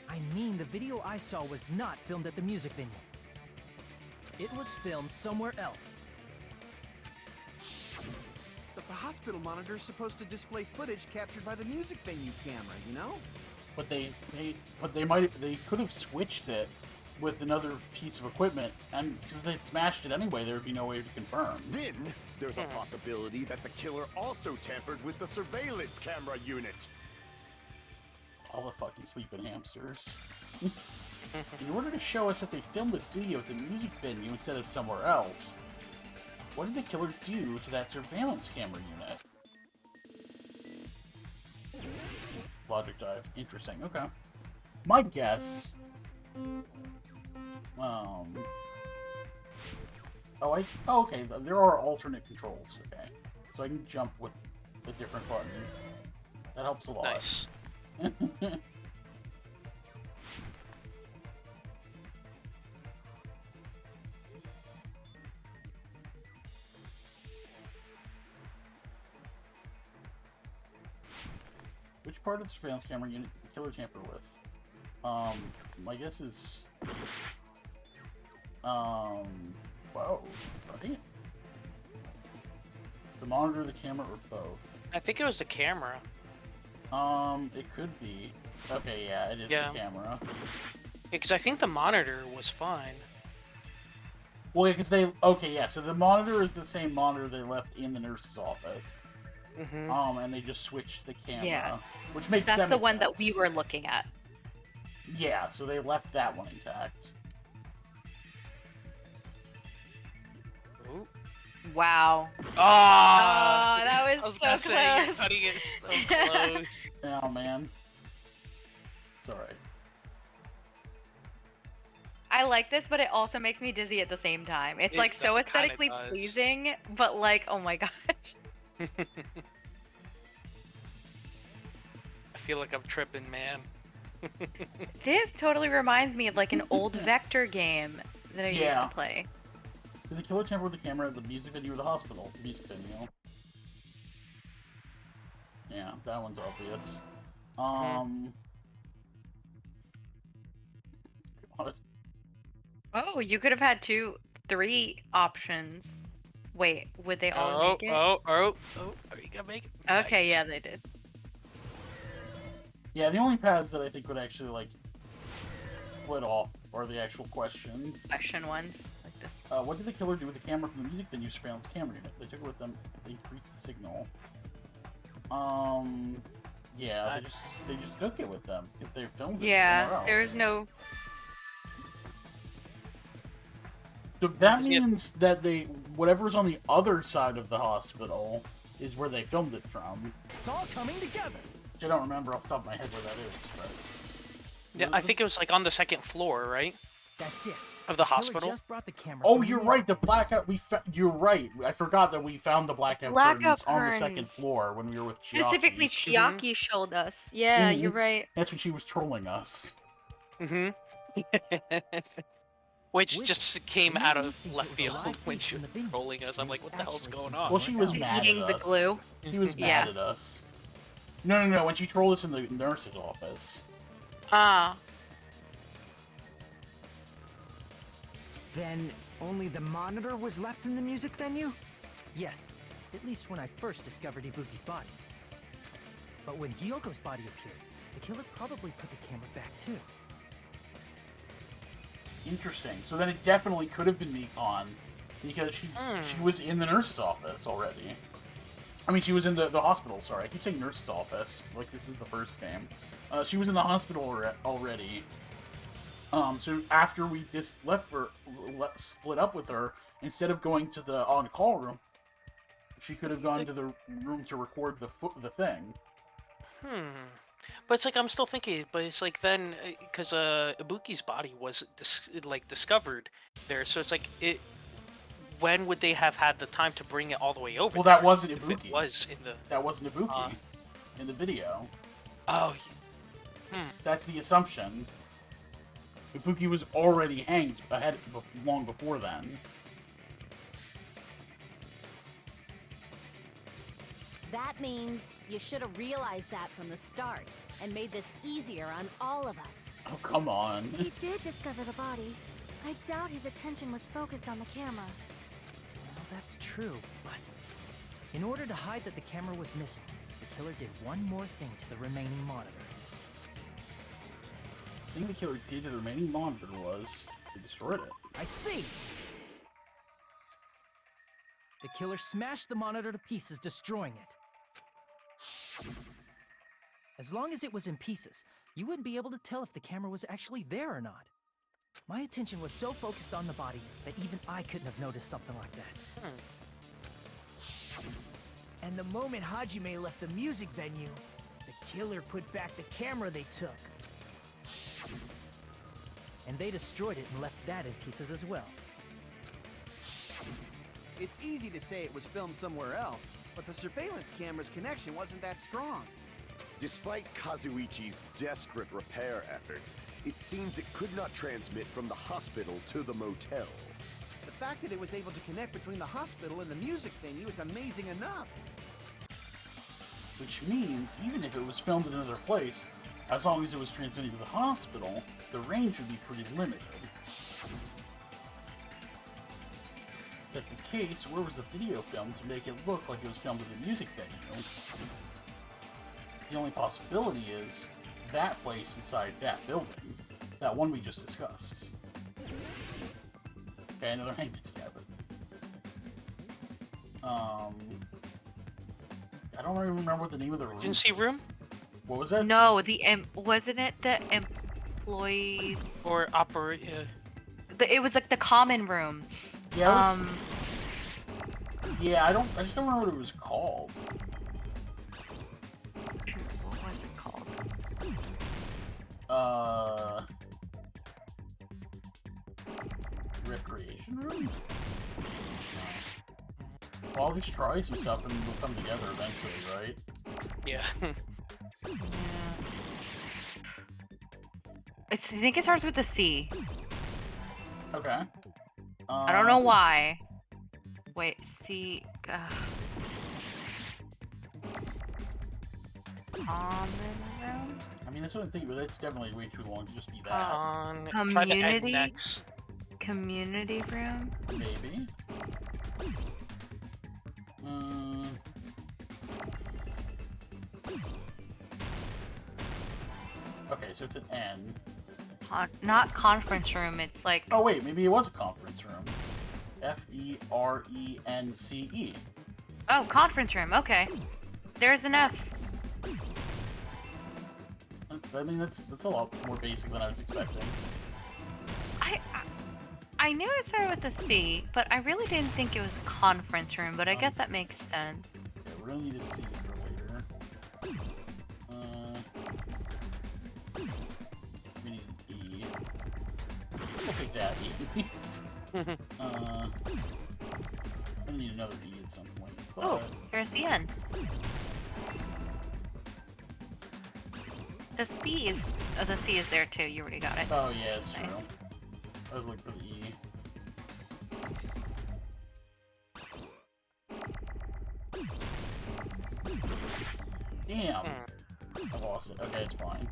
I mean, the video I saw was not filmed at the music venue. It was filmed somewhere else. But the hospital monitor is supposed to display footage captured by the music venue camera, you know? But they could have switched it with another piece of equipment, and because they smashed it anyway, there would be no way to confirm. Then, there's a possibility that the killer also tampered with the surveillance camera unit. All the fucking sleeping hamsters. In order to show us that they filmed the video at the music venue instead of somewhere else, what did the killer do to that surveillance camera unit? Logic dive. Interesting. Okay. My guess... Oh, okay. There are alternate controls. Okay. So I can jump with a different button. That helps a lot. Nice. Which part of the surveillance camera unit did the killer tamper with? My guess is... Whoa, right? The monitor, the camera, or both? I think it was the camera. It could be. Okay, yeah, it is the camera. Because I think the monitor was fine. Well, because they... Okay, yeah, so the monitor is the same monitor they left in the nurse's office. Mm-hmm. And they just switched the camera. Yeah. Which makes That's the one sense. that we were looking at. Yeah, so they left that one intact. Ooh. Wow. Oh, that was I was so gonna say, you're close. cutting it so close. Oh, man. It's alright. I like this, but it also makes me dizzy at the same time. It's like so aesthetically pleasing, but like, oh my gosh. I feel like I'm tripping, man. This totally reminds me of like an old vector game that I used to play. Did the killer tamper with the camera at the music venue or the hospital? The music venue. Yeah, that one's obvious. God. Oh, you could have had 3 options. Wait, would they all make it? Are you gonna make it? Okay, Nice. yeah, they did. Yeah, the only paths that I think would actually, like, split off are the actual questions. Question ones, like this. What did the killer do with the camera from the music venue surveillance camera unit? They took it with them, they increased the signal. Yeah, they just took it with them. If they filmed it somewhere else. There's no... So that means that whatever's on the other side of the hospital is where they filmed it from. It's all coming together. Which I don't remember off the top of my head where that is, but... Yeah, I think it was like on the 2nd floor, right? That's it. Of the hospital. Just brought the camera Oh, you're right. The blackout. You're right. I forgot that we found the blackout curtains on the 2nd floor when we were with Chiaki. Specifically, Chiaki showed us. Yeah, you're right. That's when she was trolling us. Mm-hmm. Which just came out of left field when she was trolling us. I'm like, what the hell's going on? Well, she was mad Eating at the us. glue. She was mad at us. No. When she trolled us in the nurse's office. Ah. Then only the monitor was left in the music venue? Yes, at least when I first discovered Ibuki's body. But when Hyoko's body appeared, the killer probably put the camera back too. Interesting. So then it definitely could have been Mikon, because she was in the nurse's office already. I mean, she was in the hospital, sorry. I keep saying nurse's office, like this is the first game. She was in the hospital already. So after we just split up with her, instead of going to the on-call room, she could have gone to the room to record the thing. But it's like, I'm still thinking, but it's like then, because Ibuki's body was discovered there, so it's like, when would they have had the time to bring it all the way over? Well, that wasn't Ibuki. If it was in the... That wasn't Ibuki in the video. Oh. That's the assumption. Ibuki was already hanged long before then. That means you should have realized that from the start and made this easier on all of us. Oh, come on. He did discover the body. I doubt his attention was focused on the camera. Well, that's true, but in order to hide that the camera was missing, the killer did one more thing to the remaining monitor. The thing the killer did to the remaining monitor was he destroyed it. I see! The killer smashed the monitor to pieces, destroying it. As long as it was in pieces, you wouldn't be able to tell if the camera was actually there or not. My attention was so focused on the body that even I couldn't have noticed something like that. And the moment Hajime left the music venue, the killer put back the camera they took. And they destroyed it and left that in pieces as well. It's easy to say it was filmed somewhere else, but the surveillance camera's connection wasn't that strong. Despite Kazuichi's desperate repair efforts, it seems it could not transmit from the hospital to the motel. The fact that it was able to connect between the hospital and the music venue is amazing enough. Which means, even if it was filmed in another place, as long as it was transmitting to the hospital, the range would be pretty limited. If that's the case, where was the video filmed to make it look like it was filmed at the music venue? The only possibility is that place inside that building. That one we just discussed. Okay, another hangman's cabin. I don't even remember what the name of the room Emergency was. room? What was that? No, wasn't it the employees? Or operate? It was like the common room. Yeah. It was... Yeah, I just don't remember what it was called. What was it called? Recreation room? Well, I'll just try some stuff and we'll come together eventually, right? Yeah. I think it starts with a C. Okay. I don't know why. Wait, C. Common room? I mean, that's what I'm thinking, but that's definitely way too long to just be that. Try the egg Community? next. Community room? Maybe. Okay, so it's an N. Not conference room, it's like... Oh wait, maybe it was a conference room. F-E-R-E-N-C-E. Oh, conference room, okay. There's an F. I mean, that's a lot more basic than I was expecting. I knew it started with a C, but I really didn't think it was conference room, but I guess that makes sense. Yeah, we're gonna need a C for later. We need an E. We'll take that E. I'm gonna need another E at some point. Oh, there's the N. The C is there too. You already got it. Oh yeah, it's Nice. true. I was looking for the E. Damn! I lost it. Okay, it's fine.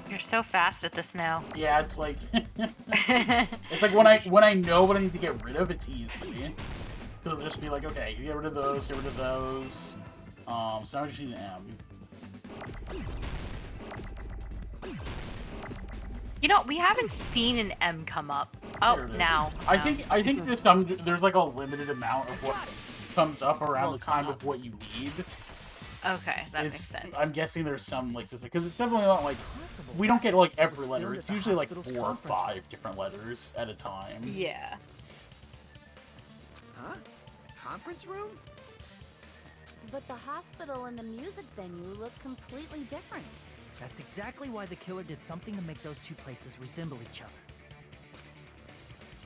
You're so fast at this now. Yeah, it's like it's like when I know what I need to get rid of, it's easy. So it'll just be like, okay, you get rid of those, get rid of those. So now I just need an M. You know, we haven't seen an M come up. Oh, There it is. now. I think there's like a limited amount of what comes up around the time of what you need. Okay, that makes sense. I'm guessing there's some like system because it's definitely not like we don't get like every letter. It's usually like 4 or 5 different letters at a time. Yeah. Huh? Conference room? But the hospital and the music venue look completely different. That's exactly why the killer did something to make those two places resemble each other.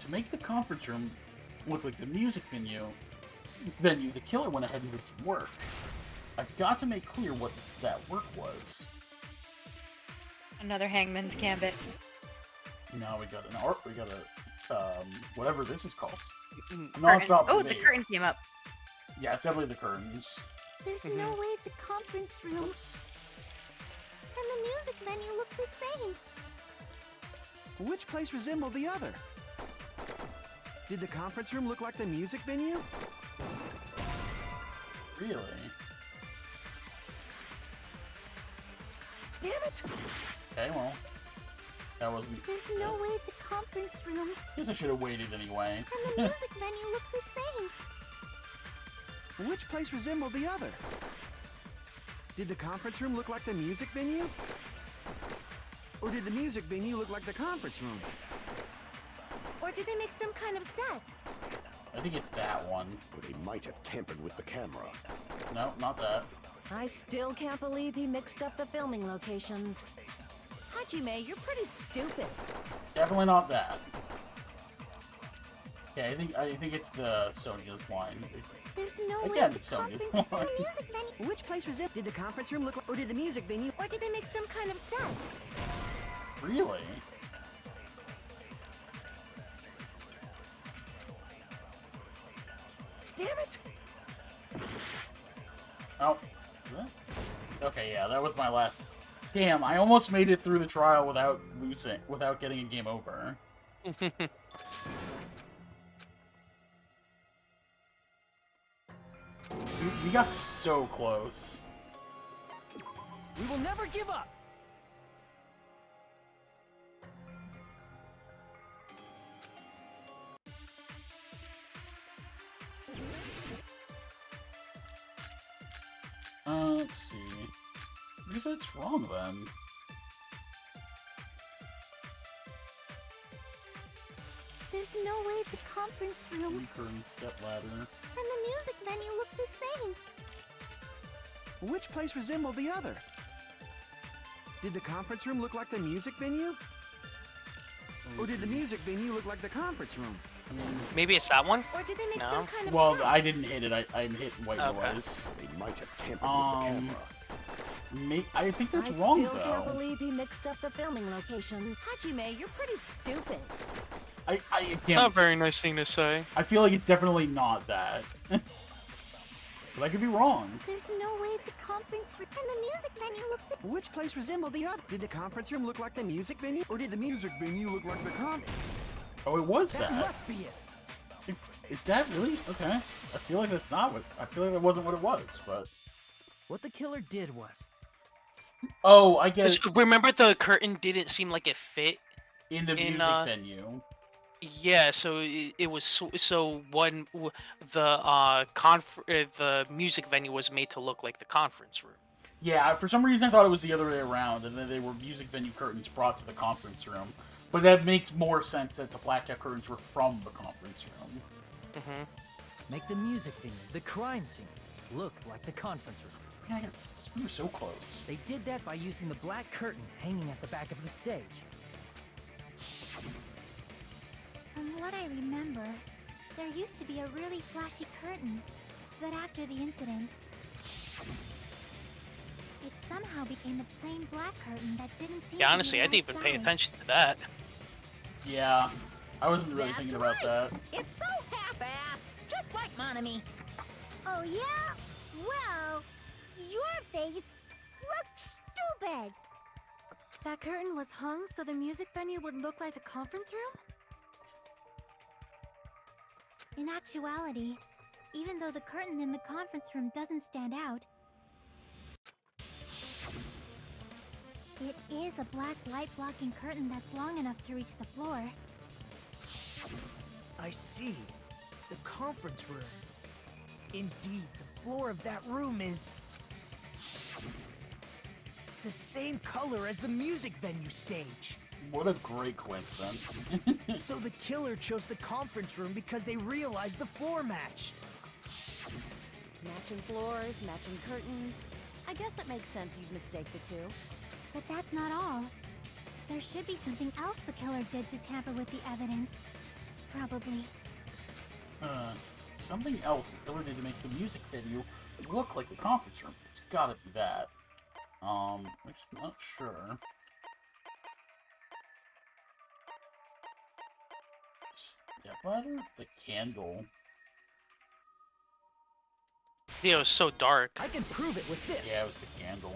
To make the conference room look like the music venue, the killer went ahead and did some work. I've got to make clear what that work was. Another Hangman's Gambit. Now we got an art. We got a whatever this is called. Non-stop. Oh, the curtain came up. Yeah, it's definitely the curtains. There's no way the conference room and the music venue look the same. Which place resembled the other? Did the conference room look like the music venue? Really? Damn it! Okay, well. That wasn't... There's no way the conference room Guess I should have waited anyway. and the music venue look the same. Which place resembled the other? Did the conference room look like the music venue? Or did the music venue look like the conference room? Or did they make some kind of set? I think it's that one. Or they might have tampered with the camera. No, not that. I still can't believe he mixed up the filming locations. Hajime, you're pretty stupid. Definitely not that. Okay, I think it's the Sonia's line. There's no Again, way it's the Sonia's conference line. and the music venue. Which place was it? Did the conference room look like, or did the music venue? Or did they make some kind of set? Really? Damn it! Oh. Okay, yeah, that was my last. Damn, I almost made it through the trial without losing, without getting a game over. We got so close. We will never give up! Let's see. I guess that's wrong then. There's no way the conference room Weaker and step ladder. and the music venue look the same. Which place resembled the other? Did the conference room look like the music venue? Or did the music venue look like the conference room? Maybe it's that one? Or did they make No. some kind of Well, set? I didn't hit it. I hit white Okay. noise. They might have tampered with the camera. I think that's I wrong still can't though. believe he mixed up the filming locations. Hajime, you're pretty stupid. I Not a can't. very nice thing to say. I feel like it's definitely not that. But I could be wrong. There's no way the conference room and the music venue look the Which place resembled the other? Did the conference room look like the music venue? Or did the music venue look like the conference? Oh, it was That that. must be it! Is that really? Okay. I feel like that's not what. I feel like that wasn't what it was, but. What the killer did was, Oh, I guess Remember the curtain didn't seem like it fit? in the in, music venue. Yeah, so it was so one the the music venue was made to look like the conference room. Yeah, for some reason I thought it was the other way around, and then they were music venue curtains brought to the conference room. But that makes more sense that the blackout curtains were from the conference room. Mm-hmm. make the music venue, the crime scene, look like the conference room. Yeah, we were so close. They did that by using the black curtain hanging at the back of the stage. From what I remember, there used to be a really flashy curtain, but after the incident, it somehow became a plain black curtain that didn't seem Yeah, to honestly, be I didn't even pay outside. attention to that. Yeah, I wasn't really That's thinking about right. that. It's so half-assed, just like Monami. Oh yeah? Well, your face looks stupid. That curtain was hung so the music venue would look like the conference room? In actuality, even though the curtain in the conference room doesn't stand out, it is a black light-blocking curtain that's long enough to reach the floor. I see. The conference room. Indeed, the floor of that room is the same color as the music venue stage. What a great coincidence. So the killer chose the conference room because they realized the floor match. Matching floors, matching curtains. I guess it makes sense you'd mistake the two. But that's not all. There should be something else the killer did to tamper with the evidence. Probably. Something else the killer did to make the music venue look like the conference room. It's gotta be that. I'm just not sure. Step ladder? The candle. Yeah, it was so dark. I can prove it with this! Yeah, it was the candle.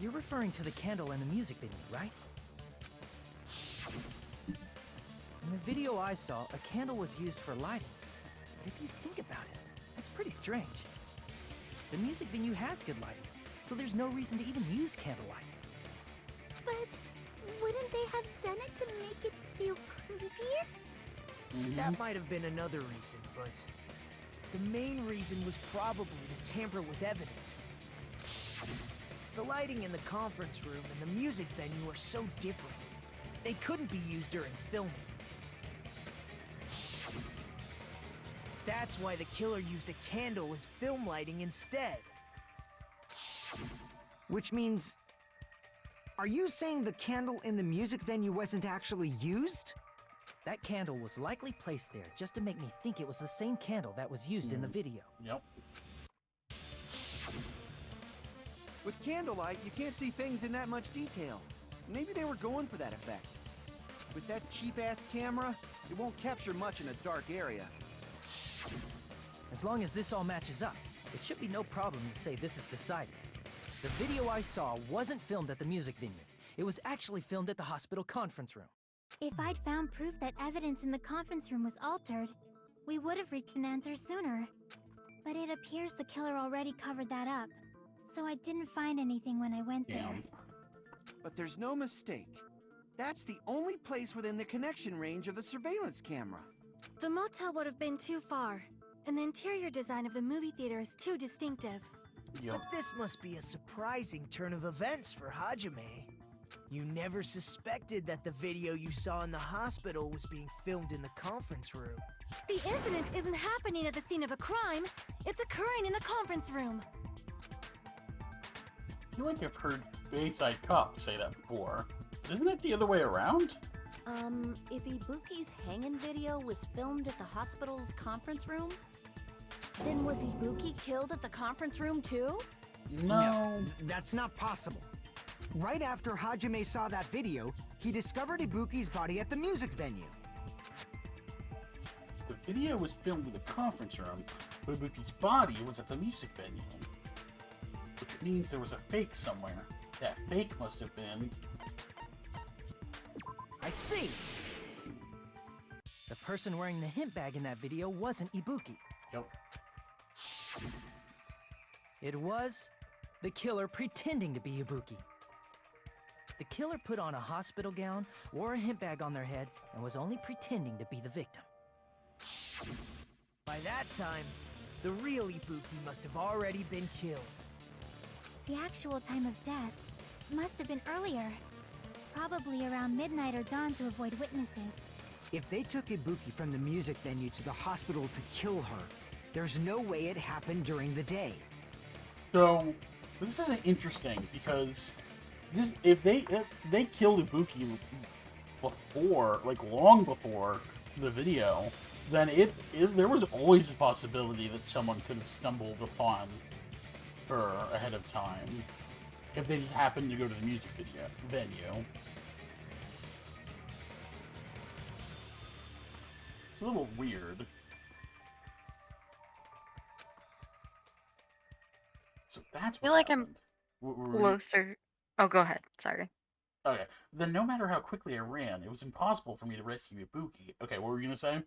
You're referring to the candle in the music venue, right? In the video I saw, a candle was used for lighting. But if you think about it, that's pretty strange. The music venue has good lighting, so there's no reason to even use candlelight. But wouldn't Could they have done it to make it feel creepier? That might have been another reason, but the main reason was probably to tamper with evidence. The lighting in the conference room and the music venue are so different. They couldn't be used during filming. That's why the killer used a candle as film lighting instead. Which means... Are you saying the candle in the music venue wasn't actually used? That candle was likely placed there just to make me think it was the same candle that was used in the video. Yep. With candlelight, you can't see things in that much detail. Maybe they were going for that effect. With that cheap-ass camera, it won't capture much in a dark area. As long as this all matches up, it should be no problem to say this is decided. The video I saw wasn't filmed at the music venue. It was actually filmed at the hospital conference room. If I'd found proof that evidence in the conference room was altered, we would have reached an answer sooner. But it appears the killer already covered that up, so I didn't find anything when I went there. But there's no mistake. That's the only place within the connection range of the surveillance camera. The motel would have been too far, and the interior design of the movie theater is too distinctive. But this must be a surprising turn of events for Hajime. You never suspected that the video you saw in the hospital was being filmed in the conference room. The incident isn't happening at the scene of a crime, it's occurring in the conference room. I feel like I've heard Bayside Cop say that before. Isn't it the other way around? If Ibuki's hanging video was filmed at the hospital's conference room, then was Ibuki killed at the conference room too? No. That's not possible. Right after Hajime saw that video, he discovered Ibuki's body at the music venue. The video was filmed in the conference room, but Ibuki's body was at the music venue. Which means there was a fake somewhere. That fake must have been... I see! The person wearing the hint bag in that video wasn't Ibuki. Yep. It was the killer pretending to be Ibuki. The killer put on a hospital gown, wore a hint bag on their head, and was only pretending to be the victim. By that time, the real Ibuki must have already been killed. The actual time of death must have been earlier. Probably around midnight or dawn to avoid witnesses. If they took Ibuki from the music venue to the hospital to kill her, there's no way it happened during the day. So, this is interesting because if they killed Ibuki before, like long before the video, then there was always a possibility that someone could have stumbled upon her ahead of time if they just happened to go to the music venue. It's a little weird. So that's I feel like I'm closer. Oh, go ahead. Sorry. Okay. Then no matter how quickly I ran, it was impossible for me to rescue Ibuki. Okay, what were you gonna say?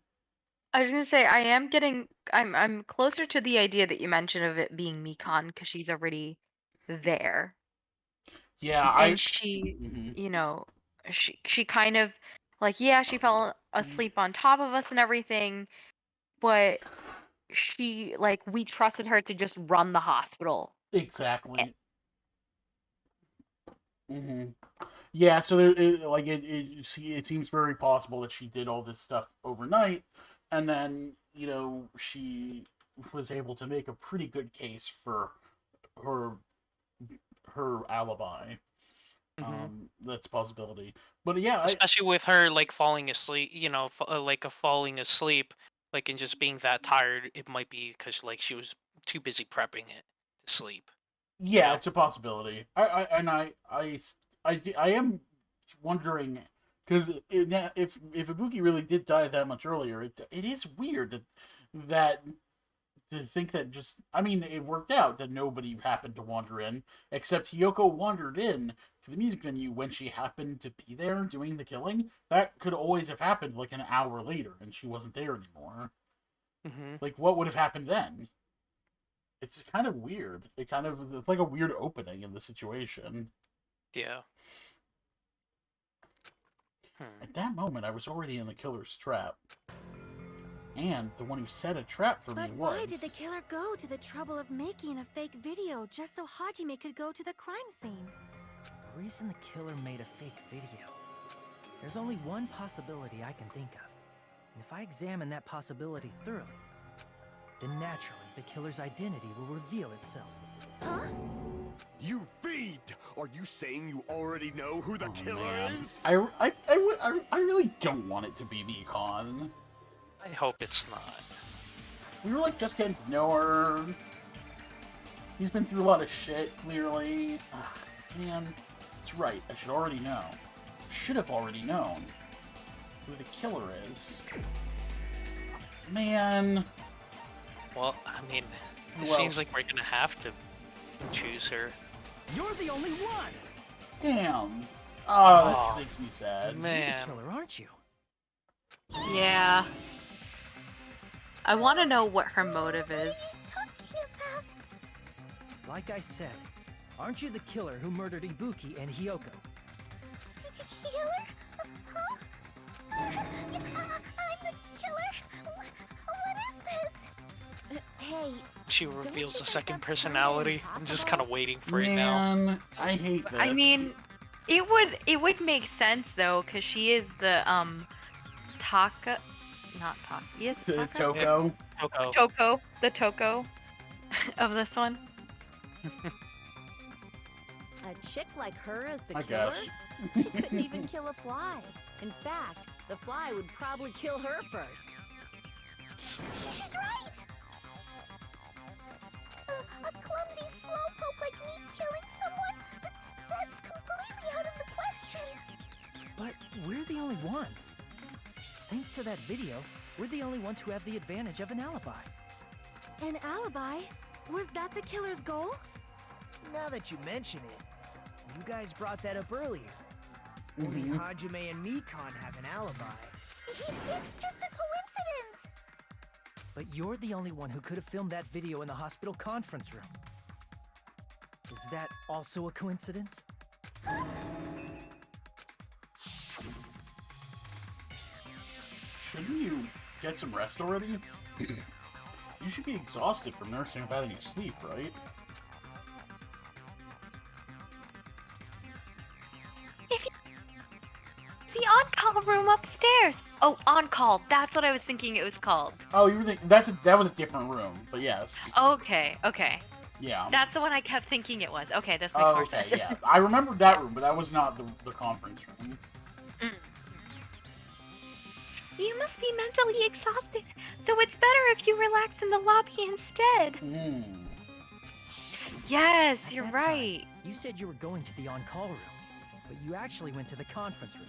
I was gonna say I'm closer to the idea that you mentioned of it being Mikan because she's already there. Yeah, and she, you know, she kind of like, yeah, she fell asleep on top of us and everything, but she, like, we trusted her to just run the hospital. Exactly. Yeah, so it seems very possible that she did all this stuff overnight, and then, you know, she was able to make a pretty good case for her alibi. That's a possibility. But yeah, especially with her like falling asleep, you know, falling asleep, like, and just being that tired, it might be because like she was too busy prepping it to sleep. Yeah, it's a possibility. I am wondering because if Ibuki really did die that much earlier, it is weird that to think that just, I mean, it worked out that nobody happened to wander in, except Hiyoko wandered in to the music venue when she happened to be there doing the killing. That could always have happened like an hour later, and she wasn't there anymore. Like, what would have happened then? It's kind of weird. It's like a weird opening in the situation. Yeah. At that moment, I was already in the killer's trap. And the one who set a trap for me But was... why did the killer go to the trouble of making a fake video just so Hajime could go to the crime scene? The reason the killer made a fake video. There's only one possibility I can think of. And if I examine that possibility thoroughly, then naturally the killer's identity will reveal itself. Huh? You fiend! Are you saying you already know who the killer is? I really don't want it to be Mekon. I hope it's not. We were like just getting to know her. He's been through a lot of shit, clearly. Man, that's right. I should already know. Should have already known who the killer is. Man. Well, I mean, it Well- seems like we're gonna have to choose her. You're the only one! Damn. Oh, that Aw, makes me sad. Man. You're the killer, aren't you? Yeah. I want to know what her motive is. Like I said, aren't you the killer who murdered Ibuki and Hyoko? Killer? Huh? I'm the killer? What is this? Hey, She reveals a second personality. I'm just kind of waiting for it now. Man, I hate this. I mean, it would make sense though, cause she is the Taka, not Taka. Yes, Taka? Toko. Toko. Toko, the Toko of this one. a chick like her as the My killer? gosh. She couldn't even kill a fly. In fact, the fly would probably kill her first. She's right! A clumsy slowpoke like me killing someone? That's completely out of the question! But we're the only ones. Thanks to that video, we're the only ones who have the advantage of an alibi. An alibi? Was that the killer's goal? Now that you mention it, you guys brought that up earlier. Only Hajime and Mekon have an alibi. It's just a coincidence! But you're the only one who could have filmed that video in the hospital conference room. Is that also a coincidence? Shouldn't you get some rest already? You should be exhausted from nursing without any sleep, right? The on-call room upstairs. Oh, on-call. That's what I was thinking it was called. Oh, you were thinking that was a different room, but yes. Okay, okay. Yeah. That's the one I kept thinking it was. Okay, this makes Oh, more okay, sense. yeah. I remembered that room, but that was not the conference room. You must be mentally exhausted, so it's better if you relax in the lobby instead. Yes, At you're that right. time, you said you were going to the on-call room, but you actually went to the conference room.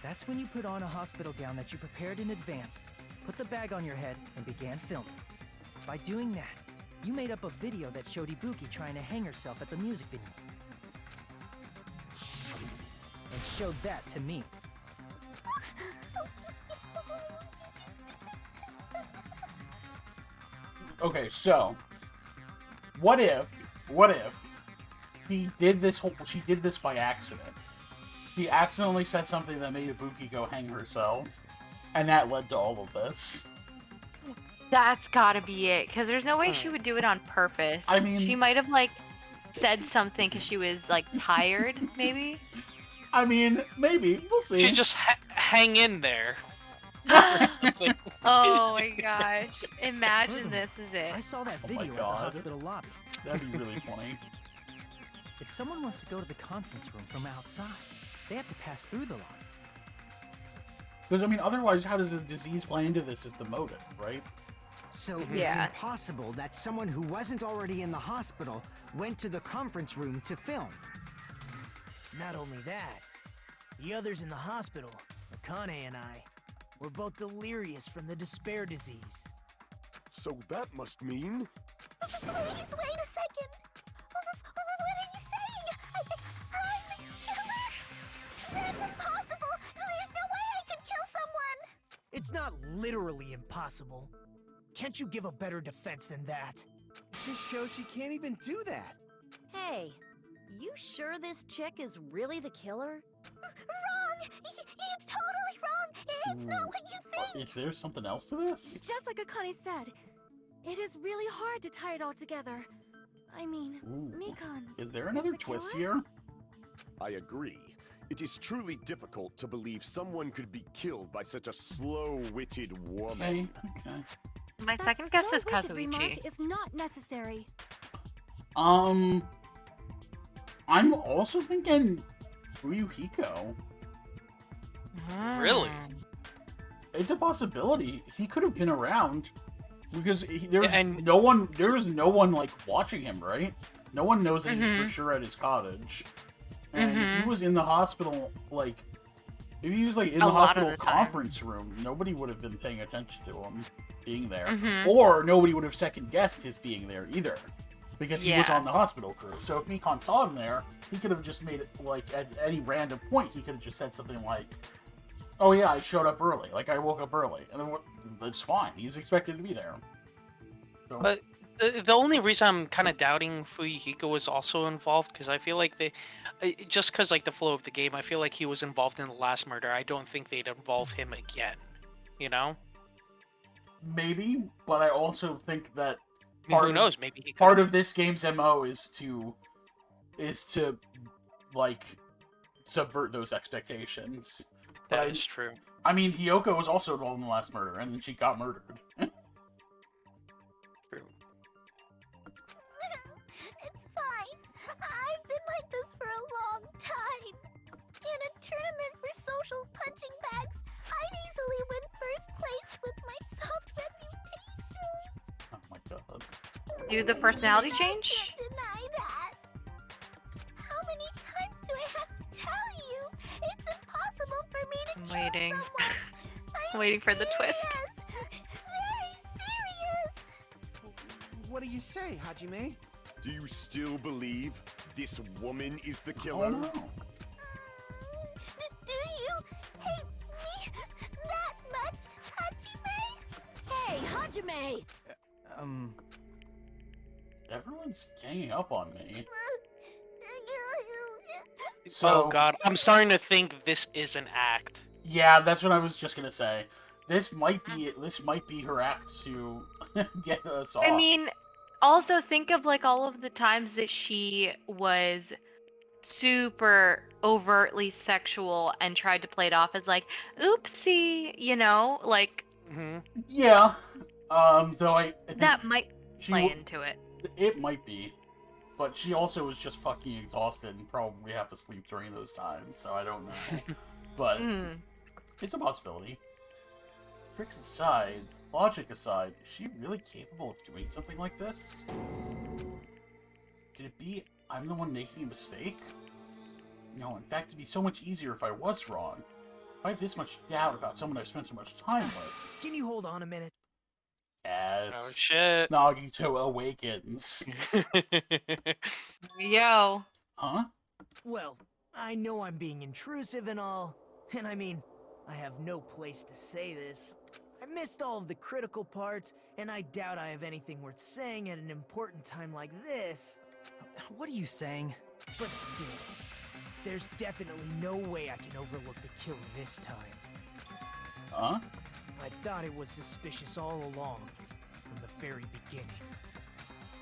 That's when you put on a hospital gown that you prepared in advance, put the bag on your head, and began filming. By doing that, you made up a video that showed Ibuki trying to hang herself at the music venue. And showed that to me. Okay, so what if she did this by accident? He accidentally said something that made Ibuki go hang herself, and that led to all of this. That's gotta be it, because there's no way she would do it on purpose. I mean- she might have, like, said something because she was, like, tired, maybe? I mean, maybe. We'll see. She just hang in there. Oh my gosh. Imagine this is I it. saw that Oh my video at the God. hospital lobby. That'd be really funny. If someone wants to go to the conference room from outside, they have to pass through the lobby. Because, I mean, otherwise, how does the disease play into this as the motive, right? So it's Yeah. impossible that someone who wasn't already in the hospital went to the conference room to film. Not only that, the others in the hospital, Akane and I, were both delirious from the despair disease. So that must mean... Please wait a second! What are you saying? I'm the killer? That's impossible! There's no way I could kill someone! It's not literally impossible. Can't you give a better defense than that? Just shows she can't even do that. Hey, You sure this chick is really the killer? Wrong! It's totally wrong! It's not what you think! Is there something else to this? Just like Akane said, it is really hard to tie it all together. I mean, Ooh. Nikon. Is there another the twist killer? here? I agree. It is truly difficult to believe someone could be killed by such a slow-witted woman. Okay. My That second guess is slow-witted remark Kazuichi. is not necessary. I'm also thinking Fuyuhiko. Really? It's a possibility. He could have been around because there's and- no one. There's no one like watching him, right? No one knows that he's for Mhm. sure at his cottage. And if Mhm. he was in the hospital, like if he was like in A the lot of hospital the time. conference room, nobody would have been paying attention to him being there, Mhm. or nobody would have second guessed his being there either, because he was Yeah. on the hospital crew. So if Mikon saw him there, he could have just made it like at any random point. He could have just said something like, "Oh yeah, I showed up early. Like I woke up early," and then that's fine. He's expected to be there. So, But the only reason I'm kind of doubting Fuyuhiko was also involved because I feel like just because like the flow of the game, I feel like he was involved in the last murder. I don't think they'd involve him again. You know? maybe, but I also think that I mean, who knows? Maybe he part of this game's MO is to like subvert those expectations. But That is true. I mean, Hiyoko was also involved in the last murder, and then she got murdered. True. It's fine. I've been like this for a long time. In a tournament for social punching bags, I'd easily win first place with my soft reputation. Oh my god. Do the personality change? I can't deny that. How many times do I have to tell you? It's impossible for me to I'm kill waiting. someone. I'm Waiting for the twist. serious. Very serious. What do you say, Hajime? Do you still believe this woman is the Oh killer? no. Do you hate me that much, Hajime? Hey, Hajime! Everyone's ganging up on me. Oh So god, I'm starting to think this is an act. yeah, that's what I was just gonna say. This might be her act to get us off. I mean, also think of like all of the times that she was super overtly sexual and tried to play it off as like, oopsie, you know, like Hmm. yeah. Though I think that might she play w- into it. It might be, but she also was just fucking exhausted and probably half asleep during those times. So I don't know, but Mm. it's a possibility. Tricks aside, logic aside, is she really capable of doing something like this? Could it be I'm the one making a mistake? No, in fact, it'd be so much easier if I was wrong. If I have this much doubt about someone I've spent so much time with. Can you hold on a minute? Oh As shit. Nagito awakens. Yo. Huh? Well, I know I'm being intrusive and all, and I mean, I have no place to say this. I missed all of the critical parts, and I doubt I have anything worth saying at an important time like this. What are you saying? But still, there's definitely no way I can overlook the killer this time. Huh? I thought it was suspicious all along, from the very beginning.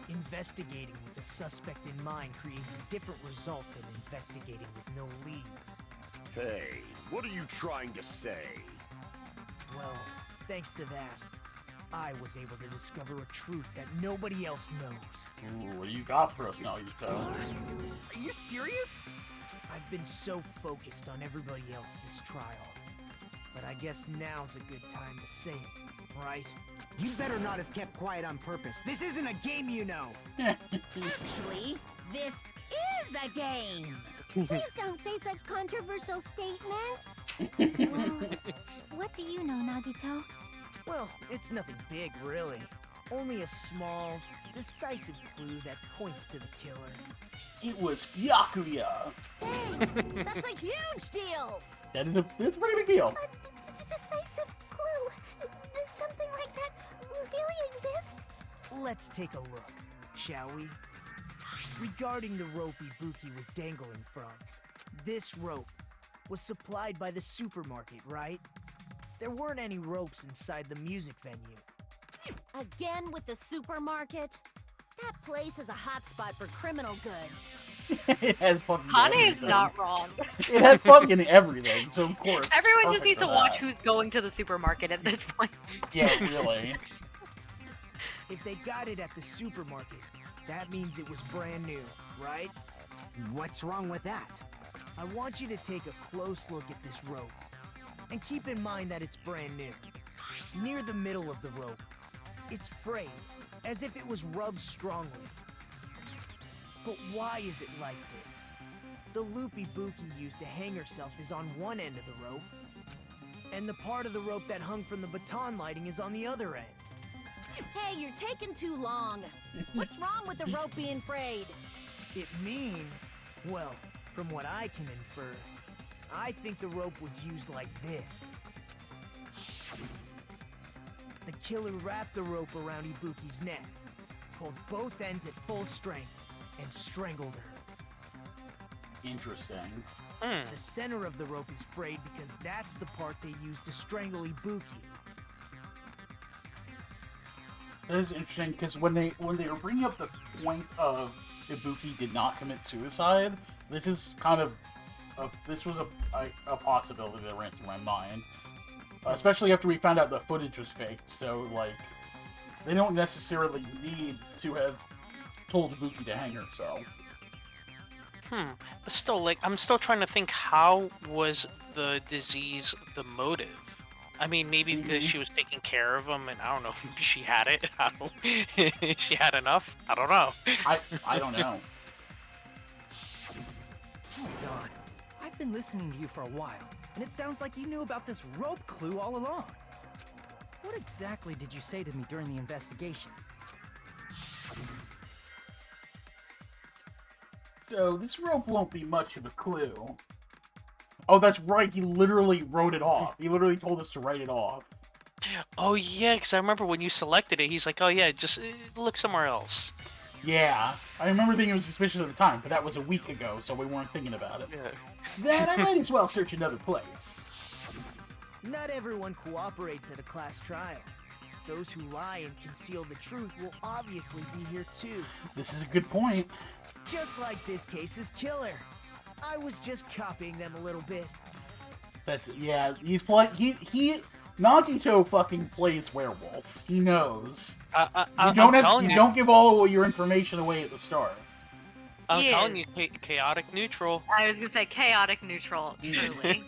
Investigating with the suspect in mind creates a different result than investigating with no leads. Hey, what are you trying to say? Well, thanks to that, I was able to discover a truth that nobody else knows. Ooh, what do you got for us, Nagito? Are you serious? I've been so focused on everybody else this trial. But I guess now's a good time to say it, right? You better not have kept quiet on purpose. This isn't a game, you know. Actually, this is a game. Please don't say such controversial statements. Well, what do you know, Nagito? Well, it's nothing big, really. Only a small, decisive clue that points to the killer. It was Byakuya. Dang, that's a huge deal! That's a pretty big deal. A decisive clue. Does something like that really exist? Let's take a look, shall we? Regarding the rope Ibuki was dangling from, this rope was supplied by the supermarket, right? There weren't any ropes inside the music venue. Again with the supermarket? That place is a hotspot for criminal goods. It has fucking Hane is everything. not wrong. It has fucking everything, so of course. it's Everyone just perfect needs to for watch that. who's going to the supermarket at this point. Yeah, really. If they got it at the supermarket, that means it was brand new, right? What's wrong with that? I want you to take a close look at this rope. And keep in mind that it's brand new. Near the middle of the rope, it's frayed, as if it was rubbed strongly. But why is it like this? The loop Ibuki used to hang herself is on one end of the rope, and the part of the rope that hung from the baton lighting is on the other end. Hey, you're taking too long. What's wrong with the rope being frayed? It means, well, from what I can infer, I think the rope was used like this. The killer wrapped the rope around Ibuki's neck, pulled both ends at full strength, and strangled her. Interesting. The center of the rope is frayed because that's the part they used to strangle Ibuki. That is interesting because when they were bringing up the point of Ibuki did not commit suicide, this is kind of this was a possibility that ran through my mind, especially after we found out the footage was faked. So like, they don't necessarily need to have told Ibuki to hang herself. But still, like, I'm still trying to think, how was the disease the motive? I mean, maybe because she was taking care of him, and I don't know, she had it. She had enough. I don't know. I don't know. Hold on. I've been listening to you for a while, and it sounds like you knew about this rope clue all along. What exactly did you say to me during the investigation? So this rope won't be much of a clue. Oh, that's right. He literally wrote it off. He literally told us to write it off. Oh, yeah, because I remember when you selected it, he's like, oh, yeah, just look somewhere else. Yeah. I remember thinking it was suspicious at the time, but that was a week ago, so we weren't thinking about it. Yeah. Then I might as well search another place. Not everyone cooperates at a class trial. Those who lie and conceal the truth will obviously be here too. This is a good point. Just like this case's killer. I was just copying them a little bit. That's yeah. He's Nagito fucking plays werewolf. He knows. You don't give all your information away at the start. I'm telling you, chaotic neutral. I was gonna say chaotic neutral, truly.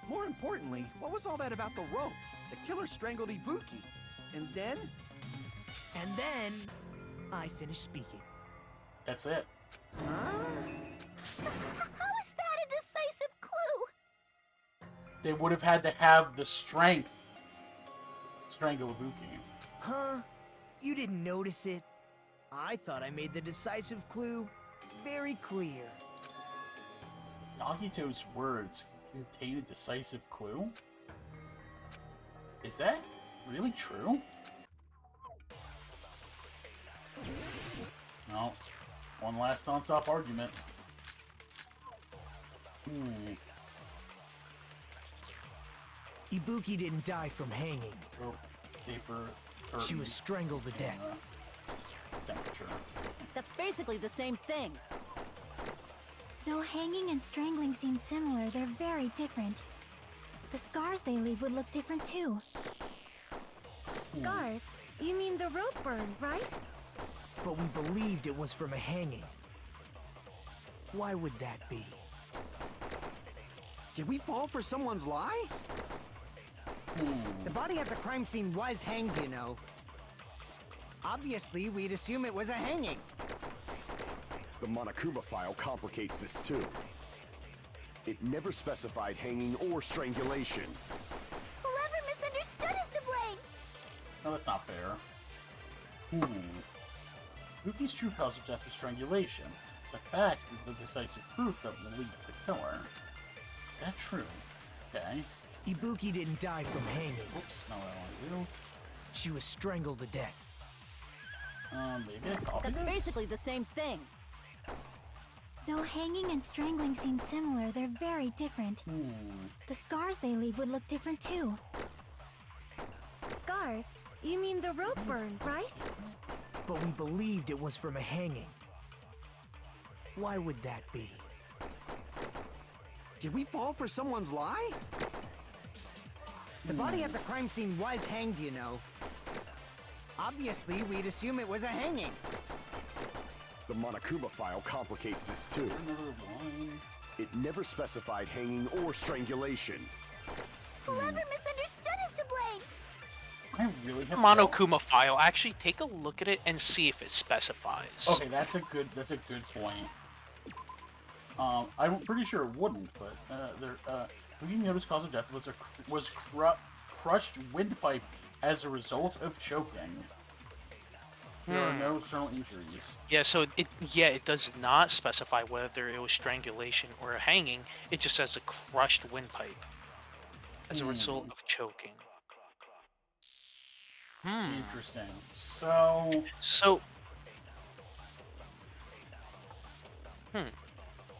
More importantly, what was all that about the rope? The killer strangled Ibuki. And then? And then, I finished speaking. That's it. How is that a decisive clue? They would have had to have the strength to strangle Ibuki. Huh? You didn't notice it? I thought I made the decisive clue very clear. Nagito's words contain a decisive clue? Is that really true? No. One last non-stop argument. Ibuki didn't die from hanging. Oh, paper. She was strangled to death. Temperature. That's basically the same thing. Though hanging and strangling seem similar, they're very different. The scars they leave would look different too. Scars? You mean the rope burn, right? But we believed it was from a hanging. Why would that be? Did we fall for someone's lie? The body at the crime scene was hanged, you know. Obviously, we'd assume it was a hanging. The Monokuma file complicates this too. It never specified hanging or strangulation. Whoever misunderstood is to blame. No, that's not fair. Ibuki's true cause of death is strangulation. The fact is the decisive proof that will lead to the killer. Is that true? Okay. Ibuki didn't die from hanging. Oops, not what I want to do. She was strangled to death. Maybe a copy That's this? basically the same thing. Though hanging and strangling seem similar, they're very different. The scars they leave would look different too. Scars? You mean the rope burn, right? But we believed it was from a hanging. Why would that be? Did we fall for someone's lie? The body at the crime scene was hanged, you know. Obviously, we'd assume it was a hanging. The Monokuma file complicates this too. Another one. It never specified hanging or strangulation. Whoever misunderstood is to blame. I really have Monokuma file. Actually, take a look at it and see if it specifies. Okay, that's a good point. I'm pretty sure it wouldn't, but we noticed cause of death was crushed windpipe as a result of choking. There are no external injuries. Yeah, so it does not specify whether it was strangulation or a hanging. It just says a crushed windpipe as a result of choking. Interesting. So.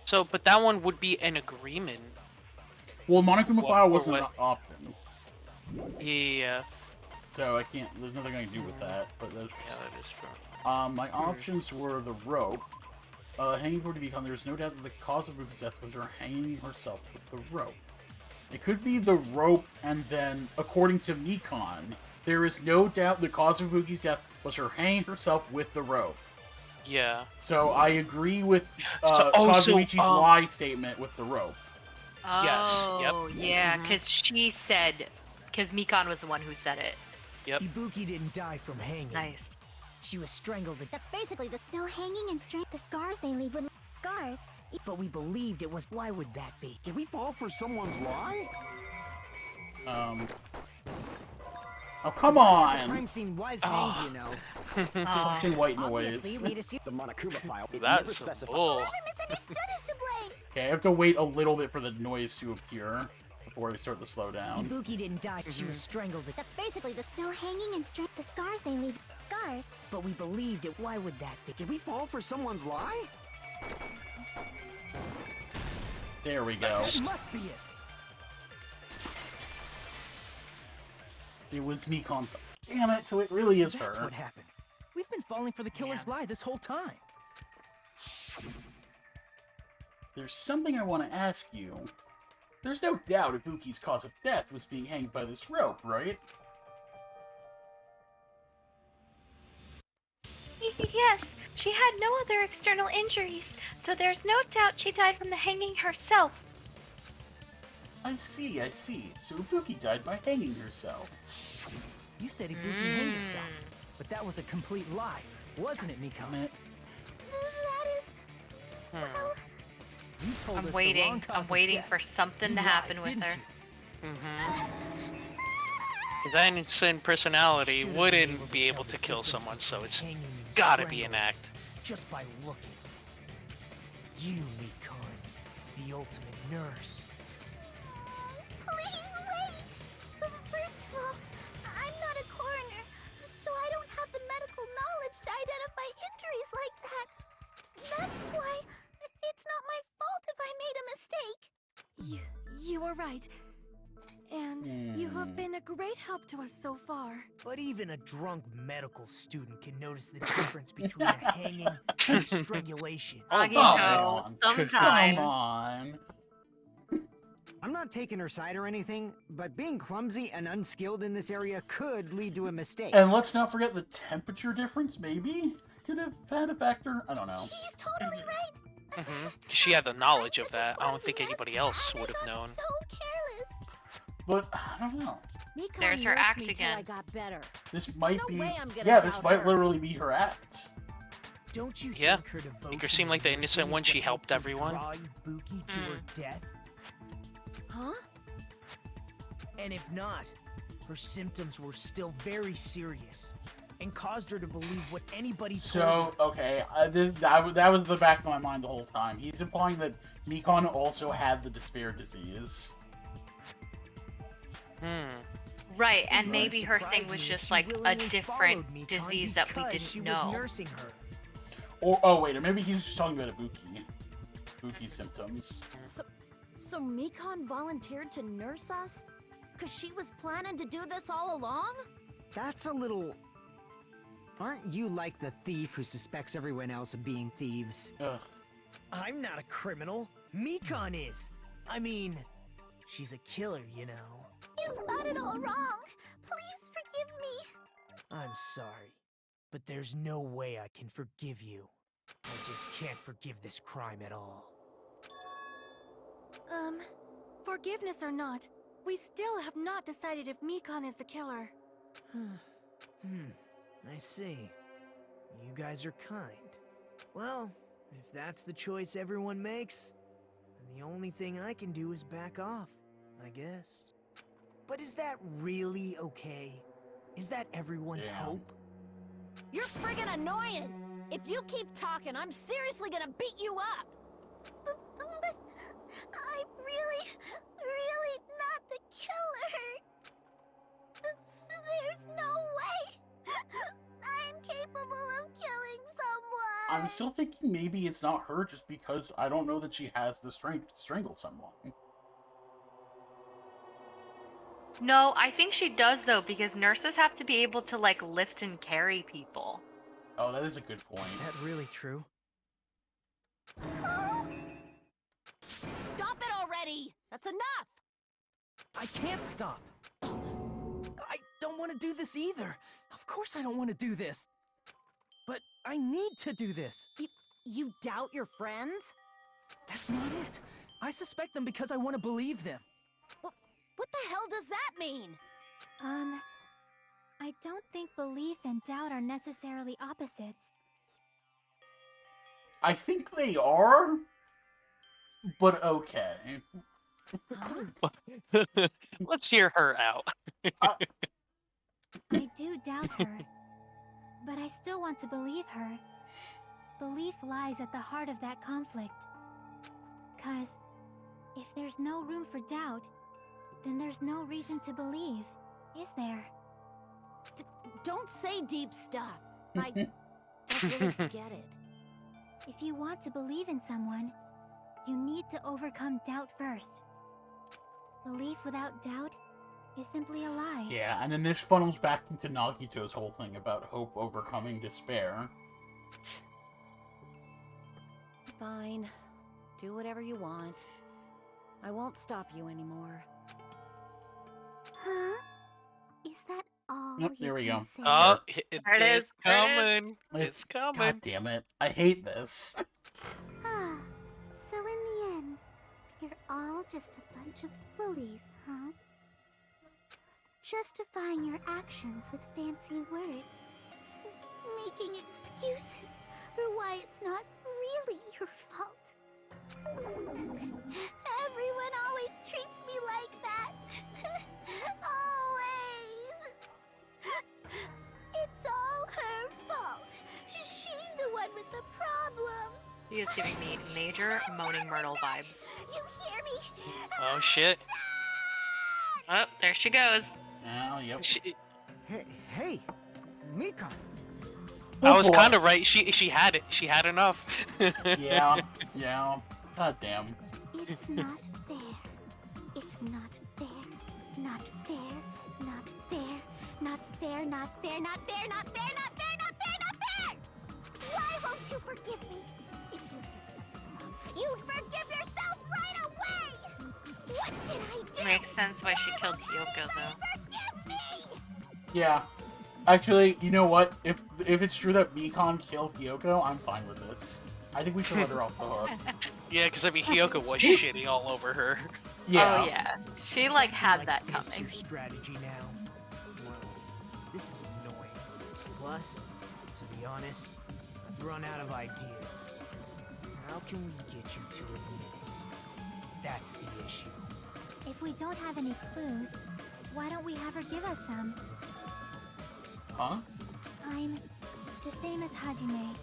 So, but that one would be an agreement. Well, Monokuma file wasn't an option. Yeah. So I can't. There's nothing I can do with that. But that's that is true. My options were the rope. Hanging for to become. There's no doubt that the cause of Ibuki's death was her hanging herself with the rope. It could be the rope, and then, according to Mikon, there is no doubt the cause of Ibuki's death was her hanging herself with the rope. Yeah. So I agree with Kazuichi's lie statement with the rope. Yes. Yep. Oh, yeah, because she said, because Mikon was the one who said it. Yep. Ibuki didn't die from hanging. Nice. She was strangled. That's basically the hanging and the scars they leave would scars. But we believed it was. Why would that be? Did we fall for someone's lie? Oh, come on! The crime scene was hanged, you know. Fucking white noise. Obviously, we'd assume the Monokuma file. That's bull. Whoever misunderstood is to blame. Okay, I have to wait a little bit for the noise to appear before we start to slow down. Ibuki didn't die. She was strangled. That's basically the hanging and the scars they leave scars. But we believed it. Why would that be? Did we fall for someone's lie? There we go. That must be it. It was Mikon's. Damn it! So it really is That's her. what happened. We've been falling for the killer's lie this whole time. There's something I want to ask you. There's no doubt Ibuki's cause of death was being hanged by this rope, right? Yes, she had no other external injuries, so there's no doubt she died from the hanging herself. I see. So Ibuki died by hanging herself. You said Ibuki hanged herself, but that was a complete lie, wasn't it, Mikon? That is... Well... You told us I'm the waiting. wrong cause I'm of waiting death. for something You to happen lied, with didn't her. you? That insane personality wouldn't be able to kill someone, so it's gotta be an act. Just by looking. You, Mikon, the ultimate nurse. Please wait! First of all, I'm not a coroner, so I don't have the medical knowledge to identify injuries like that. That's why it's not my fault if I made a mistake. You were right. And you have been a great help to us so far. But even a drunk medical student can notice the difference between a hanging and strangulation. Come Sometime. on. I'm not taking her side or anything, but being clumsy and unskilled in this area could lead to a mistake. And let's not forget the temperature difference, maybe? Could have had a factor? I don't know. He's totally right. She had the knowledge of that. I don't think anybody else would have known. So careless. But, I don't know. Mikon There's her nursed act me till again. I got better. This might no be... way I'm gonna Yeah, this doubt might her. literally be her act. Don't you Yeah. think her devotion Make her seem like the to innocent nursing one is she what helped everyone. draw Ibuki to her death? Huh? And if not, her symptoms were still very serious and caused her to believe what anybody told So, her. okay, that was the back of my mind the whole time. He's implying that Mikon also had the despair disease. Right, and It maybe wouldn't her thing surprise was me if just she like a willingly different followed Mikan disease that we because she didn't was know. nursing her. Or, oh wait, or maybe he's just talking about Ibuki. Ibuki symptoms. So Mikan volunteered to nurse us? Cause she was planning to do this all along? That's a little... Aren't you like the thief who suspects everyone else of being thieves? Ugh. I'm not a criminal. Mikan is. I mean, she's a killer, you know. You've got it all wrong. Please forgive me. I'm sorry, but there's no way I can forgive you. I just can't forgive this crime at all. Forgiveness or not, we still have not decided if Mikan is the killer. I see. You guys are kind. Well, if that's the choice everyone makes, then the only thing I can do is back off, I guess. But is that really okay? Is that everyone's hope? You're friggin' annoying! If you keep talking, I'm seriously gonna beat you up! But I'm really not the killer. There's no way I'm capable of killing someone. I'm still thinking maybe it's not her just because I don't know that she has the strength to strangle someone. No, I think she does though, because nurses have to be able to like lift and carry people. Oh, that is a good point. Is that really true? Stop it already! That's enough! I can't stop. I don't want to do this either. Of course I don't want to do this. But I need to do this. You doubt your friends? That's not it. I suspect them because I want to believe them. What the hell does that mean? I don't think belief and doubt are necessarily opposites. I think they are, but okay. Let's hear her out. I do doubt her, but I still want to believe her. Belief lies at the heart of that conflict. 'Cause if there's no room for doubt, then there's no reason to believe, is there? Don't say deep stuff. I don't really get it. If you want to believe in someone, you need to overcome doubt first. Belief without doubt is simply a lie. Yeah, and then this funnels back into Nagito's whole thing about hope overcoming despair. Fine. Do whatever you want. I won't stop you anymore. Huh? Is that all Yep, you there we can go. say? Oh, There it is. it's coming. It's God coming. damn it. I hate this. Ah, so in the end, you're all just a bunch of bullies, huh? Justifying your actions with fancy words. Making excuses for why it's not really your fault. Everyone always treats me like that. Always. It's all her fault. She's the one with the problem. She is giving me major Moaning Myrtle vibes. You hear me? Oh shit. Oh, there she goes. Oh, yep. Hey, Mikan. I was kind of right. She had it. She had enough. Yeah. God damn. It's not fair. It's not fair. Not fair. Not fair. Not fair. Not fair. Not fair. Not fair. Not fair. Not fair. Not fair. Why won't you forgive me? If you did something wrong, you'd forgive yourself right away. What did I do? Makes sense why she killed Kyoko though. Forgive me. Yeah. Actually, you know what? If it's true that Mikan killed Hyoko, I'm fine with this. I think we should let her off the hook. Yeah, because I mean, Hyoko was shitting all over her. Yeah. Oh yeah. She like had Like that this coming. your strategy now? Well, this is annoying. Plus, to be honest, I've run out of ideas. How can we get you to admit it? That's the issue. If we don't have any clues, why don't we have her give us some? Huh? I'm the same as Hajime.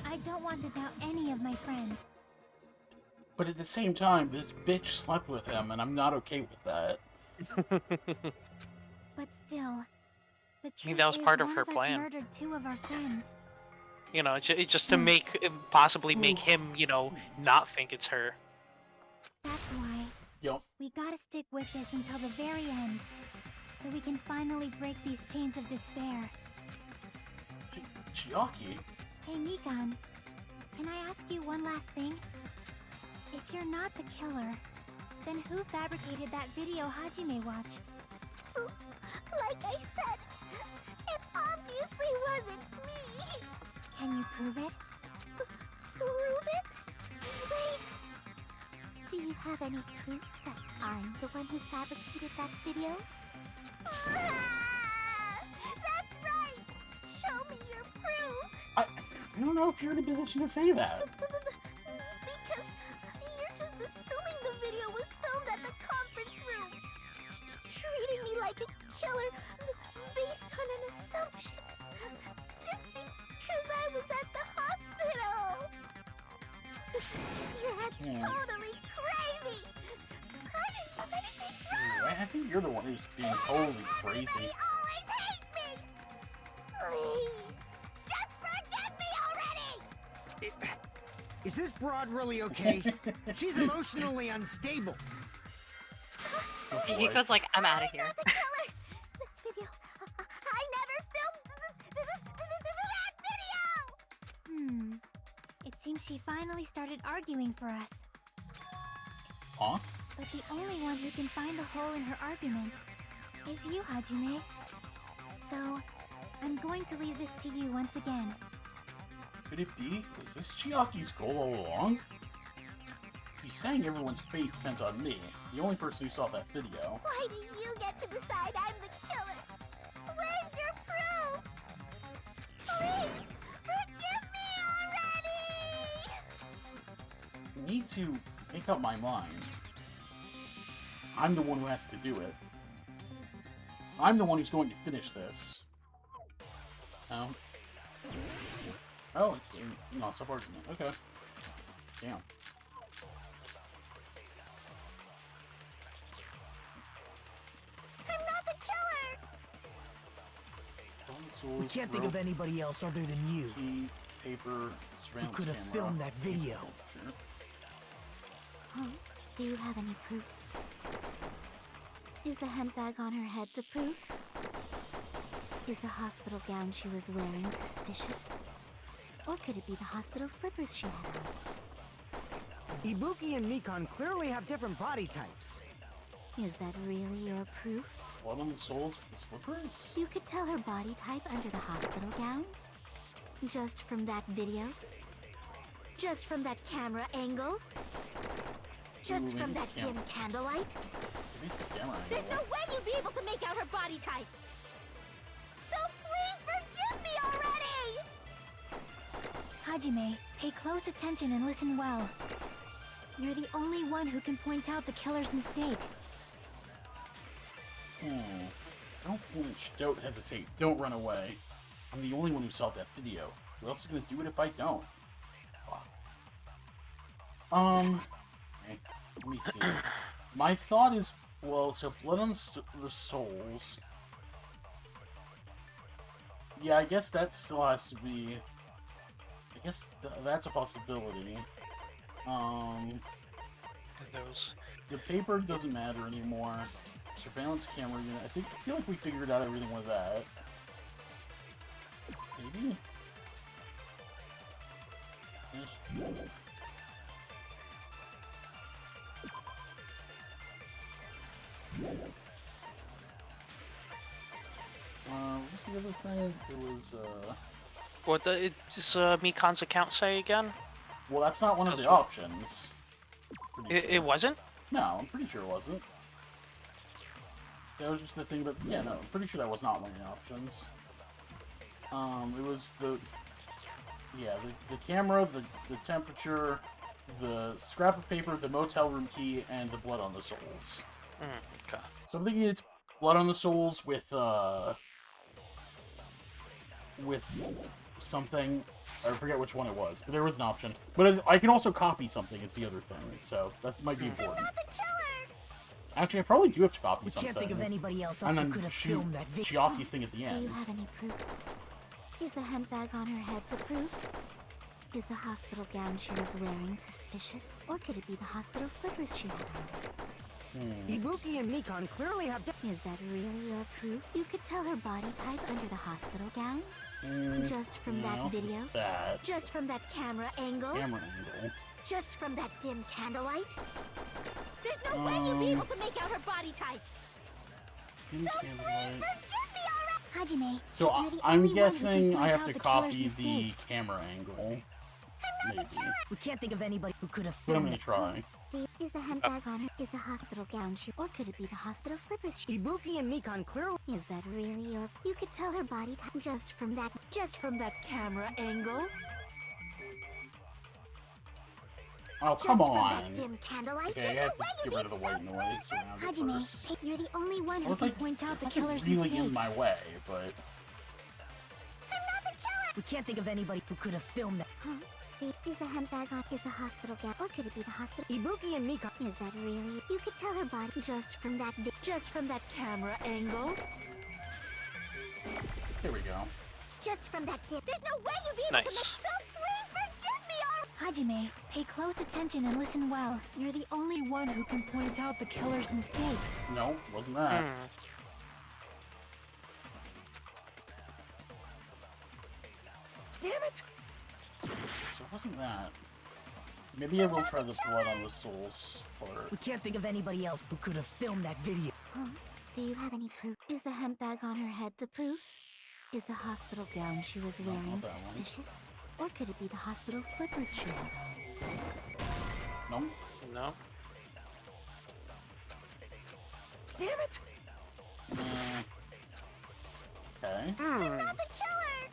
I don't want to doubt any of my friends. But at the same time, this bitch slept with him, and I'm not okay with that. But still, the truth I mean, that was is part of one her us plan. murdered 2 of our friends. You know, just to make possibly make him, you know, not think it's her. That's why we gotta stick with this until the very end, so we can finally break these chains of despair. Chiaki? Hey, Mikan, can I ask you one last thing? If you're not the killer, then who fabricated that video Hajime watched? Like I said, it obviously wasn't me. Can you prove it? Prove it? Wait. Do you have any proof that I'm the one who fabricated that video? That's right! Show me your proof! I don't know if you're in a position to say that. Because you're just assuming the video was filmed at the conference room. Treating me like a killer based on an assumption. Just because I was at the hospital. That's totally crazy. I didn't do anything wrong. I think you're the one who's being totally crazy. Always hate me. Please, just forgive me already. Is this broad really okay? She's emotionally unstable. Hiko's like, I'm out of here. That video. I never filmed that video. It seems she finally started arguing for us. Huh? But the only one who can find the hole in her argument is you, Hajime. So, I'm going to leave this to you once again. Could it be? Was this Chiaki's goal all along? She's saying everyone's fate depends on me, the only person who saw that video. Why do you get to decide I'm the killer? Where's your proof? Please, forgive me already! I need to make up my mind. I'm the one who has to do it. I'm the one who's going to finish this. Oh. Oh, it's a non-sub-argument. Okay. Damn. I'm not the killer! We can't think of anybody else other than you. Key, paper, Who surveillance could have camera. filmed that video? Oh, do you have any proof? Is the handbag on her head the proof? Is the hospital gown she was wearing suspicious? Or could it be the hospital slippers she had on? Ibuki and Mikan clearly have different body types. Is that really your proof? Blood on the soles for the slippers? You could tell her body type under the hospital gown? Just from that video? Just from that camera angle? Just Ooh, from maybe that it's dim candlelight? At least the camera There's angle. no way you'd be able to make out her body type! So please forgive me already! Hajime, pay close attention and listen well. You're the only one who can point out the killer's mistake. Don't flinch. Don't hesitate. Don't run away. I'm the only one who saw that video. Who else is gonna do it if I don't? Okay, let me see. My thought is, well, so blood on the souls. Yeah, I guess that still has to be. I guess that's a possibility. Those. The paper doesn't matter anymore. Surveillance camera unit. I feel like we figured out everything with that. Maybe. What's the other thing? It was What does Mikan's account say again? well, that's not one of the options. It wasn't? No, I'm pretty sure it wasn't. That was just the thing about... Yeah, no, I'm pretty sure that was not one of the options. It was the... Yeah, the camera, the temperature, the scrap of paper, the motel room key, and the blood on the soles. Okay. So I'm thinking it's blood on the soles with something... I forget which one it was, but there was an option. But I can also copy something, is the other thing, so that might be important. I'm not the killer! Actually, I probably do have to copy We something. can't think of anybody else and who then could have shoot filmed that video. Chiaki's thing at the Do end. you have any proof? Is the hemp bag on her head the proof? Is the hospital gown she was wearing suspicious? Or could it be the hospital slippers she had on? Ibuki and Mikan clearly have... Is that really your proof? You could tell her body type under the hospital gown? Just from that no, video? That. Just from that camera angle? Camera angle. Just from that dim candlelight? There's no way you'd be able to make out her body type! Dim candlelight. Hajime, So you're the only I'm one who guessing can I point have out to the copy killer's the mistake. camera angle. Maybe. We can't think of anybody who could have But I'm filmed gonna it. try. Is the hemp bag on her? Is the hospital gown she... Or could it be the hospital slippers she... Ibuki and Mikan clearly... Is that really your... You could tell her body type just from that camera angle? Oh, Just come from on. that dim candlelight? Okay, I There's have no to way you'd get rid of the be white noise around it Hajime, first. you're the only one I who was can like, point out the wasn't killer's really mistake. in my way, but We can't think of anybody who could have filmed that. Huh? Is the hemp bag on? Is the hospital gown? Or could it be the hospital? Ibuki and Mikan... Is that really? You could tell her body just from that camera angle? here we go. Just from that dip. There's no way you'd be able to make... Nice. So please forgive me, Hajime, pay close attention and listen well. You're the only one who can point out the killer's mistake. No, wasn't that. Damn it! So it wasn't that. Maybe I will try the blood on the souls part. We can't think of anybody else who could have filmed that video. Huh? Do you have any proof? Is the hemp bag on her head the proof? Is the hospital gown she was wearing not that one. suspicious? Or could it be the hospital slippers she had on? No. No. Damn it! Okay. Not the killer!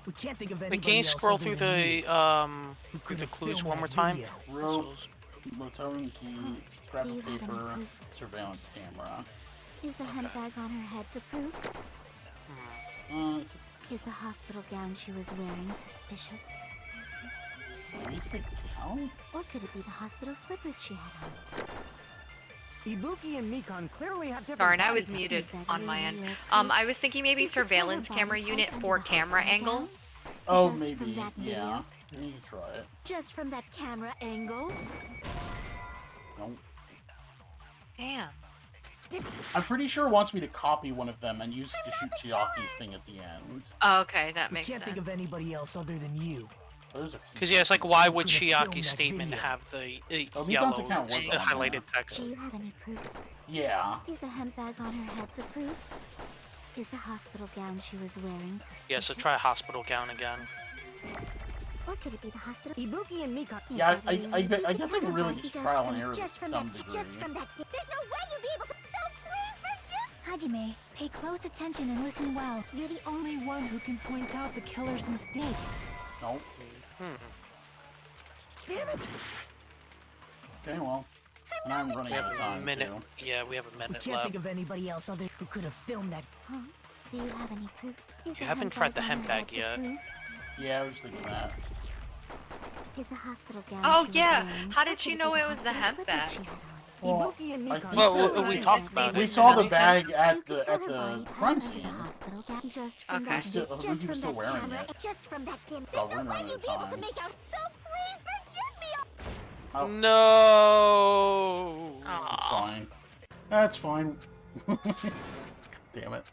We can't think of Wait, anybody can you else scroll other through than the you. through the have clues filmed one more that time? video? Rope, motoring key, scrap Do of you have any paper, proof? surveillance camera. Is the hemp bag on her head the proof? It's Is the hospital gown she was wearing suspicious? maybe it's the gown? Or could it be the hospital slippers she had on? Ibuki and Mikan clearly have different... Darn, I body was types. muted Is that on my really end. your proof? I was thinking maybe You could tell her surveillance body camera type unit under for the camera hospital angle. gown? Oh, Just from maybe. that video? Yeah. You can try it. Just from that camera angle? No. Damn. I'm pretty sure it wants me to copy one of them and use it to shoot Chiaki's thing at the end. Oh, okay, that We makes can't sense. think of anybody else other than you. There's a few. Because yeah, it's like, why would Could've filmed Chiaki's that statement video. have the Oh, the yellow Mikan's account was on there. highlighted text? Do you have any proof? Yeah. Is the hemp bag on her head the proof? Is the hospital gown she was wearing suspicious? Yeah, so try hospital gown again. Or could it be the hospital? Ibuki and Mikan... Is Yeah, that I really- guess you I could can tell her really body just just trial from- and error to just from some that, degree. Just from that dip. There's no way you'd be able to. So please forgive. Hajime, pay close attention and listen well. You're the only one who can point out the killer's mistake. No. Damn it! Okay, well. And I'm running out of time, minute. too. Yeah, we have a We minute can't left. think of anybody else other who could have filmed that. Huh? Do you have any proof? Is the haven't hemp tried the on hemp her bag head the yet. proof? Yeah, I was thinking that. Is the hospital gown Oh she was yeah, wearing- how or did could you it know be it the was the hospital hemp slippers bag? she had on? Well, Ibuki and I Mikan... think Well, we talked about we it. saw the Yeah. bag at You could the tell her body type crime under scene. the hospital gown just from Okay. that Still- dip, Ibuki just was from still that wearing camera, it. just from that dim. Oh, There's we're no running way out of you'd be able to time. make out. So please forgive me. Oh, No. it's Aw. fine. That's fine. Damn it.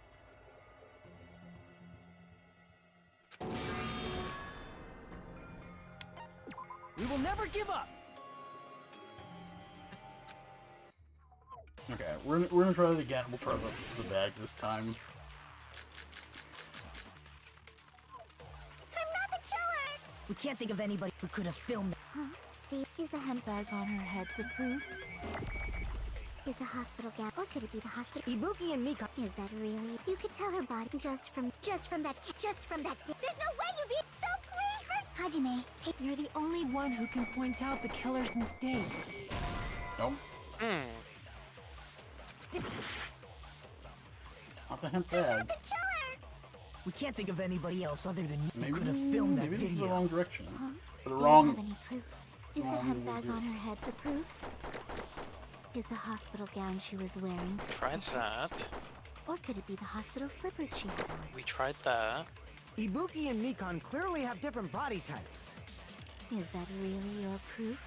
We will never give up. Okay, we're gonna try it again. We'll try the bag this time. I'm not the killer. We can't think of anybody who could have filmed that. Huh? Is the hemp bag on her head the proof? Is the hospital gown, or could it be the hospital? Ibuki and Mikan... Is that really? You could tell her body just from that dip. There's no way you'd be. So please for. Hajime, you're the only one who can point out the killer's mistake. Nope. Hmm. It's not the hemp bag. We can't think of anybody else other than you Maybe who could have filmed that maybe this is the video. wrong direction. Huh? For the Do wrong. you have any proof? Is the wrong hemp way bag to do on her head the proof? Is the hospital gown she was wearing Tried suspicious? that. Or could it be the hospital slippers she had on? We tried that. Ibuki and Mikon clearly have different body types. Is that really your proof?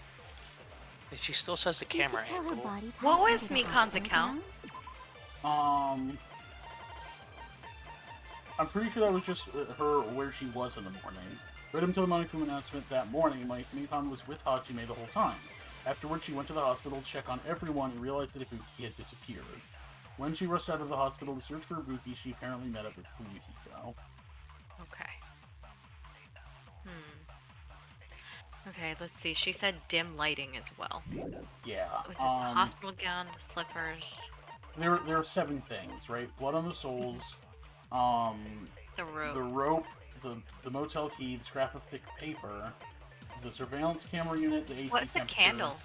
And she still says the You camera could tell her angle. body type What was under the Mikon's hospital account? gown? I'm pretty sure that was just her where she was in the morning. Right until the Monokuma announcement that morning, Mikon was with Hajime the whole time. Afterwards, she went to the hospital to check on everyone and realized that Ibuki had disappeared. When she rushed out of the hospital to search for Ibuki, she apparently met up with Fuyuhiko. Okay. Okay, let's see. She said dim lighting as well. Yeah. Was it the hospital gown, the slippers? There are 7 things, right? Blood on the soles, The rope. the rope, the motel key, the scrap of thick paper, the surveillance camera unit, the AC What's the temperature. candle?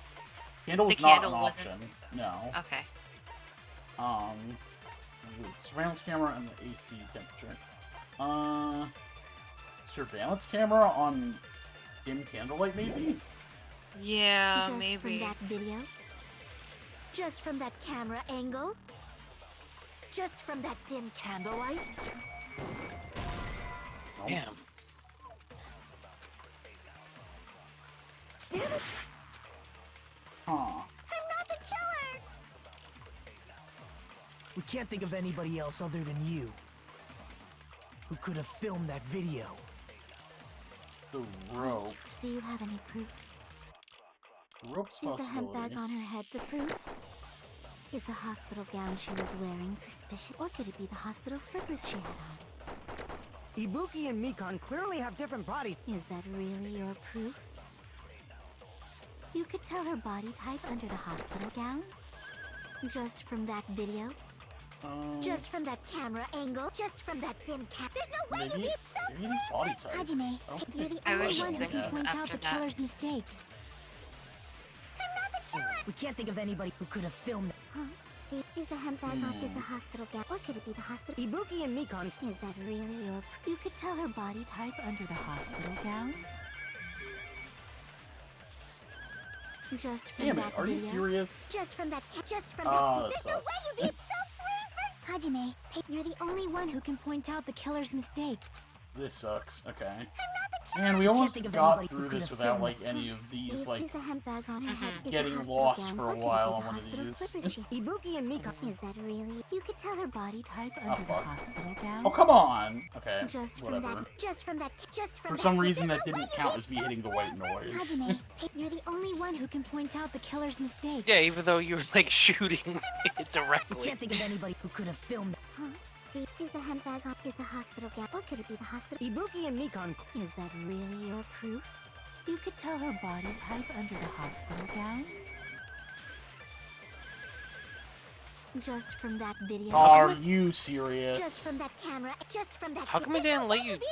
Candle was The not candle an wasn't- option. No. Okay. The surveillance camera and the AC temperature. Surveillance camera on dim candlelight, maybe? Yeah, Just maybe. from that video? Just from that camera angle? Just from that dim candlelight? Damn. Damn it! Huh. I'm not the killer! We can't think of anybody else other than you who could have filmed that video. The rope. Do you have any proof? The rope's Is the possibility. handbag on her head the proof? Is the hospital gown she was wearing suspicious? Or could it be the hospital slippers she had on? Ibuki and Mikon clearly have different body. Is that really your proof? You could tell her body type under the hospital gown? Just from that video? Just from that camera angle? Just from that dim cat? There's no way Maybe, you'd be so maybe he's body type. Hajime, I don't you're think- the I only was one who thinking can point out after the that. killer's mistake. I'm not the killer! We can't think of anybody who could have filmed it. Huh? Is the handbag on? Is the hospital gown? Or could it be the hospital? Ibuki and Mikon. Is that really your? You could tell her body type under the hospital gown. Just from Damn that it, are you video? serious? Just from that. Just from Oh, that. that There's no way sucks. you'd be so pleased. Hajime, you're the only one who can point out the killer's mistake. This sucks. Okay. I'm not the killer. And we almost think of got anybody who through could this have without filmed like it. any of these like Is the handbag on her head? Is the getting hospital lost gown? for Or a could it while be on the one of hospital these. slippers she- Ibuki and Mikon. Is that really? You could tell her body type Oh, under the fuck. hospital gown. Oh, come on! Okay, Just from whatever. that. Just from that. Just from For that. some reason, There's that no way didn't you'd count be as me so hitting the white noise. Hajime, you're the only one who can point out the killer's mistake. Yeah, even though you were like shooting it We directly. can't think of anybody who could have filmed it. Huh? Is the handbag on? Is the hospital gown? Or could it be the hospital? Ibuki and Mikon. Is that really your proof? You could tell her body type under the hospital gown. Just from that video. Are you serious? Just from that camera. Just from that. How come I There's no didn't way let you you'd be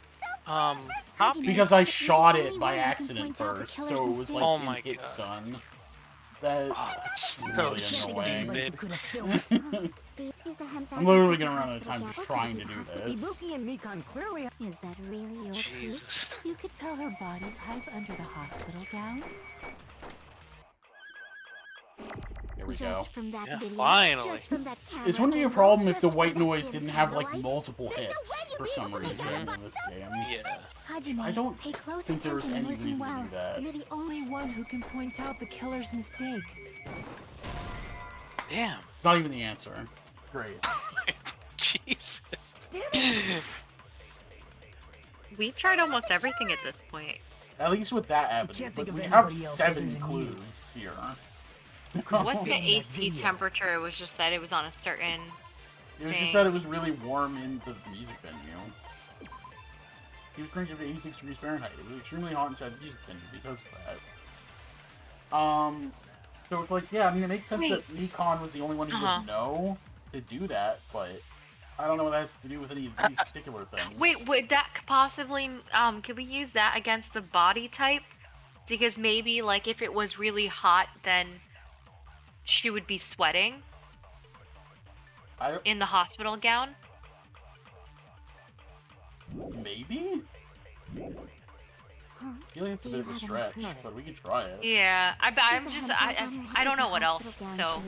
so copy? Because I You're the shot only it by one who can accident point out the first, killer's so it was mistake. like Oh in my hit God. stun. That Oh, that's really so We can't think of anybody annoying. who could have filmed it. Is the handbag I'm literally on? gonna Is run the out of time hospital just gown? Or trying could to it do be the hospital- this. Ibuki and Mikon clearly. Is that really your proof? Jesus. You could tell her body type under the hospital gown. Here we Just go. from that Yeah, video. finally. Just from that camera This wouldn't be a angle, problem if the just white from that noise dim didn't have like candlelight. multiple There's no hits way you'd for be some able to make reason that in up this so game. Yeah. Hajime, I don't pay close think there was attention and any listen reason to well. do that. You're the only one who can point out the killer's mistake. Damn. It's not even the answer. Great. Jesus. We've tried almost everything at this point. At least with that avenue, can't but think of we have anybody else other 7 than you. clues here. What's the Filmed that AC video. temperature? It was just that it was on a certain. It was thing. just that it was really warm in the music venue. He was cranked up to 86 degrees Fahrenheit. It was extremely hot inside the music venue because of that. So it's like, yeah, I mean, it makes sense that Nikon was the only one who would know to do that, but I don't know what that has to do with any of these particular things. Wait, would that possibly could we use that against the body type? Because maybe like if it was really hot, then she would be sweating in the hospital gown. Maybe? Huh? I feel like it's a bit of a stretch, but we can try it. Yeah, I don't know what else. So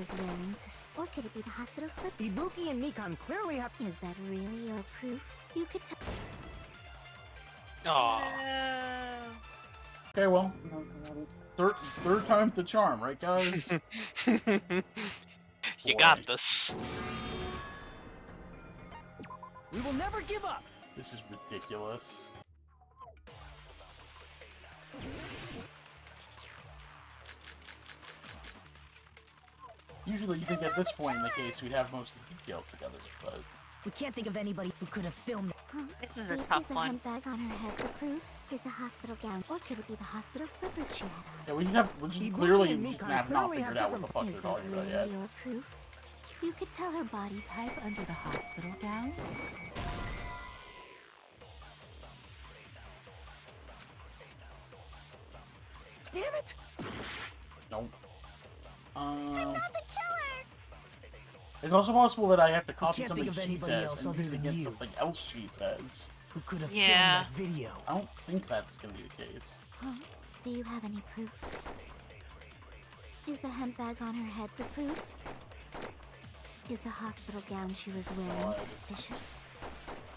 Or could it be the hospital slip? Ibuki and Nikon clearly have. Is that really your proof? You could tell. Aw. Okay, well, third time's the charm, right, guys? You got this. We will never give up. This is ridiculous. Usually, you think at this point in the case we'd have most of the details together, but We can't think of anybody who could have filmed it. Huh? This is a tough the one. handbag on her head the proof? Is the hospital gown? Or could it be the hospital slippers she had on? yeah, we just Ibuki clearly and Nikon have not clearly figured have out what the fuck Is they're that talking about really yet. your proof? You could tell her body type under the hospital gown. Damn it! Nope. I'm not the killer! It's also possible that I have to copy can't something think of she anybody says else and other use it than against you. something else she says. Who could have Yeah. filmed that video? I don't think that's gonna be the case. Huh? Do you have any proof? Is the handbag on her head the proof? Is the hospital gown she was wearing God. suspicious?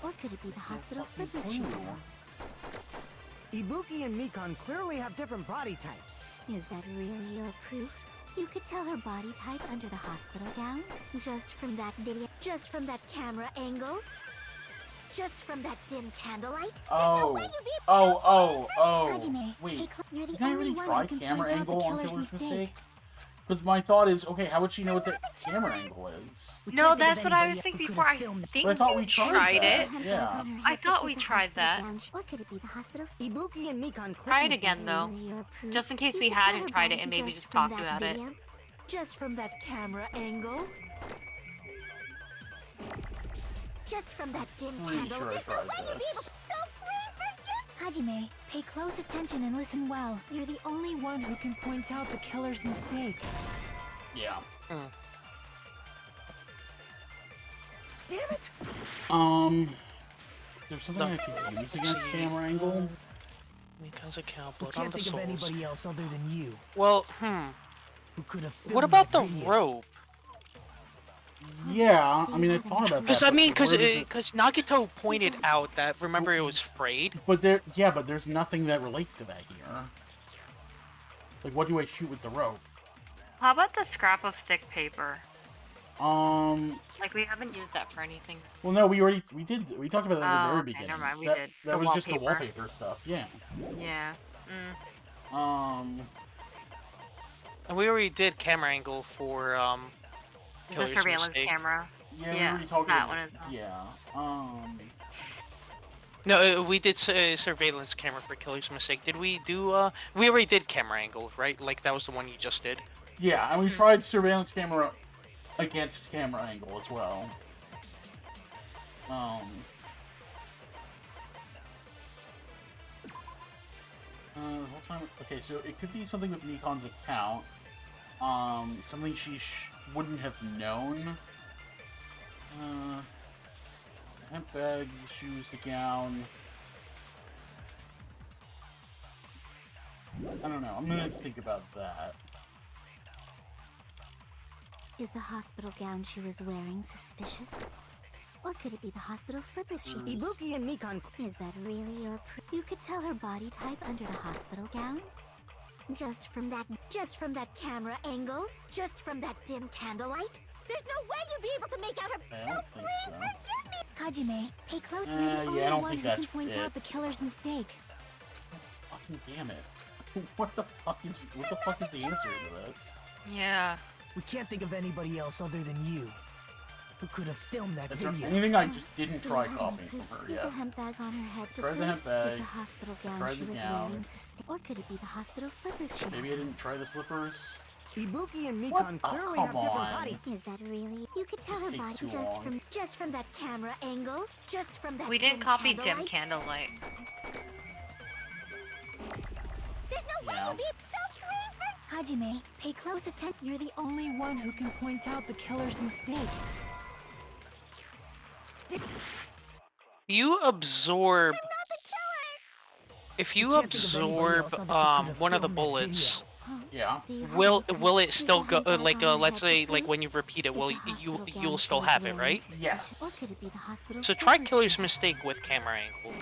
Or could it be the hospital fucking slippers she clue. had on? Ibuki and Nikon clearly have different body types. Is that really your proof? You could tell her body type under the hospital gown? Just from that video? Just from that camera angle? Just from that dim candlelight? Oh, way you'd be oh, Hajime, wait, hey, you're the did I only already one try who can camera point out angle the on killer's Killer's mistake. Mistake? Because my thought is, okay, how would she know what the camera angle is? We No, can't think of that's what I anybody was thinking who could before. have I filmed it. think But I thought you we tried tried that. it. Yeah. I thought we tried that. Or could it be the hospital? Ibuki and Nikon Try clearly it again, though. Really your proof? Just in case You we could tell hadn't her tried it body and maybe just from talked that about it. video? Just from that camera angle? Just from that dim Pretty candle? sure I There's no tried way you'd be able this. So please forgive. Hajime, pay close attention and listen well. You're the only one who can point out the killer's mistake. Yeah. Damn it! There's something I can use against camera angle. Nikon's account, We blood on can't the think of souls. anybody else other than you Well, who could have filmed what about the that video. rope? Yeah, I mean, I thought about that. Because I mean, but where does it- because Nagito pointed out that remember it was frayed. But there's nothing that relates to that here. Like, what do I shoot with the rope? How about the scrap of thick paper? Like, we haven't used that for anything. Well, no, we talked about that at the very Okay, beginning. never mind, we that, did. That The was just the wallpaper. wallpaper stuff, yeah. Yeah. And we already did camera angle for The Killer's surveillance Mistake. camera. Yeah, we Yeah, already talked that about one as well. Yeah, No, we did surveillance camera for Killer's Mistake. Did we do? We already did camera angle, right? Like that was the one you just did. yeah, and we tried surveillance camera against camera angle as well. The whole time. Okay, so it could be something with Nikon's account. Something she wouldn't have known. The hemp bag, the shoes, the gown. I don't know. I'm gonna think about that. Is the hospital gown she was wearing suspicious? Or could it be the hospital slippers she used? Ibuki and Nikon. Is that really your proof? You could tell her body type under the hospital gown? Just from that camera angle? Just from that dim candlelight? There's no way you'd be able to make out her. I So don't think please so. forgive me. Hajime, pay close. Yeah, You're the I only don't one think who can that's point it. out the killer's mistake. Fucking damn it. What the fuck is the answer to this? Yeah. We can't think of anybody else other than you who could have filmed that Is there video. anything I just didn't Do try you have copying any from proof? her Is yet? the handbag on her head the Tried the proof? hemp bag. Is the hospital gown Tried she the was gown. wearing or could it be the hospital slippers she Maybe I didn't try the slippers. Ibuki and What? Nikon Oh, clearly come have different on. body. Is that really? You could tell This her takes body too long. just from that camera angle, just from that. We didn't dim copy dim candlelight. candlelight. There's no way Yeah. you'd be so please for. Hajime, pay close attention. You're the only one who can point out the killer's mistake. You absorb. I'm not the killer. If you can't think of anybody absorb else other who could've one of the filmed that bullets, Yeah. will it still go? Let's say like when you repeat it, you'll still have it, right? Yes. Or could it be the hospital? So try Killer's mistake with camera angle.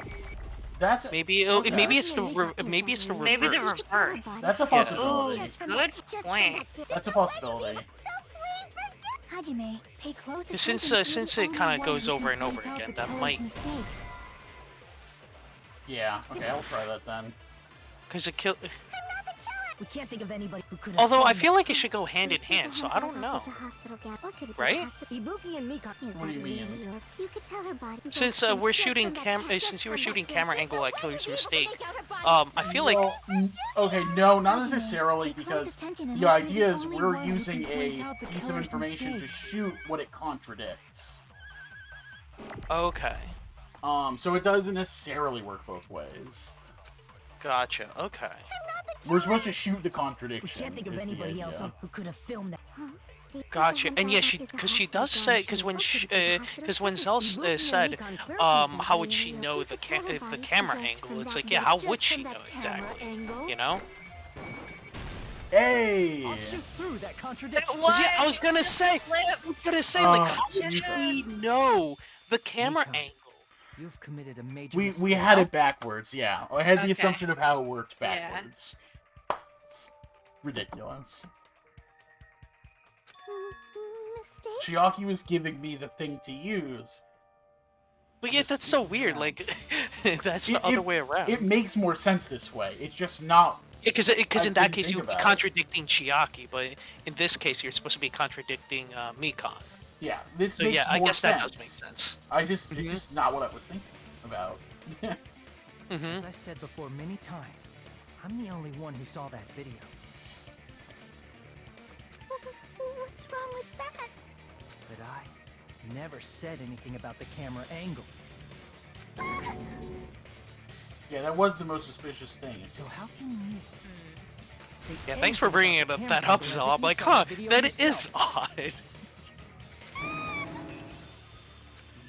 That's Maybe okay. maybe it's the reverse. Maybe the reverse. That's a Yeah. possibility. Ooh, good point. That's a possibility. Hajime, pay close attention. Since it kind of goes over and over again, that might. Yeah. Okay, I'll try that then. Because it kill. We can't think of anybody who could have. Although I filmed feel that. like it should go hand in hand, so I don't know. Right? Ibuki and Mika. What do you mean? You could tell her body. Since we're shooting since you were shooting camera angle at Killer's mistake, I feel like. Well, okay, no, not necessarily, because the idea is we're using a piece of information to shoot what it contradicts. Okay. So it doesn't necessarily work both ways. Gotcha. Okay. We're supposed to shoot the We contradiction. can't think of is the anybody idea. else who could have filmed that. Gotcha. And yeah, she does say because when Zell said, how would she know the camera angle? It's like, yeah, how would she know exactly? You know? Hey! I'll shoot through that contradiction. Yeah, I was gonna say, like, how would she know the camera angle? You've committed a major We mistake. had it backwards, yeah. I had the Okay. assumption of how it worked Yeah. backwards. It's ridiculous. Chiaki was giving me the thing to use. But yeah, that's so weird. Like, that's the other way around. It makes more sense this way. It's just not. Because I in that didn't case think you'd be about it. contradicting Chiaki, but in this case you're supposed to be contradicting Mikan. Yeah, this So makes yeah, I more guess sense. that does make sense. It's just not what I was thinking about. As I said before many times, I'm the only one who saw that video. What's wrong with that? But I never said anything about the camera angle. Yeah, that was the most suspicious thing. It's So just- how can you? say Yeah, thanks for bringing anything it about up. the That up, camera Zell. angle I'm like, as if you saw huh, the video that yourself? is odd.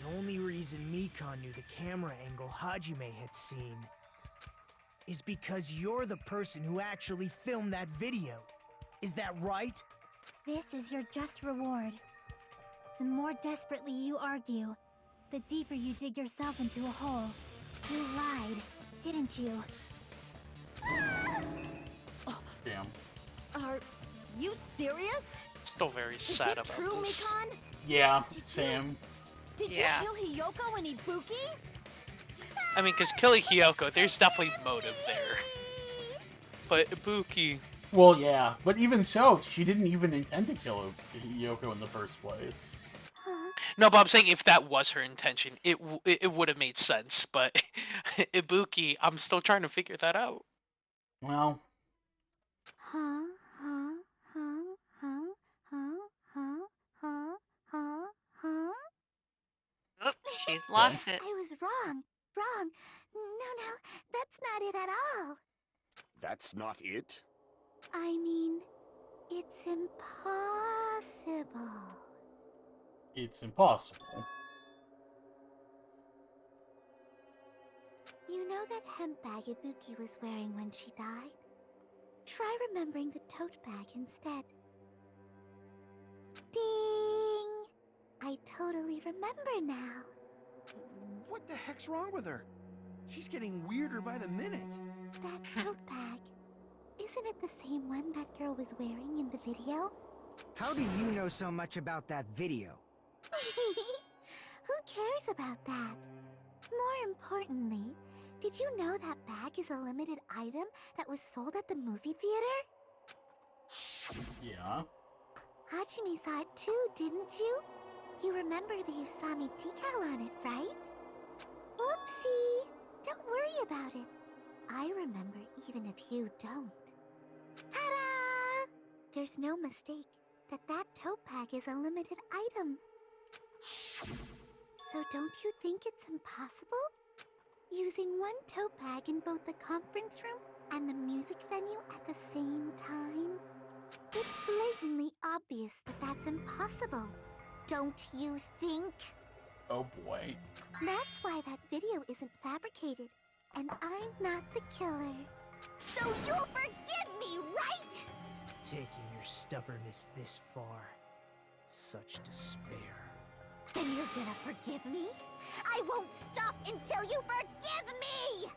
The only reason Mikan knew the camera angle Hajime had seen is because you're the person who actually filmed that video. Is that right? This is your just reward. The more desperately you argue, the deeper you dig yourself into a hole. You lied, didn't you? Damn. Are you serious? Still very Is sad it about true, this. Mikan? Yeah, Sam. Did Yeah. you kill Hiyoko and Ibuki? I mean, because killing Hiyoko, there's definitely motive there. But Ibuki, Well, yeah, but even so, she didn't even intend to kill Yoko in the first place. no, but I'm saying if that was her intention, it would have made sense. But Ibuki, I'm still trying to figure that out. Well, Huh? Huh? Huh? Huh? Huh? Huh? Huh? Huh? Huh? Oh, she's lost it. I was wrong. Wrong. No, that's not it at all. That's not it? I mean, it's impossible. it's impossible. You know that hemp bag Ibuki was wearing when she died? Try remembering the tote bag instead. Ding! I totally remember now. What the heck's wrong with her? She's getting weirder by the minute. That tote bag. Isn't it the same one that girl was wearing in the video? How do you know so much about that video? Who cares about that? More importantly, did you know that bag is a limited item that was sold at the movie theater? Yeah. Hajime saw it too, didn't you? You remember the Usami decal on it, right? Whoopsie! Don't worry about it. I remember even if you don't. Ta-da! There's no mistake that tote bag is a limited item. So don't you think it's impossible? Using one tote bag in both the conference room and the music venue at the same time? It's blatantly obvious that that's impossible. Don't you think? Oh boy. That's why that video isn't fabricated. And I'm not the killer. So you'll forgive me, right? Taking your stubbornness this far. Such despair. Then you're gonna forgive me? I won't stop until you forgive me!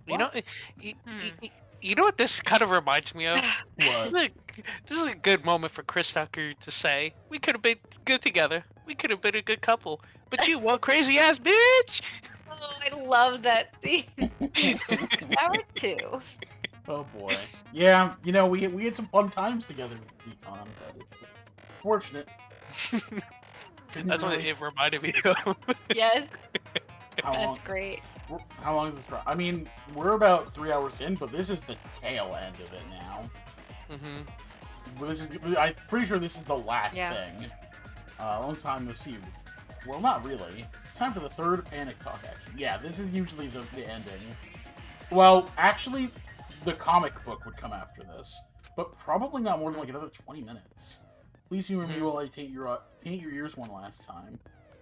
You know, you know what this kind of reminds me of? What? This is a good moment for Chris Tucker to say, "We could have been good together. We could have been a good couple. But you one crazy ass bitch." Oh, I love that scene. Power 2. Oh boy. Yeah, you know, we had some fun times together with Econ, but it's fortunate. That's what it reminded me of. Yes. How long? That's great. How long is this? I mean, we're about 3 hours in, but this is the tail end of it now. I'm pretty sure this is the last thing. Long time no see. Well, not really. It's time for the third panic talk, actually. Yeah, this is usually the ending. Well, actually, the comic book would come after this, but probably not more than like another 20 minutes. Please humor me while I taint your ears one last time.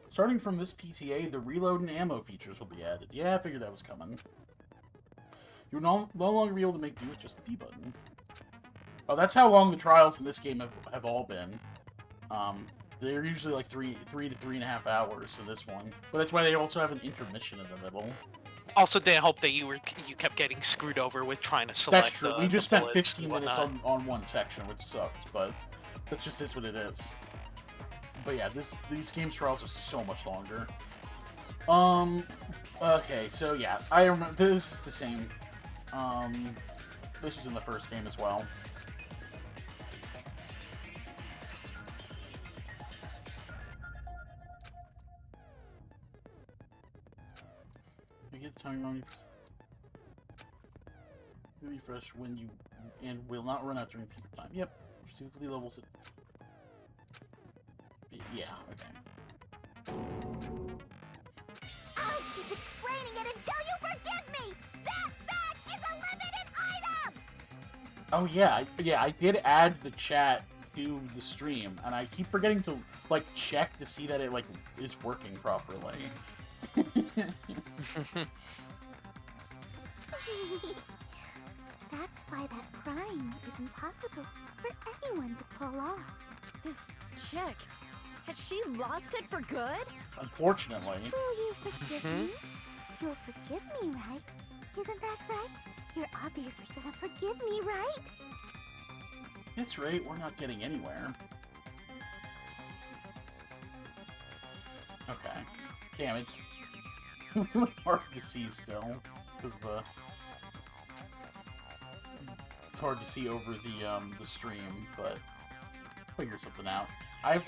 Starting from this PTA, the reload and ammo features will be added. Yeah, I figured that was coming. You'll no longer be able to make do with just the B button. Oh, that's how long the trials in this game have all been. They're usually like 3 to 3.5 hours in this one. But that's why they also have an intermission in the middle. Also, didn't hope that you kept getting screwed over with trying to select. That's true. We just spent 15 minutes on one section, which sucks, but that just is what it is. But yeah, these games trials are so much longer. Okay, so yeah, I remember this is the same. This was in the first game as well. You get the time wrong. You refresh when you and will not run out during peak time. Yep, stupidly levels it. Yeah, okay. I'll keep explaining it until you forgive me! That bag is a limited item! Oh yeah, I did add the chat to the stream, and I keep forgetting to like check to see that it like is working properly. That's why that crime is impossible for anyone to pull off. This check. Has she lost it for good? Unfortunately. Will you forgive me? You'll forgive me, right? Isn't that right? You're obviously gonna forgive me, right? At this rate, we're not getting anywhere. Okay. Damn, it's hard to see still. It's hard to see over the stream, but figure something out. I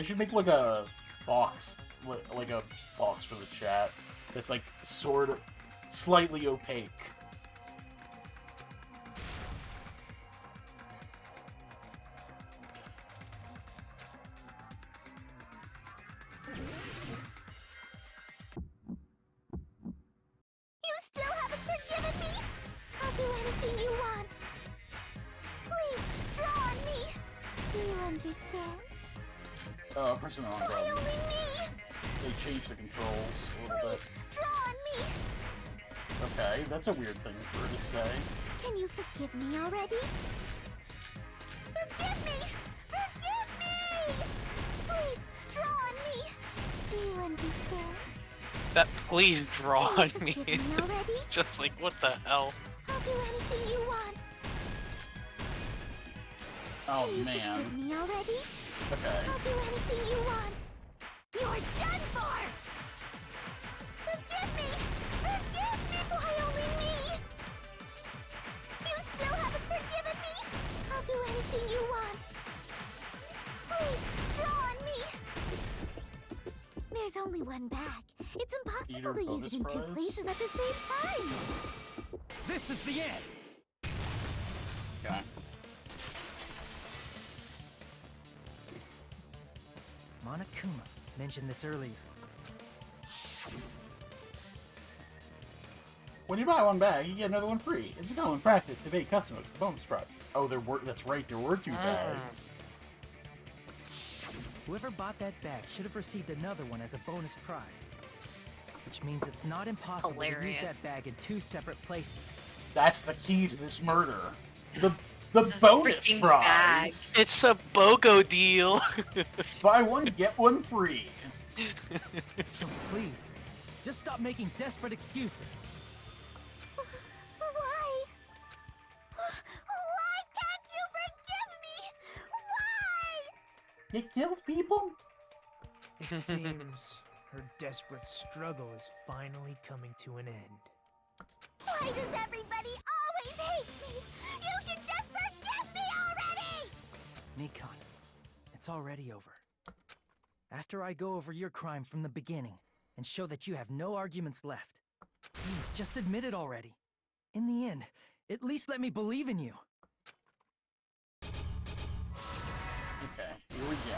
should make like a box, like a box for the chat that's like sort of slightly opaque. You still haven't forgiven me? I'll do anything you want. Please, draw on me. Do you understand? Pressing the wrong Why button. only me? They changed the controls a little bit. Draw on me. Okay, that's a weird thing for her to say. Can you forgive me already? Forgive me! Forgive me! Please, draw on me. Do you understand? That please draw on me. Forgive me already? It's just like, what the hell? I'll do anything you want. Oh Can you man. forgive me already? Okay. I'll do anything you want. You're done for! Forgive me! Forgive me! Why only me? You still haven't forgiven me? I'll do anything you want. Please, draw on me! There's only one bag. It's impossible to use it in two places at the same time. This is the end! Okay. Monokuma mentioned this earlier. When you buy one bag, you get another one free. It's a common practice to evade customers with bonus prizes. Oh, that's right, there were two bags. Whoever bought that bag should have received another one as a bonus prize. Which means it's not impossible to use Hilarious. that bag in 2 separate places. That's the key to this murder. The bonus freaking prize. It's a BOGO deal. Buy one, get one free. So please, just stop making desperate excuses. Why? Why can't you forgive me? Why? You killed people? It seems her desperate struggle is finally coming to an end. Why does everybody always hate me? You should just forgive me already! Nikon, it's already over. After I go over your crime from the beginning and show that you have no arguments left, please just admit it already. In the end, at least let me believe in you. Okay, here we go.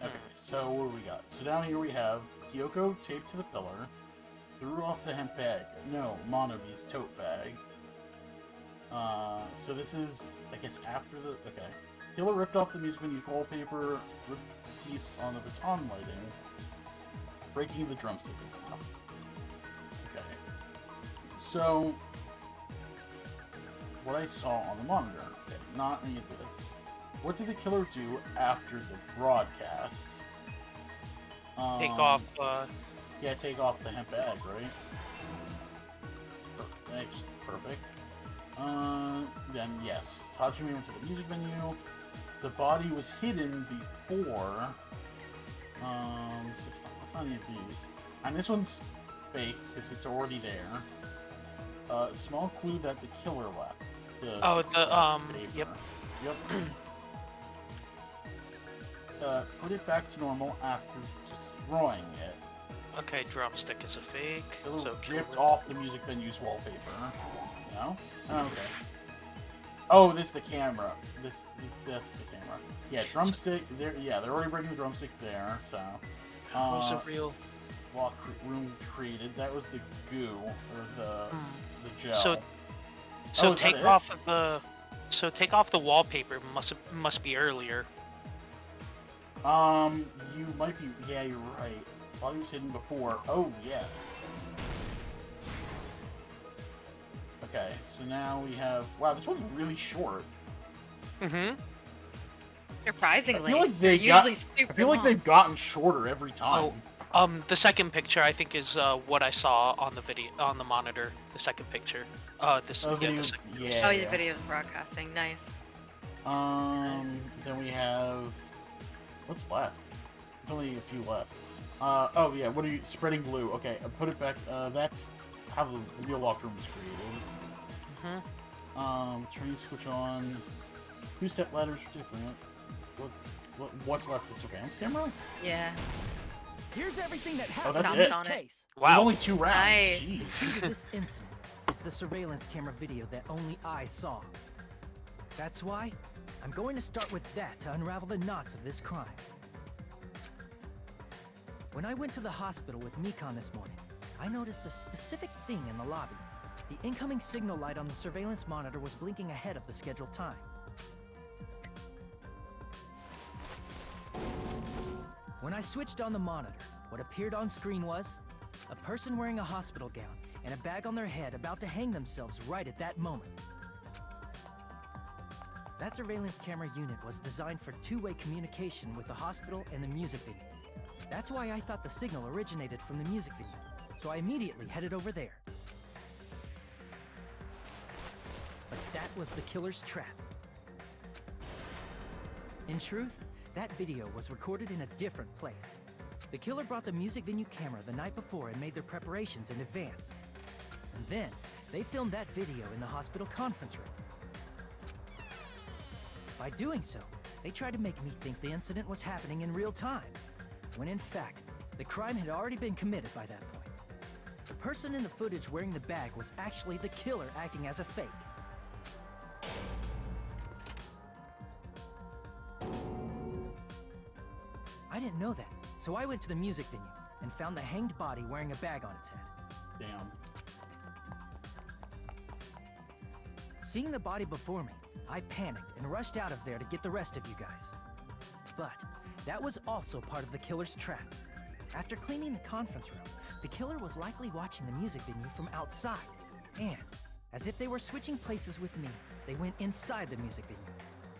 Okay, so what do we got? So down here we have Kyoko taped to the pillar, threw off the hemp bag. No, Monobi's tote bag. So this is, I guess, after the... Okay. Killer ripped off the music venue's wallpaper, ripped the piece on the baton lighting, breaking the drumstick. Okay. So, what I saw on the monitor, okay, not any of this. What did the killer do after the broadcast? Take off, Yeah, take off the hemp bag, right? Perfect. Then yes, Hajime went to the music venue. The body was hidden before. So it's not any of these. And this one's fake because it's already there. Small clue that the killer left. Yep. Yep. Put it back to normal after destroying it. Okay, drumstick is a fake. Killer So ripped killer- off the music venue's wallpaper. No? Oh, okay. Oh, this is the camera. That's the camera. Yeah, drumstick. There. Yeah, they're already breaking the drumstick there. So. was a real Lock room created. That was the goo or the gel. So Oh, is that take it? off the wallpaper. Must be earlier. You might be. Yeah, you're right. Body was hidden before. Oh, yeah. Okay, so now we have. Wow, this one's really short. Mm-hmm. Surprisingly, I feel like they're usually super I feel like long. they've gotten shorter every time. The second picture I think is what I saw on the video on the monitor. The second picture. The second picture. Yeah. Oh, the video is broadcasting. Nice. Then we have. What's left? There's only a few left. Oh yeah. What are you spreading glue? Okay, I put it back. That's how the real locker room was created. Turning switch on. 2-step ladders are different. What's left? The surveillance camera? Yeah. Here's everything that Oh, happened that's in it. this case. There's only 2 rounds. Nice. Jeez. Key to this incident is the surveillance camera video that only I saw. That's why I'm going to start with that to unravel the knots of this crime. When I went to the hospital with Mikon this morning, I noticed a specific thing in the lobby. The incoming signal light on the surveillance monitor was blinking ahead of the scheduled time. When I switched on the monitor, what appeared on screen was a person wearing a hospital gown and a bag on their head about to hang themselves right at that moment. That surveillance camera unit was designed for two-way communication with the hospital and the music venue. That's why I thought the signal originated from the music venue, so I immediately headed over there. But that was the killer's trap. In truth, that video was recorded in a different place. The killer brought the music venue camera the night before and made their preparations in advance. And then, they filmed that video in the hospital conference room. By doing so, they tried to make me think the incident was happening in real time, when in fact, the crime had already been committed by that point. The person in the footage wearing the bag was actually the killer acting as a fake. I didn't know that, so I went to the music venue and found the hanged body wearing a bag on its head. Damn. Seeing the body before me, I panicked and rushed out of there to get the rest of you guys. But that was also part of the killer's trap. After cleaning the conference room, the killer was likely watching the music venue from outside. And, as if they were switching places with me, they went inside the music venue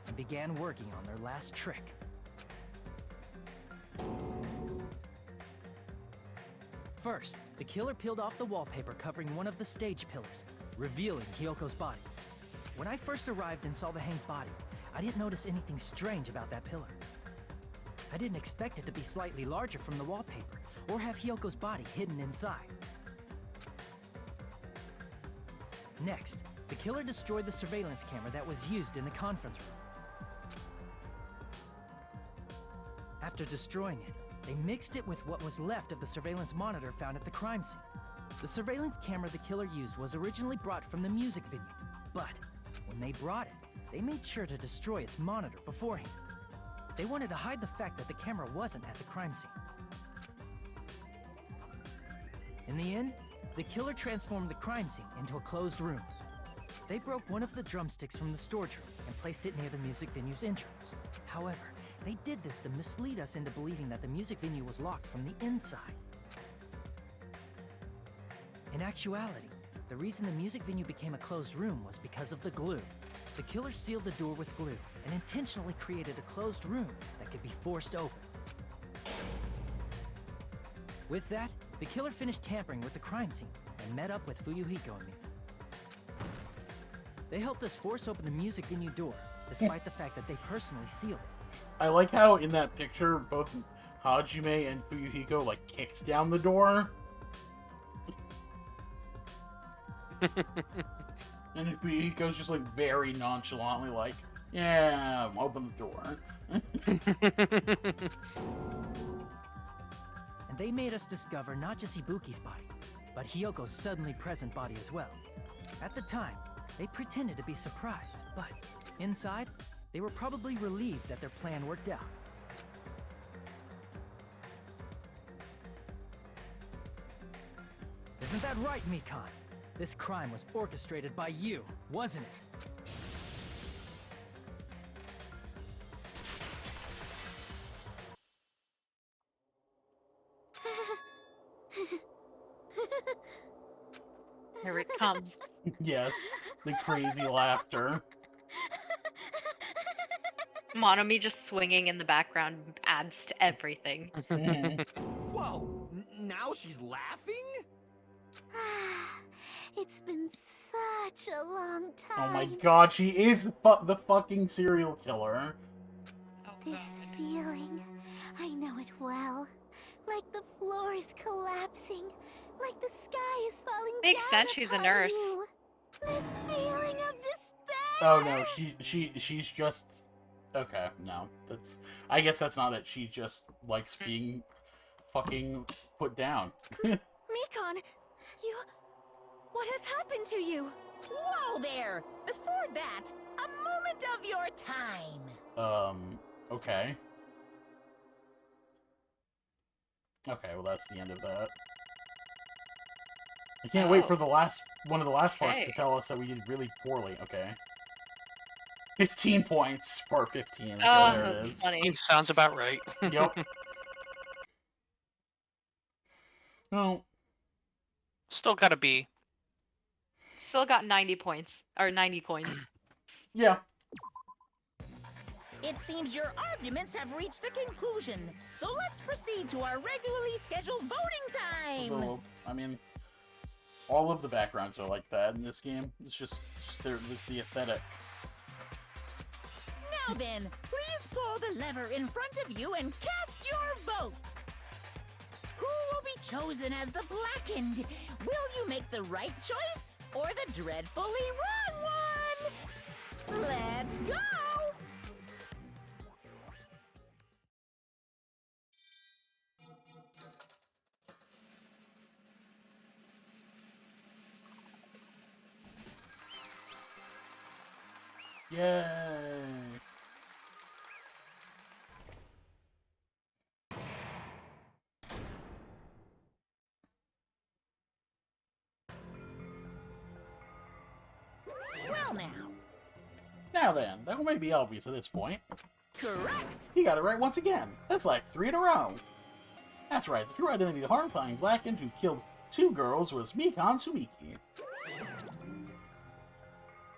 and began working on their last trick. First, the killer peeled off the wallpaper covering one of the stage pillars, revealing Hyoko's body. When I first arrived and saw the hanged body, I didn't notice anything strange about that pillar. I didn't expect it to be slightly larger from the wallpaper, or have Hyoko's body hidden inside. Next, the killer destroyed the surveillance camera that was used in the conference room. After destroying it, they mixed it with what was left of the surveillance monitor found at the crime scene. The surveillance camera the killer used was originally brought from the music venue, but when they brought it, they made sure to destroy its monitor beforehand. They wanted to hide the fact that the camera wasn't at the crime scene. In the end, the killer transformed the crime scene into a closed room. They broke one of the drumsticks from the storage room and placed it near the music venue's entrance. However, they did this to mislead us into believing that the music venue was locked from the inside. In actuality, the reason the music venue became a closed room was because of the glue. The killer sealed the door with glue and intentionally created a closed room that could be forced open. With that, the killer finished tampering with the crime scene and met up with Fuyuhiko and me. They helped us force open the music venue door, despite the fact that they personally sealed it. I like how in that picture, both Hajime and Fuyuhiko, like, kicks down the door. And Fuyuhiko's just, like, very nonchalantly like, yeah, open the door. And they made us discover not just Ibuki's body, but Hyoko's suddenly present body as well. At the time, they pretended to be surprised, but inside, they were probably relieved that their plan worked out. Isn't that right, Mikan? This crime was orchestrated by you, wasn't it? Here it comes. Yes, the crazy laughter. Monomi just swinging in the background adds to everything. Whoa! Now she's laughing? It's been such a long time. Oh my god, she is the fucking serial killer. This feeling, I know it well. Like the floor is collapsing, like the sky is falling Makes down sense, she's a upon nurse. you. This feeling of despair. Oh no, she's just... Okay, no. I guess that's not it. She just likes being fucking put down. Mikan, you... What has happened to you? Whoa there! Before that, a moment of your time. Okay. Okay, well that's the end of that. I can't wait for one of the last parts to tell us that we did really poorly. Okay. 15 points for 15. Okay, there it is. Funny. It sounds about right. Yep. Oh. Still gotta be. Still got 90 points. Or 90 coins. Yeah. It seems your arguments have reached a conclusion, so let's proceed to our regularly scheduled voting time! Although, I mean, all of the backgrounds are like that in this game. It's just the aesthetic. Now then, please pull the lever in front of you and cast your vote! Who will be chosen as the blackened? Will you make the right choice, or the dreadfully wrong one? Let's go! Yay! Well now. Now then, that may be obvious at this point. Correct! He got it right once again. That's like 3 in a row. That's right, the true identity of the horrifying blackened who killed 2 girls was Mikan Sumiki.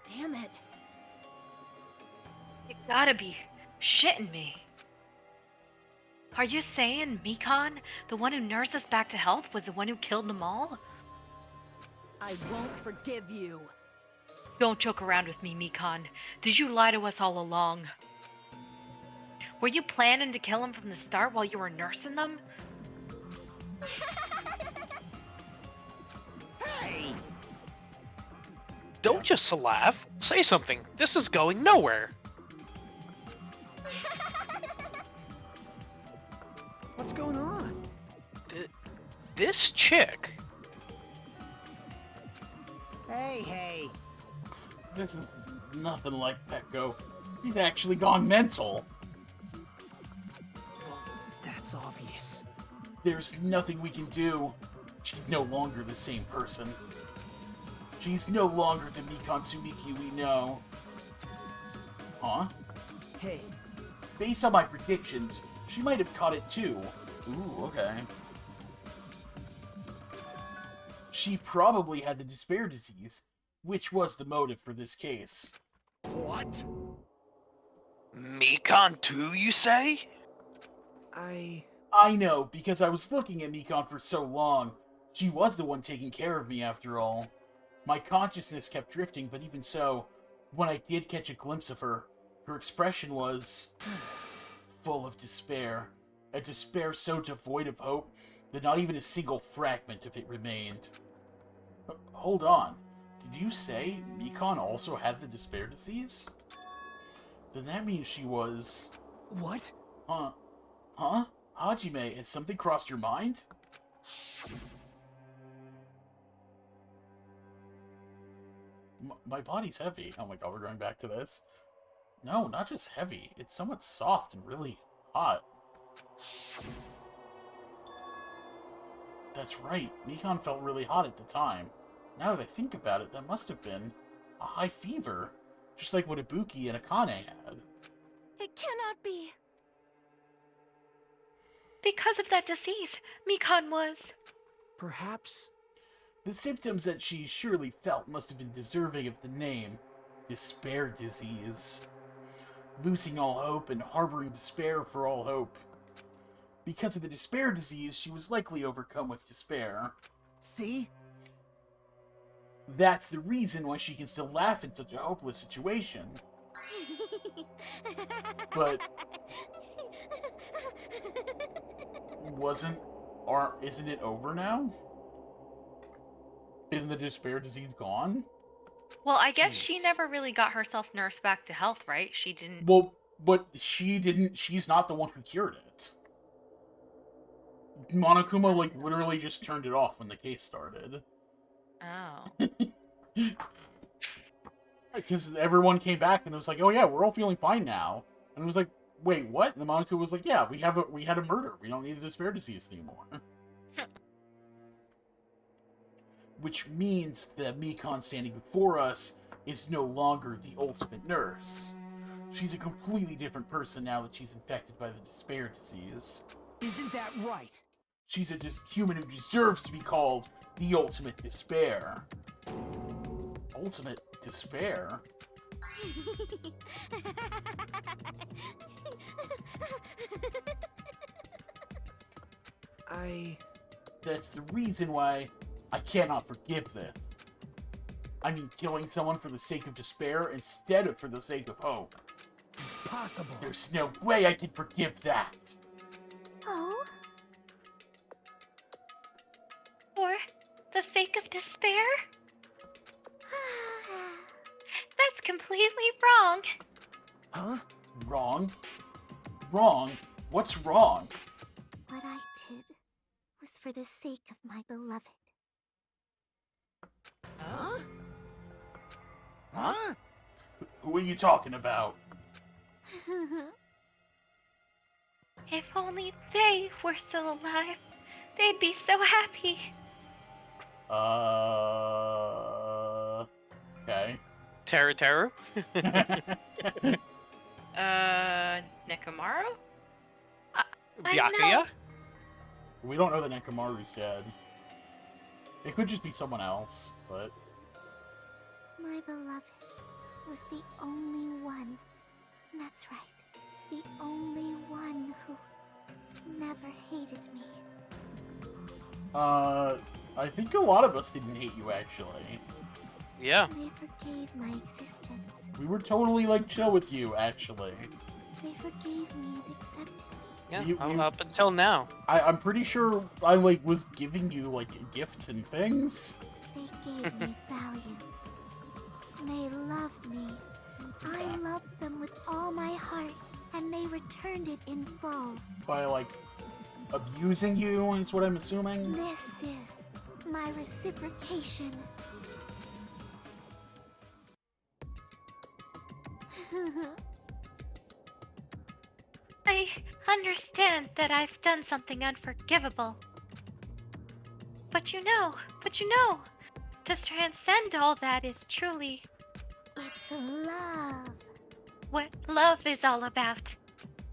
Damn it. You gotta be shitting me. Are you saying Mikan, the one who nursed us back to health, was the one who killed them all? I won't forgive you. Don't joke around with me, Mikan. Did you lie to us all along? Were you planning to kill him from the start while you were nursing them? Hey! Don't just laugh. Say something. This is going nowhere. What's going on? This chick. Hey. This is nothing like Petco. He's actually gone mental. That's obvious. There's nothing we can do. She's no longer the same person. She's no longer the Mikan Sumiki we know. Huh? Hey. Based on my predictions, she might have caught it too. Ooh, okay. She probably had the despair disease, which was the motive for this case. What? Mikan too, you say? I know, because I was looking at Mikan for so long. She was the one taking care of me, after all. My consciousness kept drifting, but even so, when I did catch a glimpse of her, her expression was full of despair. A despair so devoid of hope that not even a single fragment of it remained. Hold on. Did you say Mikan also had the despair disease? Then that means she was... What? Huh? Hajime, has something crossed your mind? My body's heavy. Oh my god, we're going back to this. No, not just heavy. It's somewhat soft and really hot. That's right. Mikan felt really hot at the time. Now that I think about it, that must have been a high fever. Just like what Ibuki and Akane had. It cannot be. Because of that disease, Mikan was... Perhaps... The symptoms that she surely felt must have been deserving of the name, despair disease. Losing all hope and harboring despair for all hope. Because of the despair disease, she was likely overcome with despair. See? That's the reason why she can still laugh in such a hopeless situation. But... Isn't it over now? Isn't the despair disease gone? Well, I guess she never really got herself nursed back to health, right? She didn't... Well, but she's not the one who cured it. Monokuma, literally just turned it off when the case started. Oh. Because everyone came back and it was like, oh yeah, we're all feeling fine now. And it was like, wait, what? And the Monokuma was like, yeah, we had a murder. We don't need the despair disease anymore. Which means that Mikan standing before us is no longer the ultimate nurse. She's a completely different person now that she's infected by the despair disease. Isn't that right? She's a human who deserves to be called the ultimate despair. Ultimate despair? That's the reason why I cannot forgive this. I mean, killing someone for the sake of despair instead of for the sake of hope. Impossible. There's no way I can forgive that. Oh? For the sake of despair? That's completely wrong. Huh? Wrong? Wrong? What's wrong? What I did was for the sake of my beloved. Huh? Huh? Who are you talking about? If only they were still alive, they'd be so happy. Okay. Teru? Nekomaru? Byakuya? We don't know the Nekomaru's dead. It could just be someone else, but... My beloved was the only one. That's right. The only one who never hated me. I think a lot of us didn't hate you, actually. Yeah. They forgave my existence. We were totally, like, chill with you, actually. They forgave me and accepted me. Yeah, up until now. I'm pretty sure I, like, was giving you, like, gifts and things. They gave me value. They loved me. I loved them with all my heart, and they returned it in full. By, like, abusing you, is what I'm assuming? This is my reciprocation. I understand that I've done something unforgivable. But you know, to transcend all that is truly It's love. what love is all about.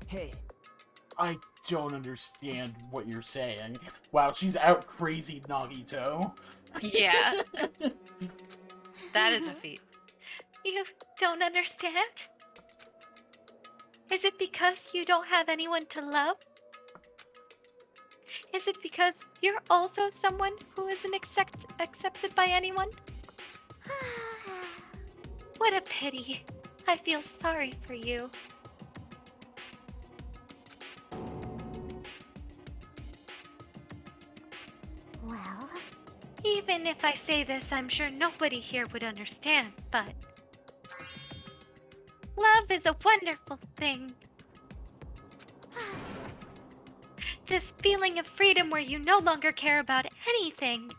Hey, I don't understand what you're saying. Wow, she's out crazy Nagito. Yeah. That is a feat. You don't understand? Is it because you don't have anyone to love? Is it because you're also someone who isn't accepted by anyone? What a pity. I feel sorry for you. Well, Even if I say this, I'm sure nobody here would understand, but love is a wonderful thing. This feeling of freedom where you no longer care about anything.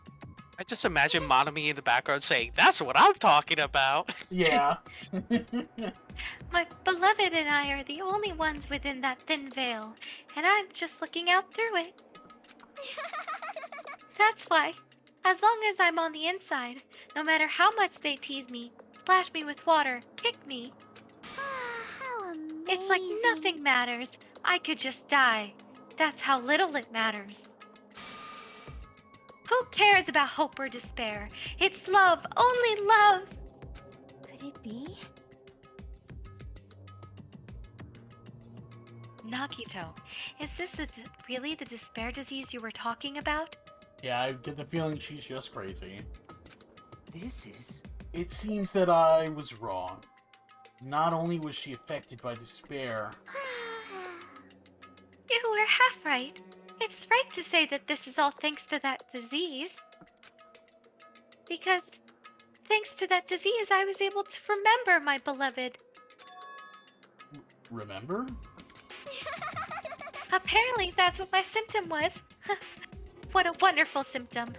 I just imagine Monami in the background saying, "That's what I'm talking about." Yeah. My beloved and I are the only ones within that thin veil, and I'm just looking out through it. That's why, as long as I'm on the inside, no matter how much they tease me, splash me with water, kick me, how amazing. it's like nothing matters. I could just die. That's how little it matters. Who cares about hope or despair? It's love, only love. Could it be? Nagito, is this really the despair disease you were talking about? Yeah, I get the feeling she's just crazy. this is... It seems that I was wrong. Not only was she affected by despair... You were half right. It's right to say that this is all thanks to that disease. Because thanks to that disease, I was able to remember my beloved. Remember? Apparently, that's what my symptom was. What a wonderful symptom.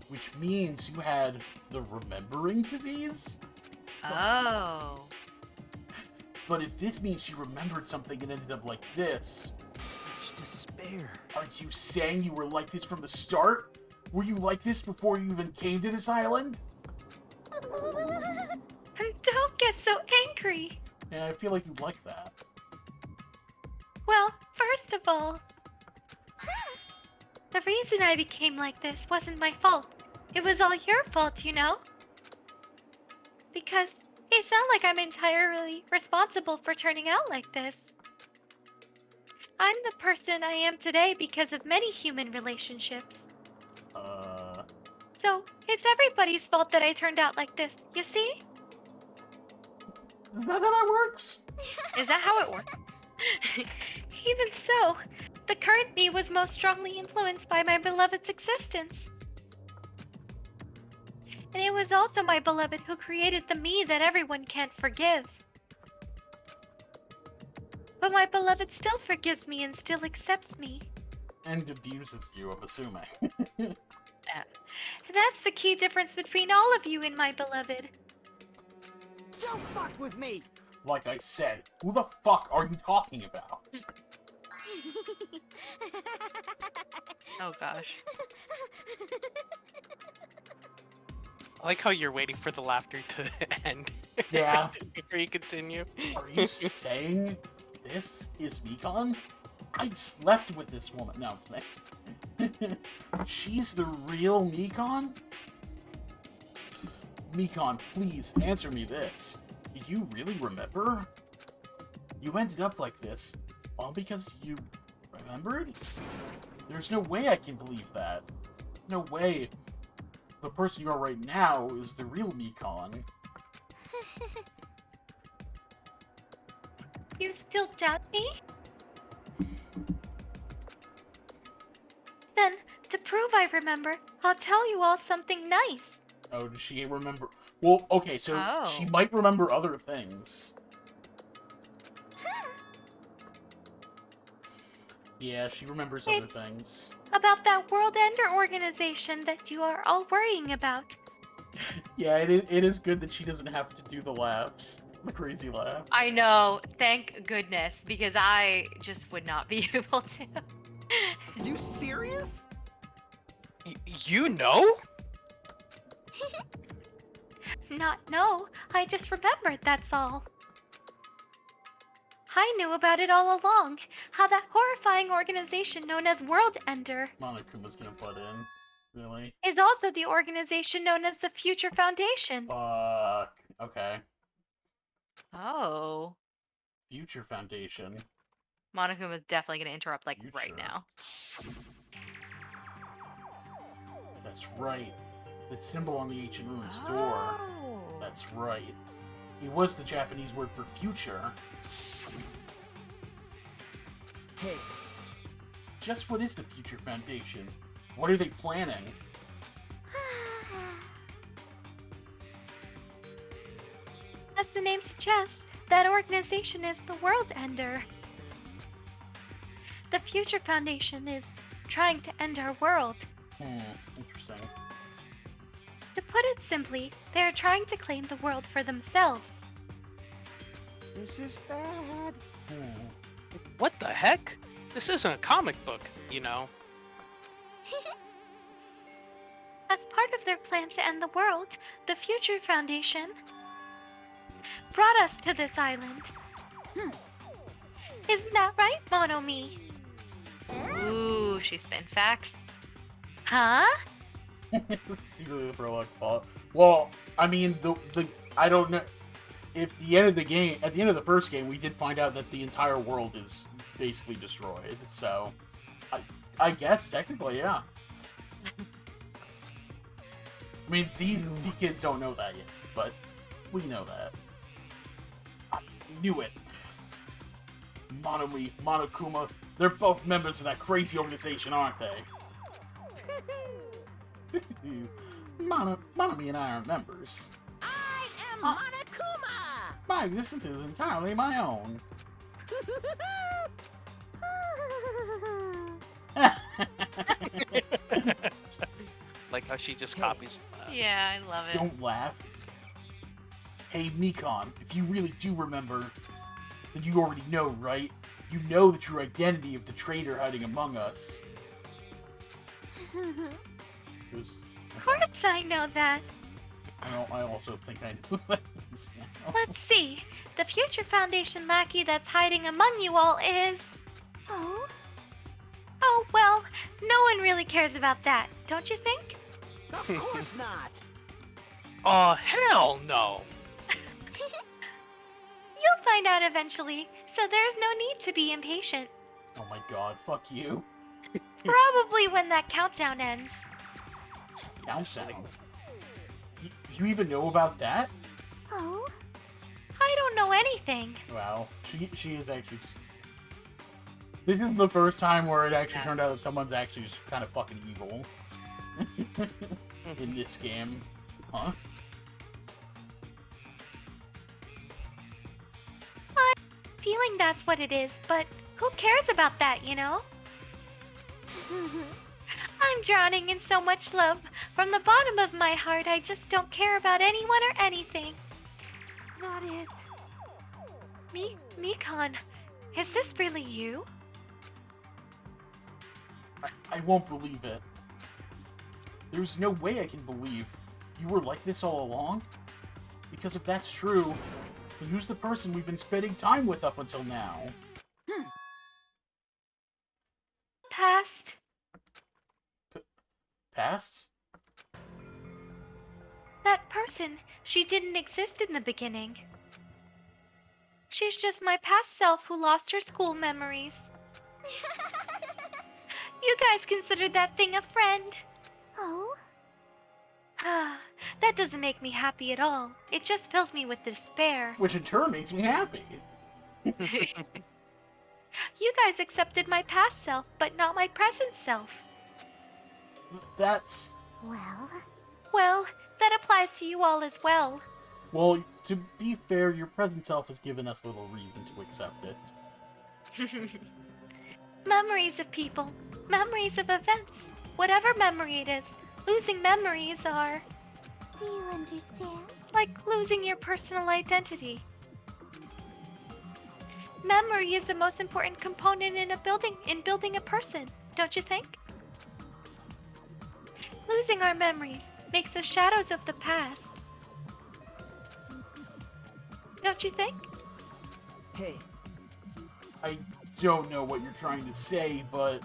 Which means you had the remembering disease? Oh. But if this means she remembered something and ended up like this... Such despair. Are you saying you were like this from the start? Were you like this before you even came to this island? And don't get so angry. Yeah, I feel like you'd like that. Well, first of all, the reason I became like this wasn't my fault. It was all your fault, you know? Because it's not like I'm entirely responsible for turning out like this. I'm the person I am today because of many human relationships. So, it's everybody's fault that I turned out like this, you see? Is that how that works? Is that how it works? Even so, the current me was most strongly influenced by my beloved's existence. And it was also my beloved who created the me that everyone can't forgive. But my beloved still forgives me and still accepts me. And abuses you, I'm assuming. And that's the key difference between all of you and my beloved. Don't fuck with me! Like I said, who the fuck are you talking about? Oh gosh. I like how you're waiting for the laughter to end. Yeah. Before you continue. Are you saying this is Mikon? I slept with this woman. No, she's the real Mikon? Mikon, please answer me this. Do you really remember? You ended up like this, all because you remembered? There's no way I can believe that. No way. The person you are right now is the real Mikon. You still doubt me? Then, to prove I remember, I'll tell you all something nice. Oh, does she remember? Well, okay, so she might remember other things. Yeah, she remembers other things. About that World Ender organization that you are all worrying about. Yeah, it is good that she doesn't have to do the laughs. The crazy laughs. I know, thank goodness, because I just would not be able to. You serious? You know? No, I just remembered, that's all. I knew about it all along, how that horrifying organization known as World Ender Monokuma's gonna butt in. Really? is also the organization known as the Future Foundation. Fuck. Okay. Oh. Future Foundation. Monokuma is definitely going to interrupt, like, right now. That's right. That symbol on the ancient ruins door. That's right. It was the Japanese word for future. Hey, just what is the Future Foundation? What are they planning? As the name suggests, that organization is the World Ender. The Future Foundation is trying to end our world. Interesting. To put it simply, they are trying to claim the world for themselves. This is bad. What the heck? This isn't a comic book, you know. As part of their plan to end the world, the Future Foundation brought us to this island. Isn't that right, Monomi? Ooh, she spin facts. Huh? Secretly the prologue plot. Well, I mean, the I don't know if at the end of the first game, we did find out that the entire world is basically destroyed. So, I guess technically, yeah. I mean, these kids don't know that yet, but we know that. I knew it. Monomi, Monokuma, they're both members of that crazy organization, aren't they? Monomi and I are members. I am Monokuma! My existence is entirely my own. Like how she just copies. Yeah, I love it. Don't laugh. Hey, Mikon, if you really do remember, then you already know, right? You know the true identity of the traitor hiding among us. Of course I know that. I also think I know that. Let's see. The Future Foundation lackey that's hiding among you all is... Oh? Oh, well, no one really cares about that, don't you think? Of course not. Oh, hell no. You'll find out eventually, so there's no need to be impatient. Oh my god, fuck you. Probably when that countdown ends. Countdown? You even know about that? Oh? I don't know anything. Wow, she is actually... This isn't the first time where it actually turned out that someone's actually just kind of fucking evil. In this game. Huh? I'm feeling that's what it is, but who cares about that, you know? I'm drowning in so much love. From the bottom of my heart, I just don't care about anyone or anything. That is... Mikon, is this really you? I won't believe it. There's no way I can believe you were like this all along. Because if that's true, then who's the person we've been spending time with up until now? Past. Past? That person, she didn't exist in the beginning. She's just my past self who lost her school memories. You guys considered that thing a friend. Oh? That doesn't make me happy at all. It just fills me with despair. Which in turn makes me happy. You guys accepted my past self, but not my present self. That's... Well, that applies to you all as well. Well, to be fair, your present self has given us little reason to accept it. Memories of people, memories of events, whatever memory it is, losing memories are... Do you understand? Like losing your personal identity. Memory is the most important component in building a person, don't you think? Losing our memories makes us shadows of the past. Don't you think? Hey. I don't know what you're trying to say, but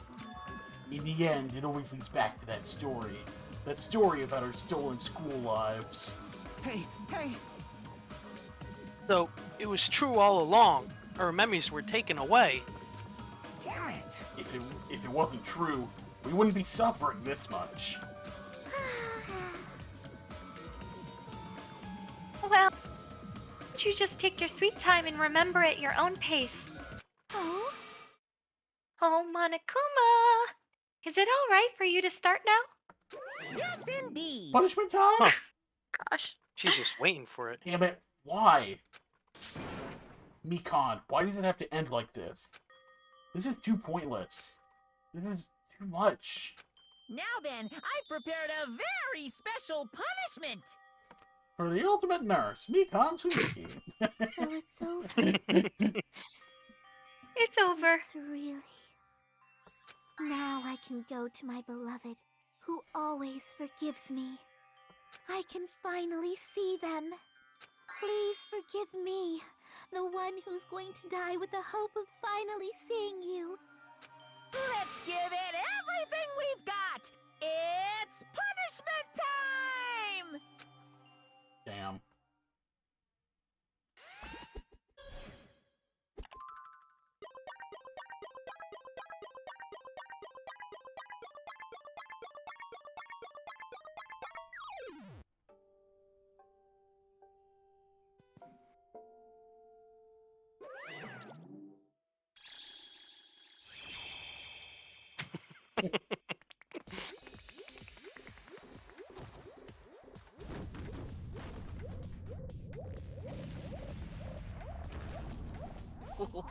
in the end, it always leads back to that story. That story about our stolen school lives. Hey! So, it was true all along. Our memories were taken away. Damn it! If it wasn't true, we wouldn't be suffering this much. Well, you just take your sweet time and remember at your own pace. Oh? Oh, Monokuma! Is it alright for you to start now? Yes, indeed. Punishment time? Huh. Gosh. She's just waiting for it. Damn it, why? Mikan, why does it have to end like this? This is too pointless. This is too much. Now then, I prepared a very special punishment. For the ultimate nurse, Mikan Suzuki. So it's over. It's over. It's really. Now I can go to my beloved, who always forgives me. I can finally see them. Please forgive me, the one who's going to die with the hope of finally seeing you. Let's give it everything we've got. It's punishment time! Damn.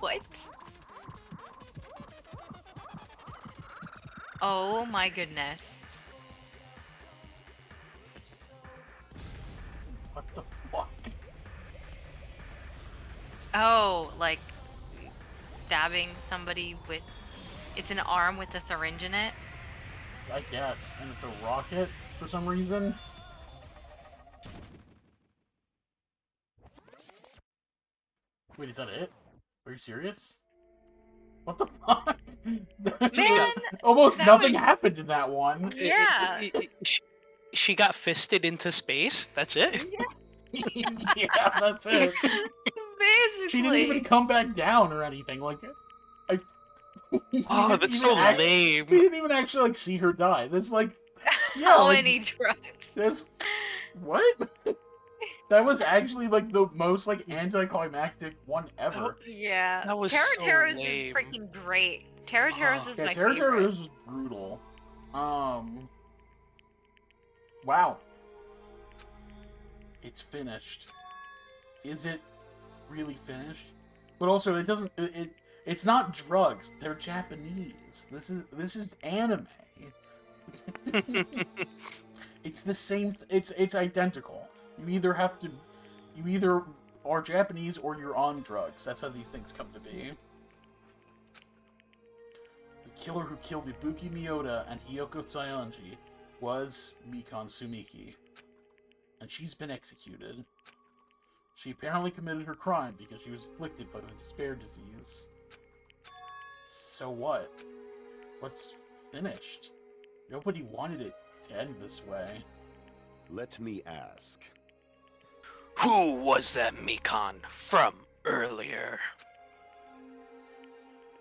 What? Oh my goodness. What the fuck? Oh, like stabbing somebody with... It's an arm with a syringe in it? I guess. And it's a rocket for some reason. Wait, is that it? Are you serious? What the fuck? Man, Almost that nothing was- happened in that one. Yeah. She got fisted into space. That's it. Yeah, that's it. Basically. She didn't even come back down or anything. Like, Oh, that's so lame. We didn't even actually like see her die. This like, yeah, How like, many drugs? this. What? That was actually like the most like anticlimactic one ever. Yeah. That was Terra so Terra's lame. is freaking great. Terra Terra's is Yeah, my Terra favorite. was brutal. Wow. It's finished. Is it really finished? But also, it doesn't. It's not drugs. They're Japanese. This is anime. It's the same. It's identical. You either are Japanese or you're on drugs. That's how these things come to be. The killer who killed Ibuki Miyota and Hiyoko Tsuyoshi was Mikan Sumiki. And she's been executed. She apparently committed her crime because she was afflicted by the despair disease. So what? What's finished? Nobody wanted it to end this way. Let me ask. Who was that Mikan from earlier?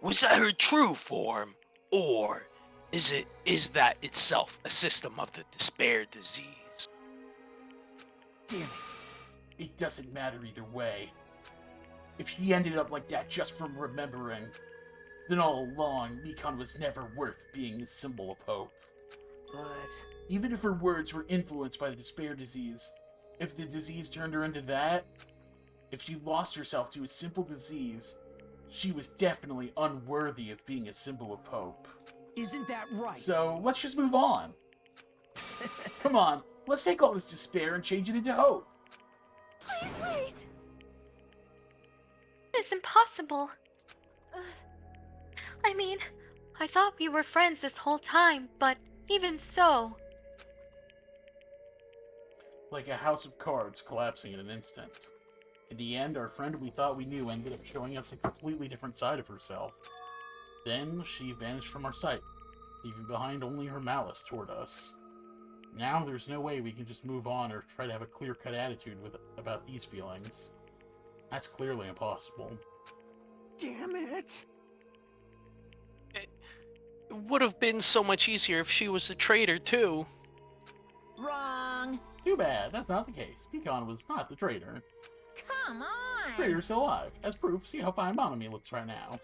Was that her true form? Or is that itself a system of the despair disease? Damn it. It doesn't matter either way. If she ended up like that just from remembering, then all along, Mikan was never worth being a symbol of hope. But even if her words were influenced by the despair disease, if the disease turned her into that, if she lost herself to a simple disease, she was definitely unworthy of being a symbol of hope. isn't that right? So, let's just move on. Come on, let's take all this despair and change it into hope. Please wait. It's impossible. I mean, I thought we were friends this whole time, but even so... Like a house of cards collapsing in an instant. In the end, our friend we thought we knew ended up showing us a completely different side of herself. Then, she vanished from our sight, leaving behind only her malice toward us. Now, there's no way we can just move on or try to have a clear-cut attitude about these feelings. That's clearly impossible. Damn it! It would have been so much easier if she was a traitor, too. Wrong. Too bad, that's not the case. Pecan was not the traitor. Come on. The traitor's still alive. As proof, see how fine Mamami looks right now.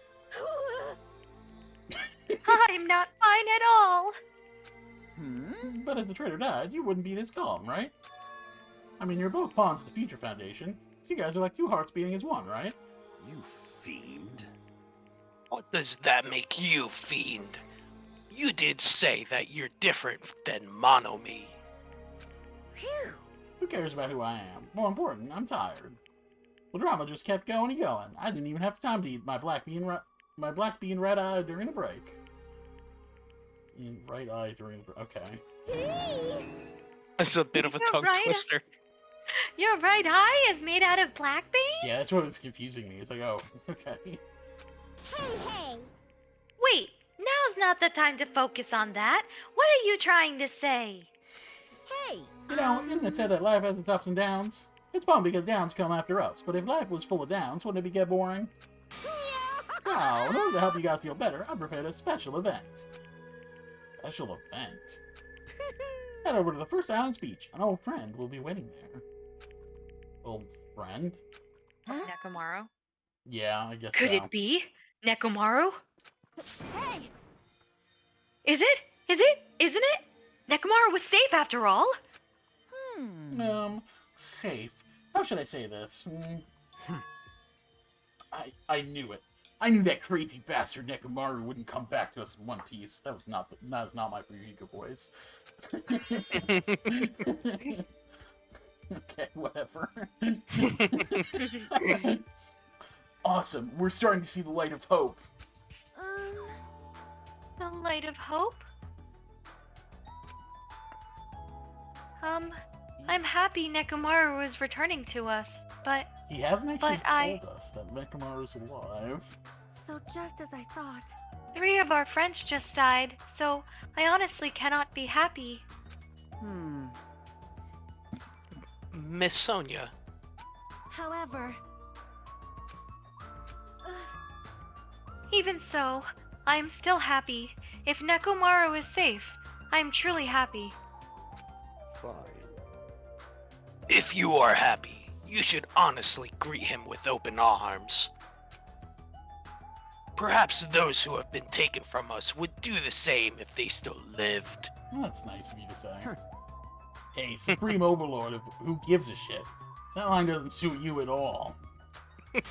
I'm not fine at all. But if the traitor died, you wouldn't be this calm, right? I mean, you're both pawns of the Future Foundation, so you guys are like two hearts beating as one, right? You fiend. What does that make you, fiend? You did say that you're different than Monomi. Phew. Who cares about who I am? More important, I'm tired. The drama just kept going and going. I didn't even have time to eat my black bean red eye during the break. Right eye during the okay. That's a bit of a tongue twister. Your right eye is made out of black bean? Yeah, that's what was confusing me. It's like, oh, okay. Hey! Wait, now's not the time to focus on that. What are you trying to say? Hey. You know, isn't it said that life has its ups and downs? It's fun because downs come after ups, but if life was full of downs, wouldn't it get boring? Now, in order to help you guys feel better, I prepared a special event. Special event? Head over to the First Island Beach. An old friend will be waiting there. Old friend? Nekomaru? Yeah, I guess Could so. it be Nekomaru? Hey! Is it? Is it? Isn't it? Nekomaru was safe after all. Safe. How should I say this? I knew it. I knew that crazy bastard Nekomaru wouldn't come back to us in one piece. That was not my Fuyuhiko voice. Okay, whatever. Awesome. We're starting to see the light of hope. The light of hope? I'm happy Nekomaru is returning to us, but... He hasn't actually told us that Nekomaru's alive. So just as I thought. 3 of our friends just died, so I honestly cannot be happy. Miss Sonia. However... Even so, I am still happy. If Nekomaru is safe, I am truly happy. Fine. If you are happy, you should honestly greet him with open arms. Perhaps those who have been taken from us would do the same if they still lived. Well, that's nice of you to say. Hey, Supreme Overlord of Who Gives a Shit. That line doesn't suit you at all.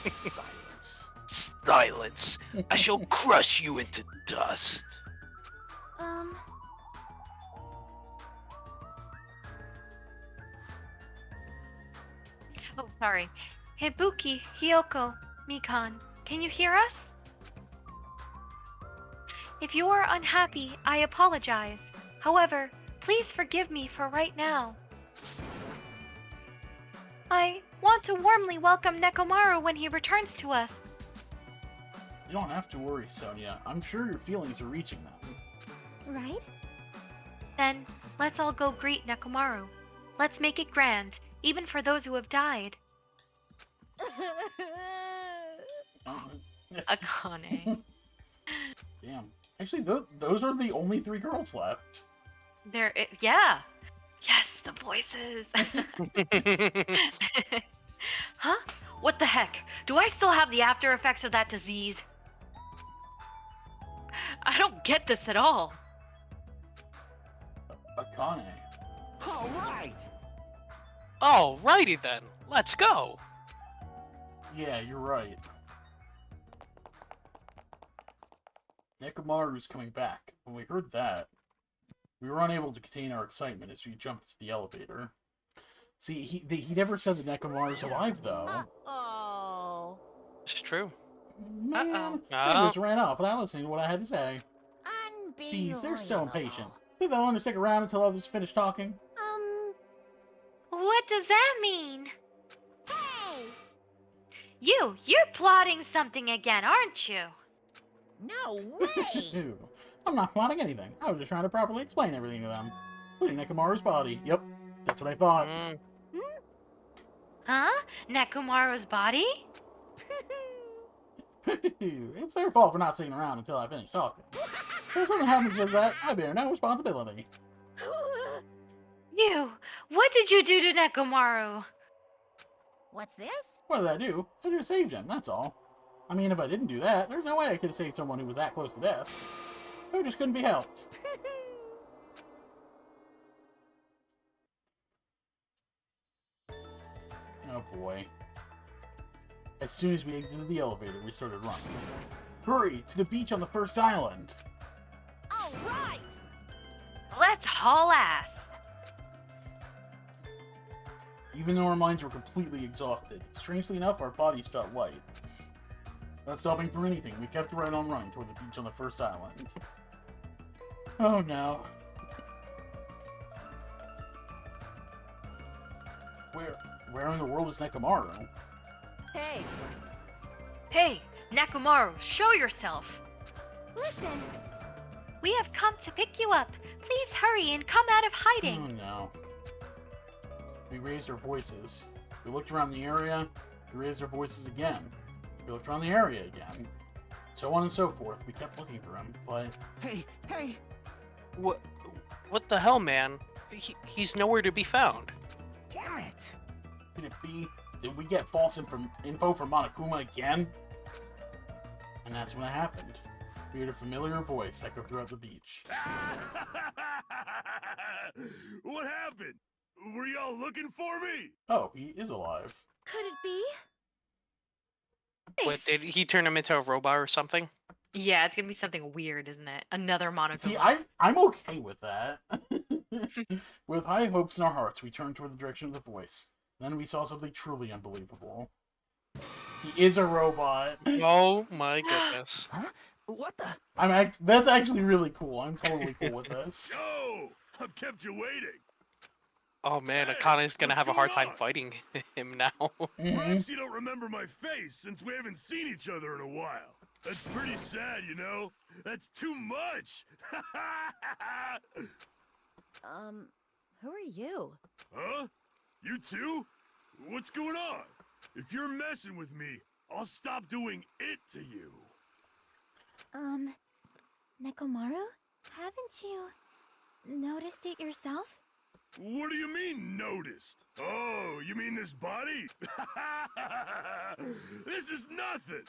Silence. Silence. I shall crush you into dust. Oh, sorry. Ibuki, Hiyoko, Mikan, can you hear us? If you are unhappy, I apologize. However, please forgive me for right now. want to warmly welcome Nekomaru when he returns to us. You don't have to worry, Sonia. I'm sure your feelings are reaching them. Right? Then, let's all go greet Nekomaru. Let's make it grand, even for those who have died. Akane. Damn. Actually, those are the only 3 girls left. Yeah. Yes, the voices. Huh? What the heck? Do I still have the after effects of that disease? I don't get this at all. Akane. All right. Alrighty then, let's go. Yeah, you're right. Nekomaru's coming back. When we heard that, we were unable to contain our excitement as we jumped into the elevator. See, he never said that Nekomaru's alive, though. Oh. It's true. Man, they just ran off without listening to what I had to say. Unbelievable. Jeez, they're so impatient. They don't want to stick around until others finish talking. What does that mean? Hey! You're plotting something again, aren't you? No way! Ew. I'm not plotting anything. I was just trying to properly explain everything to them. Including Nekomaru's body. Yep, that's what I thought. Huh? Nekomaru's body? It's their fault for not sticking around until I finish talking. If something happens with that, I bear no responsibility. What did you do to Nekomaru? What's this? What did I do? I just saved him, that's all. I mean, if I didn't do that, there's no way I could have saved someone who was that close to death. It just couldn't be helped. Oh boy. As soon as we exited the elevator, we started running. Hurry! To the beach on the first island! All right! Let's haul ass. Even though our minds were completely exhausted, strangely enough, our bodies felt light. Not stopping for anything, we kept right on running toward the beach on the first island. Oh no. Where in the world is Nekomaru? Hey! Hey, Nekomaru, show yourself. Listen! We have come to pick you up. Please hurry and come out of Oh hiding. no. We raised our voices. We looked around the area. We raised our voices again. We looked around the area again. So on and so forth. We kept looking for him, but... Hey! What the hell, man? He's nowhere to be found. Damn it! Could it be? Did we get false info from Monokuma again? And that's when it happened. We heard a familiar voice echo throughout the beach. What happened? Were y'all looking for me? Oh, he is alive. Could it be? What, did he turn him into a robot or something? Yeah, it's gonna be something weird, isn't it? Another Monokuma. See, I'm okay with that. With high hopes in our hearts, we turned toward the direction of the voice. Then we saw something truly unbelievable. He is a robot. Oh my goodness. Huh? What the? That's actually really cool. I'm totally cool with this. Yo! I've kept you waiting. Oh man, Hey, Akane's gonna have a hard what's going time on? fighting him now. Perhaps you don't remember my face since we haven't seen each other in a while. That's pretty sad, you know? That's too much! Who are you? Huh? You too? What's going on? If you're messing with me, I'll stop doing it to you. Nekomaru? Haven't you noticed it yourself? What do you mean, noticed? Oh, you mean this body? This is nothing!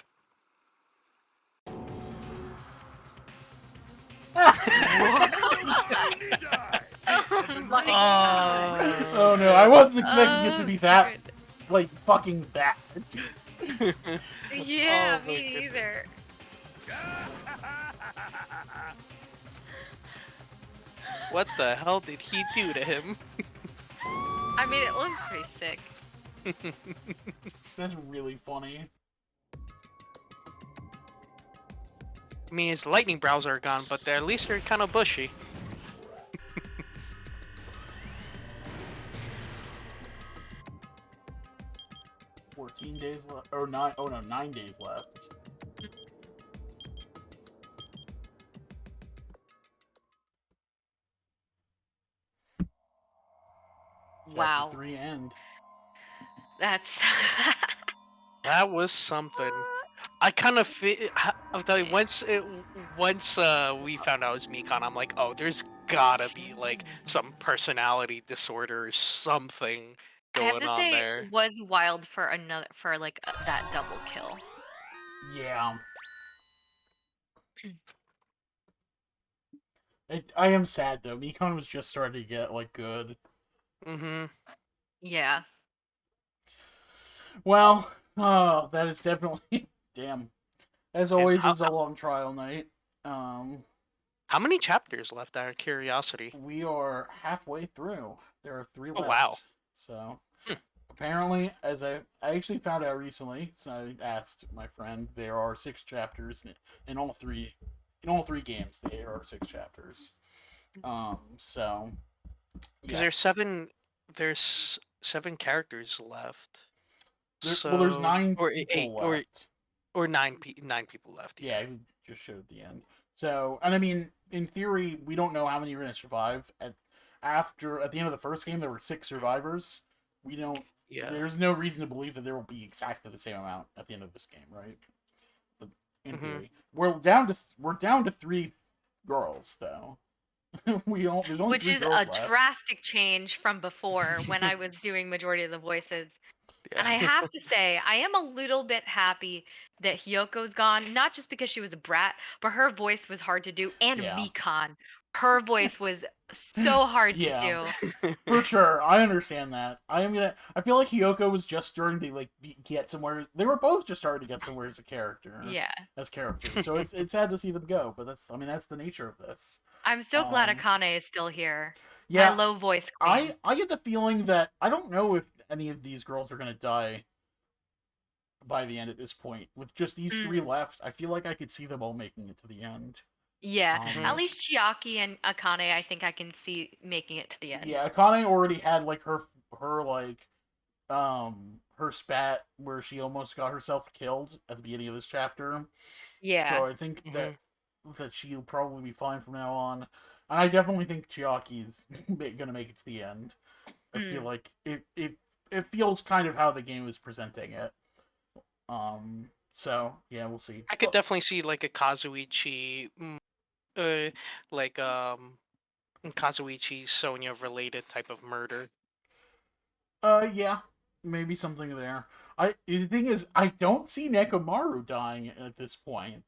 Oh no, I wasn't expecting it to be that, like, fucking bad. Yeah, Oh, me either. What the hell did he do to him? I mean, it looks pretty sick. That's really funny. I mean, his lightning brows are gone, but at least they're kind of bushy. 13 days left, or 9. Oh no, 9 days left. Wow. Chapter 3 end. That's That was something. I kind of I'll tell you, once we found out it was Mikan, I'm like, oh, there's gotta be like some personality disorder or something I have going to on say there. it was wild for like that double kill. Yeah. I am sad though. Mikan was just starting to get like good. Mm-hmm. Yeah. Well, that is definitely damn. As always, it was a long trial night. How many chapters left out of curiosity? We are halfway through. There are 3 left. Oh, wow. So apparently, as I actually found out recently, so I asked my friend, there are 6 chapters in all 3 games. There are 6 chapters. So Because yes. there's 7 characters left. Well, there's 9 or people 8 left. or 9 people left. Yeah, it just showed the end. So, and I mean, in theory, we don't know how many are going to survive. At the end of the first game, there were 6 survivors. We don't. Yeah. There's no reason to believe that there will be exactly the same amount at the end of this game, right? But in theory, we're down to 3 girls though. There's only Which 3 is girls a left. drastic change from before when I was doing majority of the voices. Yeah. And I have to say, I am a little bit happy that Hyoko's gone, not just because she was a brat, but her voice was hard to do, and Mikan. Her voice was so hard to do. For sure. I understand that. I feel like Hyoko was just starting to get somewhere. They were both just starting to get somewhere as a character. Yeah. As characters. So it's sad to see them go, but that's the nature of this. I'm so glad Akane is still here. Yeah. My low voice queen. I get the feeling that I don't know if any of these girls are gonna die by the end at this point. With just these 3 left, I feel like I could see them all making it to the end. Yeah, at least Chiaki and Akane, I think I can see making it to the end. Yeah, Akane already had like her spat where she almost got herself killed at the beginning of this chapter. Yeah. So I think that she'll probably be fine from now on. And I definitely think Chiaki's gonna make it to the end. I feel like it feels kind of how the game is presenting it. So yeah, we'll see. I could definitely see like a Kazuichi, Kazuichi Sonya related type of murder. Yeah, maybe something there. The thing is, I don't see Nekomaru dying at this point.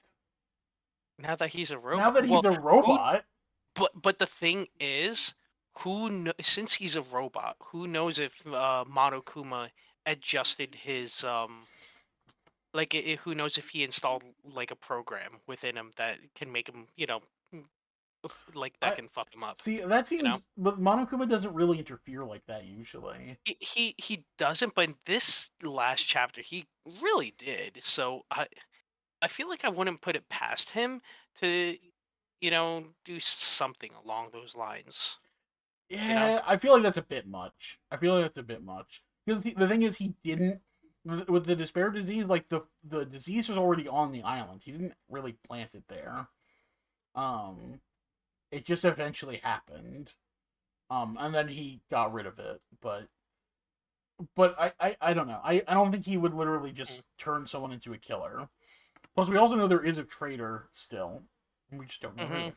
Now that he's a robot. But the thing is, since he's a robot, who knows if Monokuma adjusted his who knows if he installed like a program within him that can make him, can fuck him up. See, that seems, but Monokuma doesn't really interfere like that usually. He doesn't, but in this last chapter, he really did. So I feel like I wouldn't put it past him to, do something along those lines. Yeah, I feel like that's a bit much. Because the thing is, he didn't, with the despair disease, like the disease was already on the island. He didn't really plant it there. It just eventually happened. And then he got rid of it. But I don't know. I don't think he would literally just turn someone into a killer. Plus, we also know there is a traitor still. We just don't know who.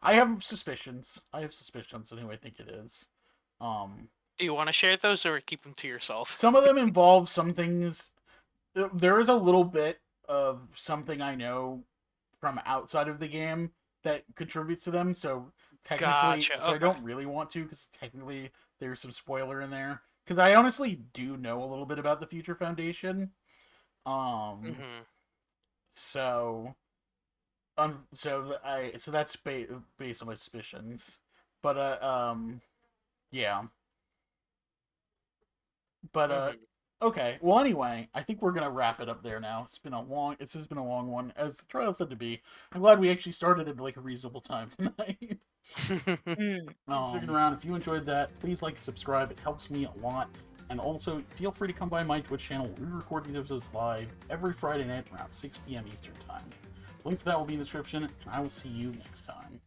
I have suspicions. On who I think it is. Do you want to share those or keep them to yourself? Some of them involve some things. There is a little bit of something I know from outside of the game that contributes to them. So technically, I don't really want to, because technically there's some spoiler in there. Because I honestly do know a little bit about the Future Foundation. So that's based on my suspicions. But yeah. But okay. Well, anyway, I think we're gonna wrap it up there now. This has been a long one, as the trial said to be. I'm glad we actually started at like a reasonable time tonight. Sticking around. If you enjoyed that, please like, subscribe. It helps me a lot. And also, feel free to come by my Twitch channel. We record these episodes live every Friday night around 6 p.m. Eastern Time. The link for that will be in the description, and I will see you next time.